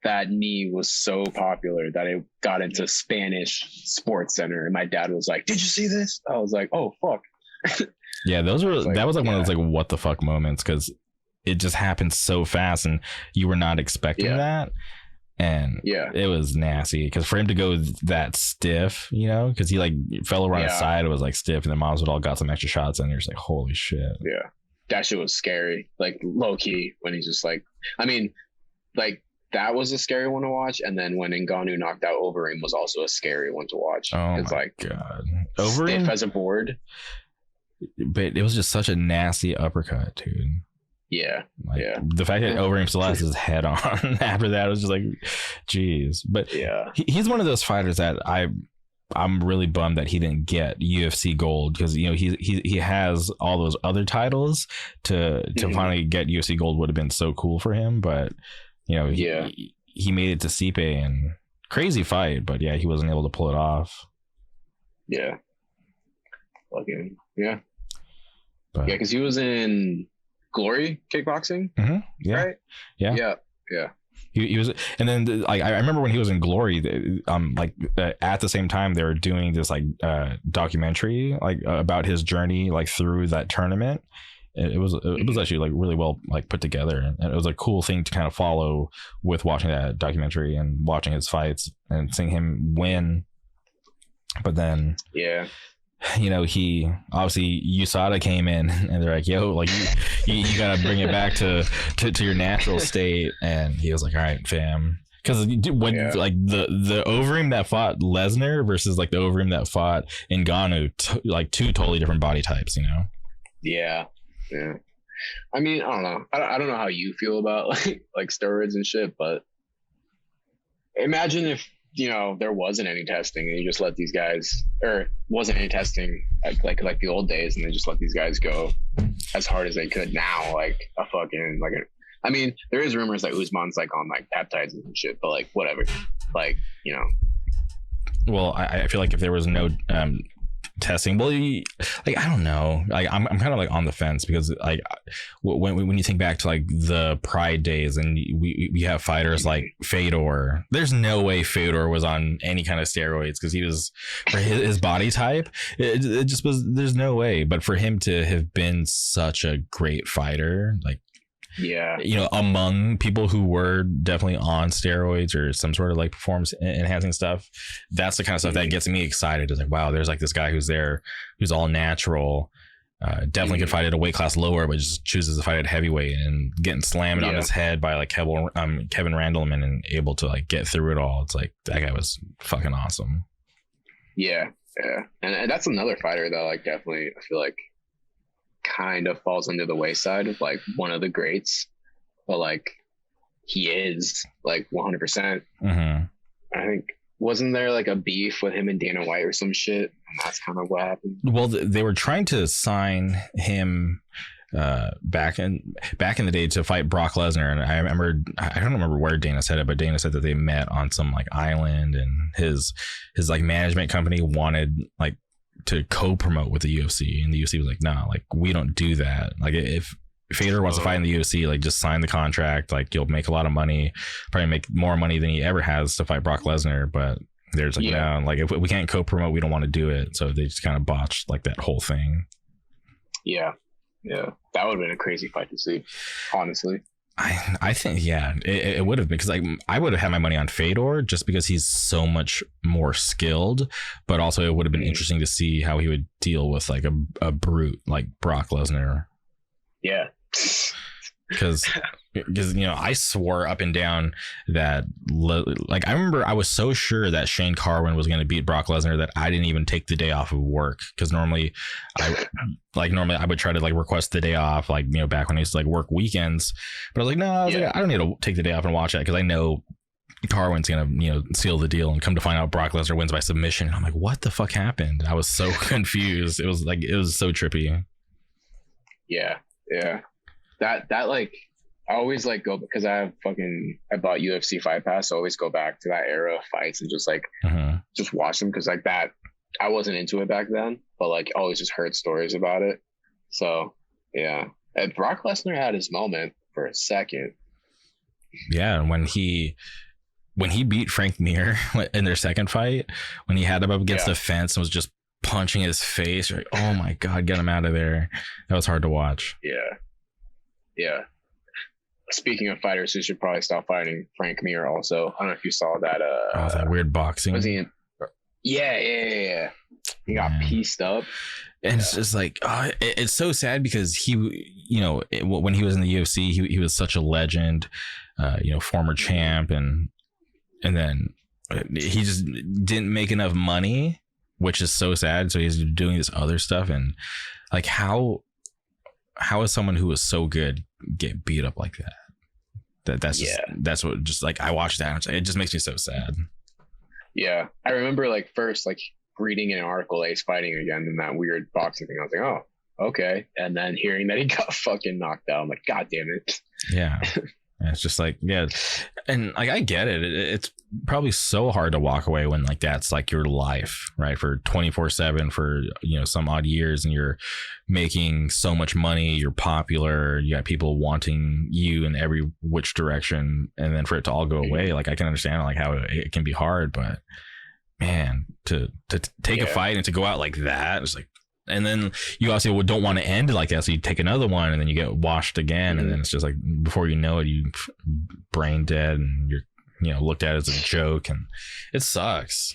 that knee was so popular that it got into Spanish Sports Center, and my dad was like, "Did you see this?" I was like, "Oh fuck." Yeah, that was like one of those like what the fuck moments, because it just happened so fast and you were not expecting that. And it was nasty because for him to go that stiff, because he like fell over on his side, it was like stiff, and then Masvidal got some extra shots and you're just like, holy shit. Yeah, that shit was scary, like low key, when he's just like, I mean, like that was a scary one to watch, and then when Ngannou knocked out Overeem was also a scary one to watch. Oh it's my like god, Overeem stiff as a board, but it was just such a nasty uppercut, dude. Yeah, the fact that Overeem still has his head on after that was just like, geez. But he's one of those fighters that I'm really bummed that he didn't get UFC gold, because he has all those other titles to finally get UFC gold would have been so cool for him. But he made it to Stipe, and crazy fight, but he wasn't able to pull it off. Yeah, fucking because he was in Glory Kickboxing, right? Yeah. He was, and then I remember when he was in Glory, at the same time they were doing this like documentary like about his journey like through that tournament. It was actually like really well like put together, and it was a cool thing to kind of follow with watching that documentary and watching his fights and seeing him win. But then he obviously USADA came in and they're like, yo, like you gotta bring it back to your natural state, and he was like, all right, fam. Because when like the Overeem that fought Lesnar versus like the Overeem that fought Ngannou, like two totally different body types, Yeah. I mean, I don't know. I don't know how you feel about like steroids and shit, but imagine if there wasn't any testing and you just let these guys, or wasn't any testing like the old days, and they just let these guys go as hard as they could. Now, like a fucking I mean, there is rumors that Usman's like on like peptides and shit, but like whatever, like Well, I feel like if there was no testing, well, like I don't know, like I'm kind of like on the fence, because like when you think back to like the Pride days, and we have fighters like Fedor, there's no way Fedor was on any kind of steroids, because he was, for his body type, it just was, there's no way. But for him to have been such a great fighter, like among people who were definitely on steroids or some sort of like performance enhancing stuff, that's the kind of stuff that gets me excited. It's like, wow, there's like this guy who's all natural, definitely could fight at a weight class lower, but just chooses to fight at heavyweight and getting slammed on his head by like Kevin Randleman and able to like get through it all. It's like, that guy was fucking awesome. Yeah. And that's another fighter that like definitely I feel like kind of falls under the wayside of like one of the greats, but like he is like 100%. I think wasn't there like a beef with him and Dana White or some shit? And that's kind of what happened. Well, they were trying to sign him back in the day to fight Brock Lesnar, and I don't remember where Dana said it, but Dana said that they met on some like island, and his like management company wanted like to co-promote with the UFC, and the UFC was like, no, like we don't do that. Like if Fedor wants to fight in the UFC, like just sign the contract, like you'll make a lot of money, probably make more money than he ever has to fight Brock Lesnar. But there's like, no, like if we can't co-promote, we don't want to do it. So they just kind of botched like that whole thing. Yeah, that would have been a crazy fight to see, honestly. I think, yeah, it would have been, because like I would have had my money on Fedor just because he's so much more skilled, but also it would have been interesting to see how he would deal with like a brute like Brock Lesnar. Yeah. Because you know, I swore up and down that like I remember I was so sure that Shane Carwin was going to beat Brock Lesnar that I didn't even take the day off of work, because normally I would try to like request the day off, like, you know, back when I used to like work weekends, but I was like, no, like, I don't need to take the day off and watch that, because I know Carwin's gonna, you know, seal the deal, and come to find out Brock Lesnar wins by submission. And I'm like, what the fuck happened? I was so confused. It was so trippy. Yeah that like I always like go, because I bought UFC Fight Pass, so I always go back to that era of fights and just like just watch them, because like that I wasn't into it back then, but like I always just heard stories about it. So yeah, and Brock Lesnar had his moment for a second. Yeah, and when he beat Frank Mir in their second fight, when he had him up against the fence and was just punching his face, you're like, oh my god, get him out of there. That was hard to watch. Yeah. Speaking of fighters who should probably stop fighting, Frank Mir also. I don't know if you saw that. That weird boxing. Was he in? Yeah. He got pieced up. And it's just like, it's so sad, because he, you know, when he was in the UFC, he was such a legend, you know, former champ, and then he just didn't make enough money, which is so sad. So he's doing this other stuff, and like how is someone who was so good get beat up like that? That's what, just like, I watched that and it just makes me so sad. Yeah, I remember like first like reading an article that he's fighting again in that weird boxing thing. I was like, oh, okay. And then hearing that he got fucking knocked out, I'm like, god damn it. Yeah. It's just like, yeah, and like I get it. It's probably so hard to walk away when like that's like your life, right? For 24/7 for, you know, some odd years, and you're making so much money, you're popular, you got people wanting you in every which direction, and then for it to all go away, like I can understand like how it can be hard, but man, to take a fight and to go out like that, it's like. And then you also don't want to end like that, so you take another one, and then you get washed again, and then it's just like before you know it, you brain dead, and you're, you know, looked at as a joke, and it sucks.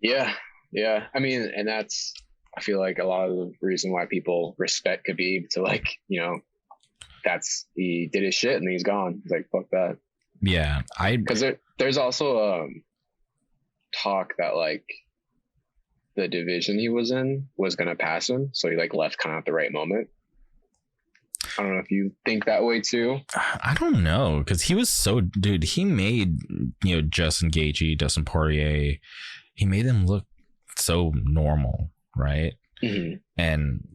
Yeah. I mean, and that's, I feel like a lot of the reason why people respect Khabib, to like, you know, that's, he did his shit and he's gone. He's like, fuck that. Yeah, because there's also talk that like the division he was in was going to pass him, so he like left kind of at the right moment. I don't know if you think that way too. I don't know, because he was so, dude, he made, you know, Justin Gaethje, Dustin Poirier, he made them look so normal, right? Mm-hmm. And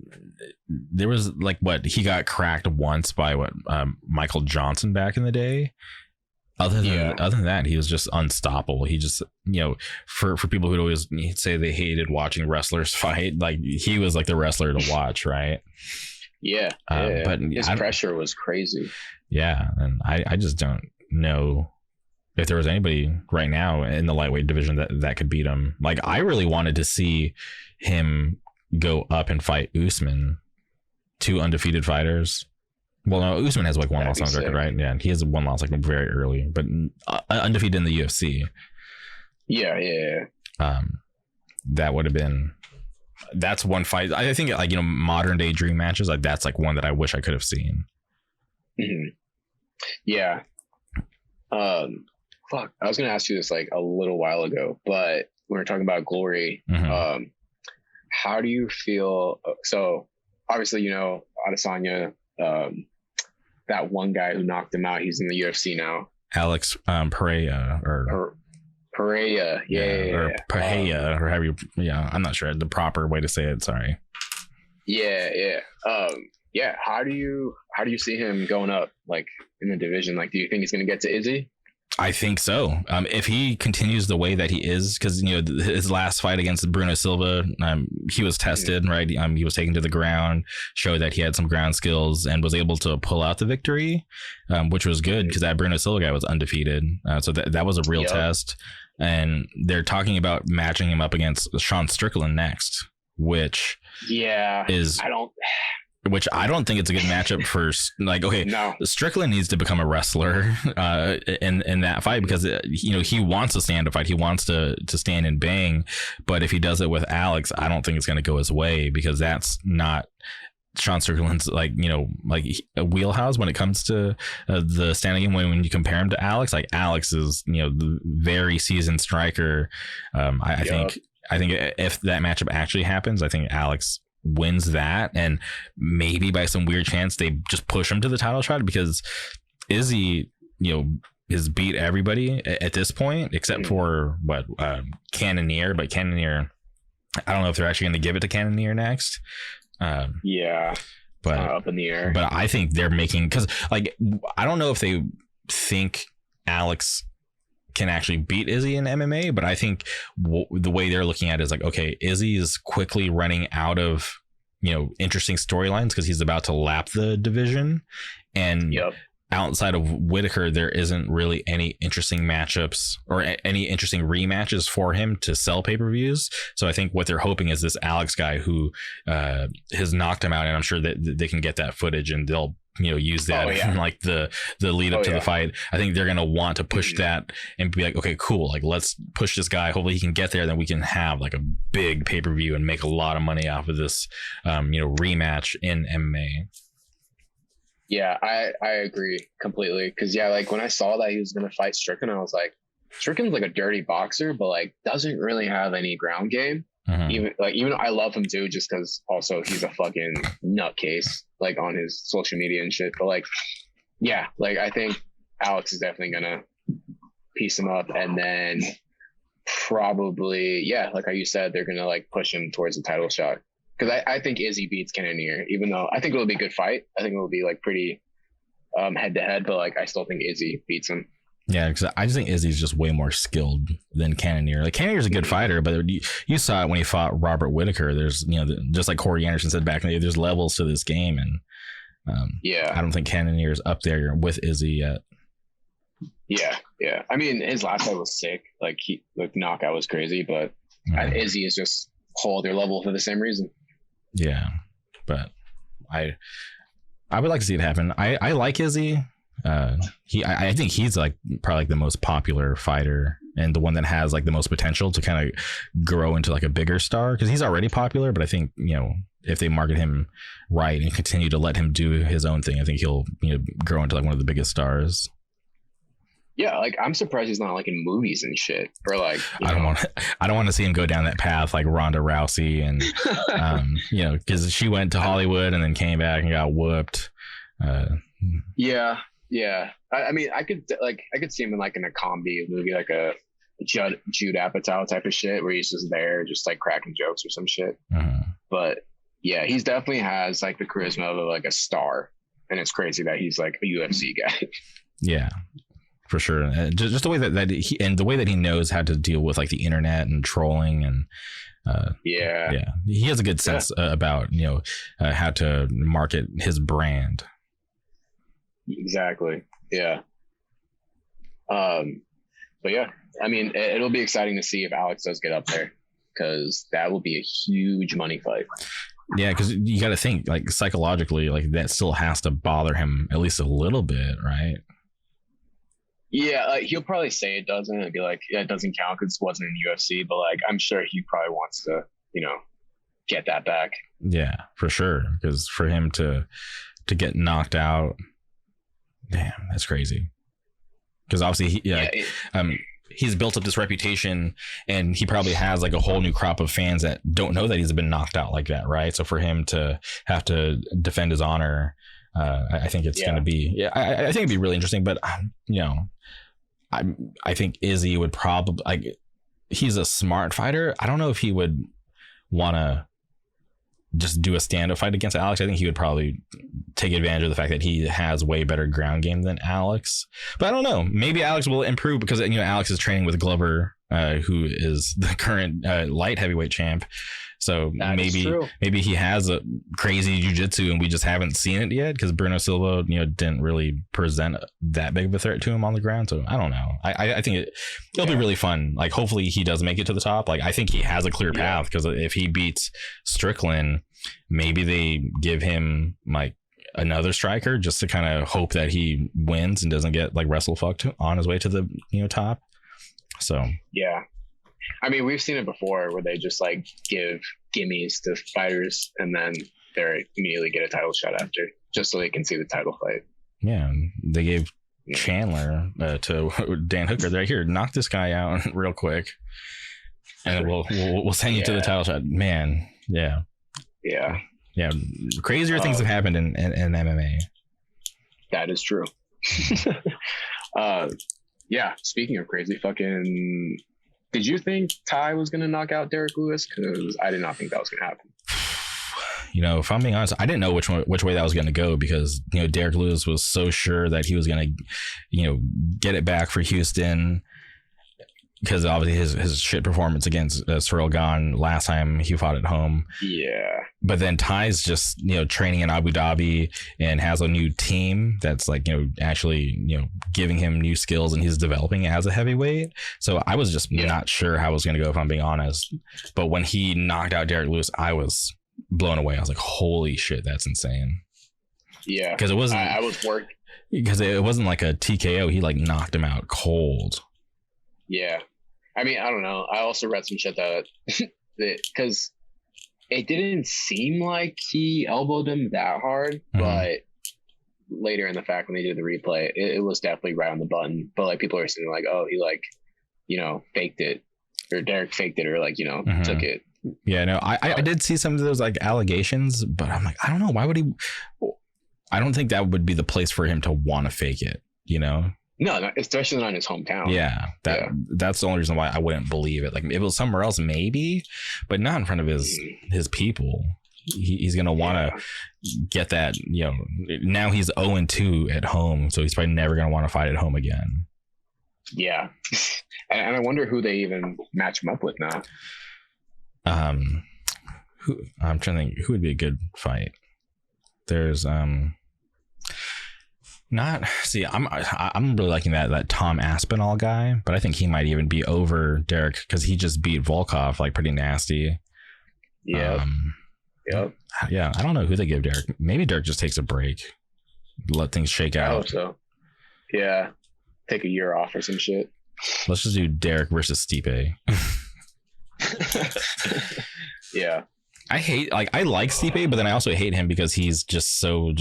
there was like, what, he got cracked once by Michael Johnson back in the day. Other than that, he was just unstoppable. He just, you know, for people who'd always say they hated watching wrestlers fight, like he was like the wrestler to watch, right? Yeah. But his pressure was crazy. Yeah, and I just don't know if there was anybody right now in the lightweight division that could beat him. Like, I really wanted to see him go up and fight Usman, two undefeated fighters. Well, no, Usman has like one loss on record, right? Yeah, he has one loss like very early, but undefeated in the UFC. Yeah. That would have been. That's one fight. I think like, you know, modern day dream matches, like that's like one that I wish I could have seen. Mm-hmm. Yeah. Fuck. I was gonna ask you this like a little while ago, but when we were talking about Glory, how do you feel? So obviously, you know, Adesanya. That one guy who knocked him out, he's in the UFC now. Alex Pereira or Pereira, or Pahea, or however you, I'm not sure the proper way to say it. Sorry. Yeah. How do you see him going up like in the division? Like, do you think he's going to get to Izzy? I think so. If he continues the way that he is, because his last fight against Bruno Silva, he was tested, right? He was taken to the ground, showed that he had some ground skills, and was able to pull out the victory, which was good because that Bruno Silva guy was undefeated. So that was a real test. And they're talking about matching him up against Sean Strickland next, which Which I don't think it's a good matchup for, like, okay, no. Strickland needs to become a wrestler in that fight because, he wants to stand a fight. He wants to stand and bang. But if he does it with Alex, I don't think it's going to go his way because that's not Sean Strickland's, like a wheelhouse when it comes to the standing game. When you compare him to Alex, like Alex is, the very seasoned striker. I think if that matchup actually happens, I think Alex wins that, and maybe by some weird chance they just push him to the title shot because Izzy, has beat everybody at this point except for Cannonier, but Cannonier, I don't know if they're actually going to give it to Cannonier next. But up in the air. But I think they're making, because I don't know if they think Alex can actually beat Izzy in MMA, but I think the way they're looking at it is like, okay, Izzy is quickly running out of interesting storylines because he's about to lap the division, and outside of Whitaker, there isn't really any interesting matchups or any interesting rematches for him to sell pay-per-views. So I think what they're hoping is this Alex guy who has knocked him out, and I'm sure that they can get that footage and they'll use that in like the lead up to the fight. I think they're going to want to push that and be like, okay, cool. Like, let's push this guy. Hopefully he can get there. Then we can have like a big pay-per-view and make a lot of money off of this, rematch in MMA. Yeah, I agree completely. Cause like when I saw that he was going to fight Strickland, I was like, Strickland's like a dirty boxer, but like doesn't really have any ground game. Even though I love him too, just because also he's a fucking nutcase, like on his social media and shit. But like, I think Alex is definitely gonna piece him up, and then probably, like how you said, they're gonna like push him towards the title shot. Because I think Izzy beats Cannonier, even though I think it'll be a good fight. I think it will be like pretty head to head, but like I still think Izzy beats him. Yeah, because I just think Izzy's just way more skilled than Cannonier. Like, Cannonier's a good fighter, but you saw it when he fought Robert Whitaker. There's, just like Corey Anderson said back in the day, there's levels to this game, and I don't think Cannonier's up there with Izzy yet. Yeah. I mean, his last fight was sick. Like, knockout was crazy, but Izzy is just whole other level for the same reason. Yeah, but I would like to see it happen. I like Izzy. I think he's like probably like the most popular fighter and the one that has like the most potential to kind of grow into like a bigger star, because he's already popular, but I think if they market him right and continue to let him do his own thing, I think he'll grow into like one of the biggest stars. Yeah, like I'm surprised he's not like in movies and shit, or like I don't want to see him go down that path like Ronda Rousey, and because she went to Hollywood and then came back and got whooped. Yeah. I mean, I could see him in like in a comedy movie, like a Judd Apatow type of shit, where he's just there, just like cracking jokes or some shit. But yeah, he's definitely has like the charisma of like a star, and it's crazy that he's like a UFC guy. Yeah, for sure. Just the way that he, and the way that he knows how to deal with like the internet and trolling, and he has a good sense about how to market his brand. Exactly. Yeah. But yeah, I mean, it'll be exciting to see if Alex does get up there, because that will be a huge money fight. Yeah, because you got to think like psychologically, like that still has to bother him at least a little bit, right? Yeah, he'll probably say it doesn't, and be like, yeah, it doesn't count because it wasn't in UFC. But like, I'm sure he probably wants to, get that back. Yeah, for sure. Because for him to get knocked out. Damn, that's crazy. Because obviously, he's built up this reputation, and he probably has like a whole new crop of fans that don't know that he's been knocked out like that, right? So for him to have to defend his honor, I think it's going to be, I think it'd be really interesting. But I think Izzy would probably like. He's a smart fighter. I don't know if he would want to just do a stand-up fight against Alex. I think he would probably take advantage of the fact that he has way better ground game than Alex. But I don't know. Maybe Alex will improve because Alex is training with Glover, who is the current light heavyweight champ. So maybe he has a crazy jiu-jitsu and we just haven't seen it yet because Bruno Silva, didn't really present that big of a threat to him on the ground. So I don't know. I think it'll be really fun. Like hopefully he does make it to the top. Like I think he has a clear path because if he beats Strickland, maybe they give him like another striker just to kind of hope that he wins and doesn't get like wrestle fucked on his way to the top. So yeah. I mean, we've seen it before where they just like give gimmies to fighters and then they immediately get a title shot after just so they can see the title fight. Yeah, they gave Chandler to Dan Hooker. They're here, knock this guy out real quick, and we'll send you to the title shot. Man, yeah. Crazier things have happened in MMA. That is true. Speaking of crazy, fucking. Did you think Ty was going to knock out Derek Lewis? Because I did not think that was going to happen. If I'm being honest, I didn't know which way that was going to go because, Derek Lewis was so sure that he was going to, get it back for Houston because obviously his shit performance against Cyril Gane last time he fought at home. Yeah. But then Ty's just, training in Abu Dhabi and has a new team that's like, actually, giving him new skills and he's developing as a heavyweight. So I was just not sure how it was going to go, if I'm being honest. But when he knocked out Derek Lewis, I was blown away. I was like, holy shit, that's insane. Yeah. Because it wasn't, I was working. Because it wasn't like a TKO. He like knocked him out cold. Yeah. I mean, I don't know. I also read some shit that because it didn't seem like he elbowed him that hard, but later in the fact when they did the replay, it was definitely right on the button. But like people are saying like, oh, he like, faked it, or Derek faked it, or like, took it. Yeah, no, I did see some of those like allegations, but I'm like, I don't know. Why would he? I don't think that would be the place for him to want to fake it, No, especially not in his hometown. Yeah, that's the only reason why I wouldn't believe it. Like if it was somewhere else, maybe, but not in front of his people. He's gonna want to get that. Now he's 0-2 at home, so he's probably never gonna want to fight at home again. Yeah, and I wonder who they even match him up with now. I'm trying to think who would be a good fight. There's I'm really liking that Tom Aspinall guy, but I think he might even be over Derek because he just beat Volkov like pretty nasty. Yeah. Yeah. I don't know who they give Derek. Maybe Derek just takes a break, let things shake out. I hope so. Yeah. Take a year off or some shit. Let's just do Derek versus Stipe. Yeah. I like Stipe, but then I also hate him because he's just so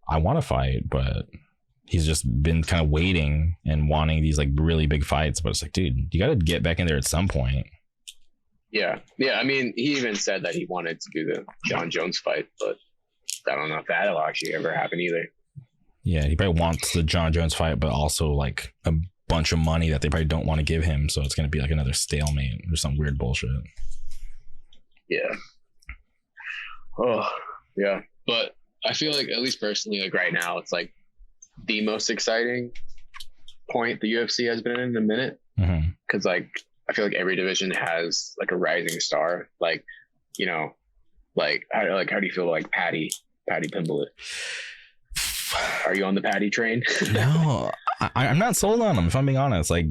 I want to fight, but he's just been kind of waiting and wanting these like really big fights. But it's like, dude, you got to get back in there at some point. Yeah. I mean, he even said that he wanted to do the John Jones fight, but I don't know if that'll actually ever happen either. Yeah, he probably wants the John Jones fight, but also like a bunch of money that they probably don't want to give him. So it's going to be like another stalemate or some weird bullshit. Yeah. Oh, yeah. But I feel like, at least personally, like right now, it's like the most exciting point the UFC has been in a minute. Because like I feel like every division has like a rising star. Like, how do you feel like Paddy Pimblett? Are you on the Paddy train? No, I'm not sold on him, if I'm being honest. Like,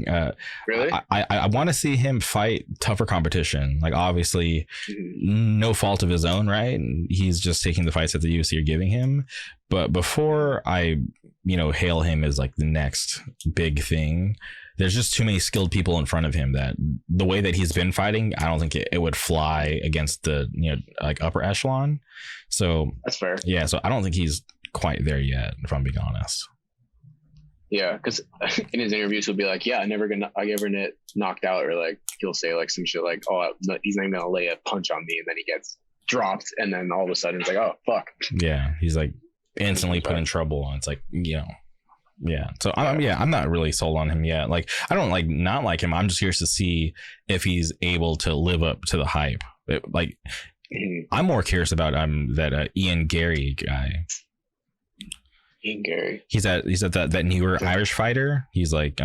really? I want to see him fight tougher competition. Like, obviously, no fault of his own, right? He's just taking the fights that the UFC are giving him. But before I, hail him as like the next big thing, there's just too many skilled people in front of him that the way that he's been fighting, I don't think it would fly against the, like upper echelon. So that's fair. Yeah. So I don't think he's quite there yet, if I'm being honest. Yeah, because in his interviews he'll be like, "Yeah, I never get knocked out," or like he'll say like some shit like, "Oh, he's not even gonna lay a punch on me," and then he gets dropped, and then all of a sudden it's like, "Oh, fuck." Yeah, he's like instantly put in trouble, and it's like, Yeah. So I'm not really sold on him yet. Like, I don't like not like him. I'm just curious to see if he's able to live up to the hype. I'm more curious about that Ian Gary guy. Ian Gary. He's at that newer Irish fighter. He's like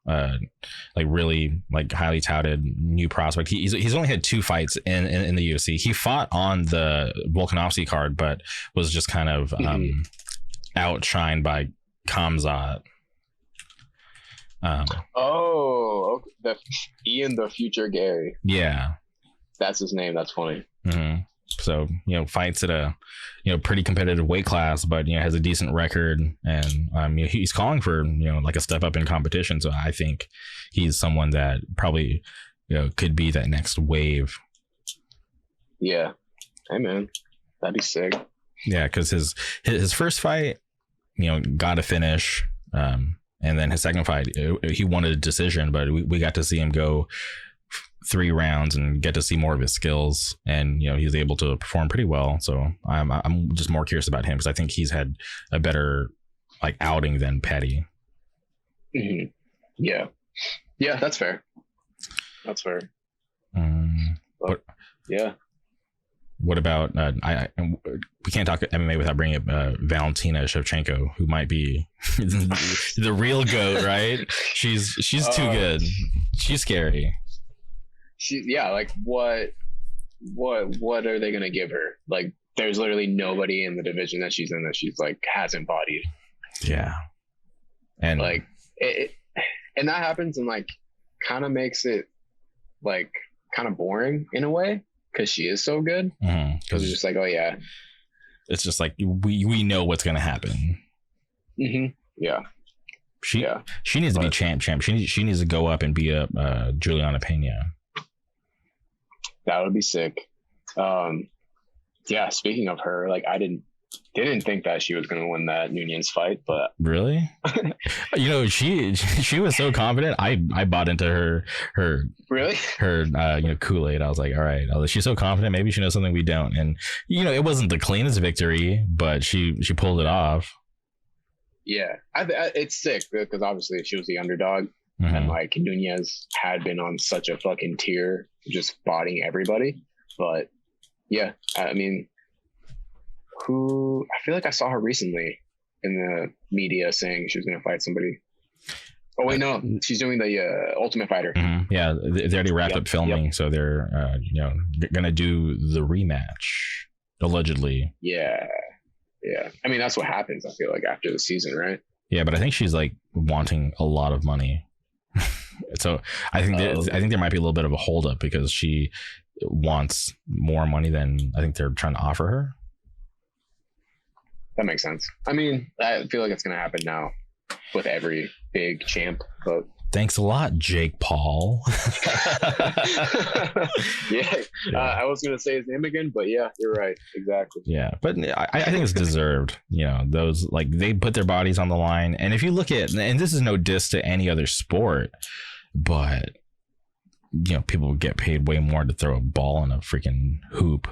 like really like highly touted new prospect. He's only had 2 fights in the UFC. He fought on the Volkanovski card, but was just kind of outshined by Khamzat. Ian the Future Gary. Yeah, that's his name. That's funny. Mm-hmm. So, fights at a, pretty competitive weight class, but, has a decent record, and he's calling for, like a step up in competition. So I think he's someone that probably, could be that next wave. Yeah. Hey, man, that'd be sick. Yeah. Cause his first fight, got a finish. And then his second fight, he wanted a decision, but we got to see him go 3 rounds and get to see more of his skills, and he's able to perform pretty well. So I'm just more curious about him because I think he's had a better like outing than Petty. Mm-hmm. Yeah, that's fair. Yeah. What about we can't talk MMA without bringing up Valentina Shevchenko, who might be the real GOAT, right? She's too good. She's scary. Like what are they gonna give her? Like, there's literally nobody in the division that she's in that she's like hasn't bodied. Yeah, and like and that happens and like kind of makes it like kind of boring in a way because she is so good. Because it's just like, oh yeah, it's just like we know what's gonna happen. Mm-hmm. Yeah. She needs to be champ. She needs to go up and beat up Juliana Pena. That would be sick. Yeah, speaking of her, like I didn't think that she was going to win that Nunez fight, but really, she was so confident. I bought into her Kool-Aid. I was like, all right, she's so confident. Maybe she knows something we don't. And it wasn't the cleanest victory, but she pulled it off. Yeah, it's sick because obviously she was the underdog. Mm-hmm. And like Nunez had been on such a fucking tier, just bodying everybody. But yeah, I mean, I feel like I saw her recently in the media saying she was going to fight somebody. Oh wait, no, she's doing the Ultimate Fighter. Mm-hmm. Yeah, they already wrapped up filming, so they're going to do the rematch allegedly. Yeah. I mean, that's what happens. I feel like after the season, right? Yeah, but I think she's like wanting a lot of money. So I think there might be a little bit of a holdup because she wants more money than I think they're trying to offer her. That makes sense. I mean, I feel like it's going to happen now with every big champ. But thanks a lot, Jake Paul. Yeah. I was going to say his name again, but yeah, you're right. Exactly. Yeah, but I think it's deserved. Those like they put their bodies on the line, and if you look at, and this is no diss to any other sport, but people get paid way more to throw a ball in a freaking hoop.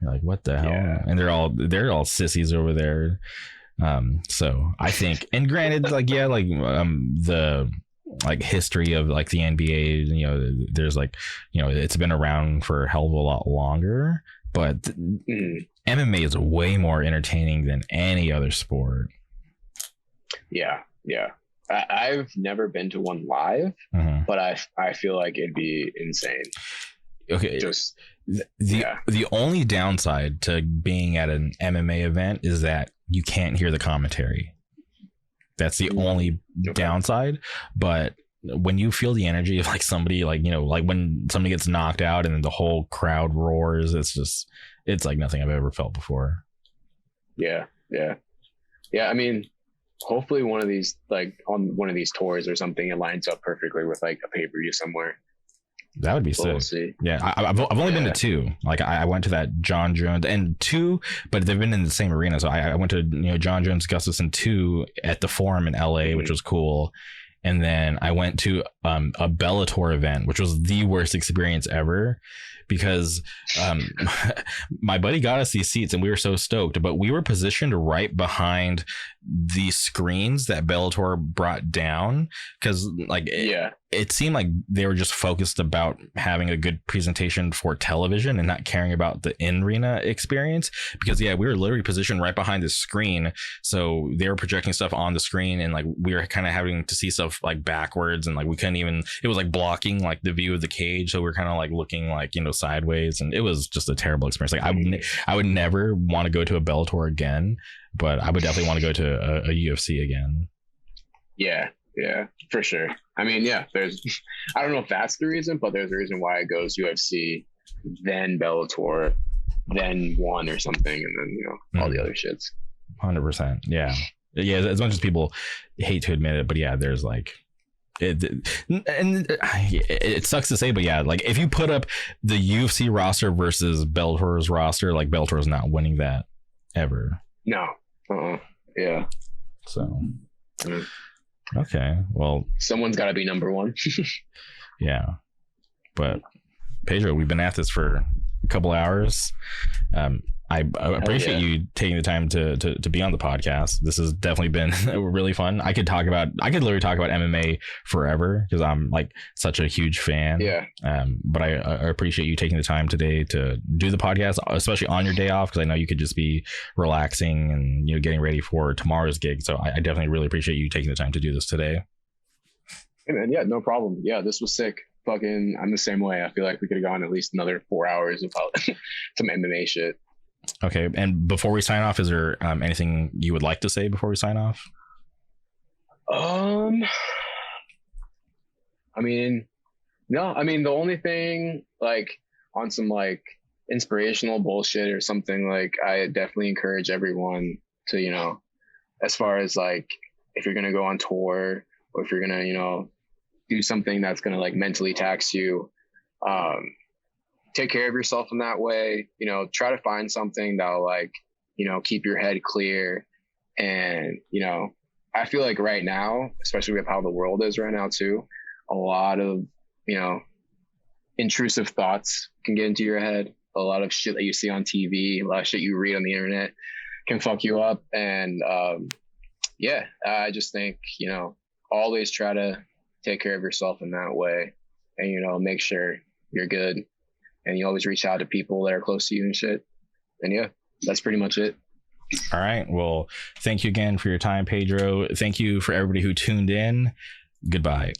You're like, what the hell? Yeah. And they're all sissies over there. So I think, and granted, like, yeah, like, the like history of like the NBA, there's like, it's been around for a hell of a lot longer, but MMA is way more entertaining than any other sport. Yeah. I've never been to one live, but I feel like it'd be insane. Okay. Just the only downside to being at an MMA event is that you can't hear the commentary. That's the only downside. But when you feel the energy of like somebody, like, like when somebody gets knocked out and then the whole crowd roars, it's like nothing I've ever felt before. Yeah. I mean, hopefully one of these, like on one of these tours or something, it lines up perfectly with like a pay-per-view somewhere. That would be sick. We'll see. Yeah, I've only been to 2. Like I went to that John Jones and 2, but they've been in the same arena. So I went to John Jones Gustafson 2 at the Forum in LA, which was cool. And then I went to a Bellator event, which was the worst experience ever because my buddy got us these seats and we were so stoked, but we were positioned right behind the screens that Bellator brought down, because like it seemed like they were just focused about having a good presentation for television and not caring about the in-arena experience. Because we were literally positioned right behind the screen, so they were projecting stuff on the screen, and like we were kind of having to see stuff like backwards, and like we couldn't even, it was like blocking like the view of the cage, so we were kind of like looking like, you know, sideways, and it was just a terrible experience. Like I would never want to go to a Bellator again, but I would definitely want to go to a UFC again. Yeah, for sure. I mean, there's, I don't know if that's the reason, but there's a reason why it goes UFC, then Bellator, then one or something, and then, you know, all the other shits. 100%. Yeah. As much as people hate to admit it, but there's like, it sucks to say, but like if you put up the UFC roster versus Bellator's roster, like Bellator's not winning that ever. No. Yeah. So. Okay. Well, someone's got to be number one. Yeah. But Pedro, we've been at this for a couple hours. I appreciate you taking the time to be on the podcast. This has definitely been really fun. I could literally talk about MMA forever because I'm like such a huge fan. Yeah. But I appreciate you taking the time today to do the podcast, especially on your day off, because I know you could just be relaxing and, you know, getting ready for tomorrow's gig. So I definitely really appreciate you taking the time to do this today. Hey man, no problem. Yeah, this was sick. Fucking, I'm the same way. I feel like we could have gone at least another 4 hours about some MMA shit. Okay, and before we sign off, is there anything you would like to say before we sign off? I mean, no. I mean, the only thing, like, on some like inspirational bullshit or something, like, I definitely encourage everyone to, you know, as far as like, if you're gonna go on tour or if you're gonna, you know, do something that's gonna like mentally tax you, take care of yourself in that way. You know, try to find something that'll like, you know, keep your head clear. And, you know, I feel like right now, especially with how the world is right now too, a lot of, you know, intrusive thoughts can get into your head. A lot of shit that you see on TV, a lot of shit you read on the internet can fuck you up. And I just think, you know, always try to take care of yourself in that way, and, you know, make sure you're good. And you always reach out to people that are close to you and shit. And that's pretty much it. All right. Well, thank you again for your time, Pedro. Thank you for everybody who tuned in. Goodbye.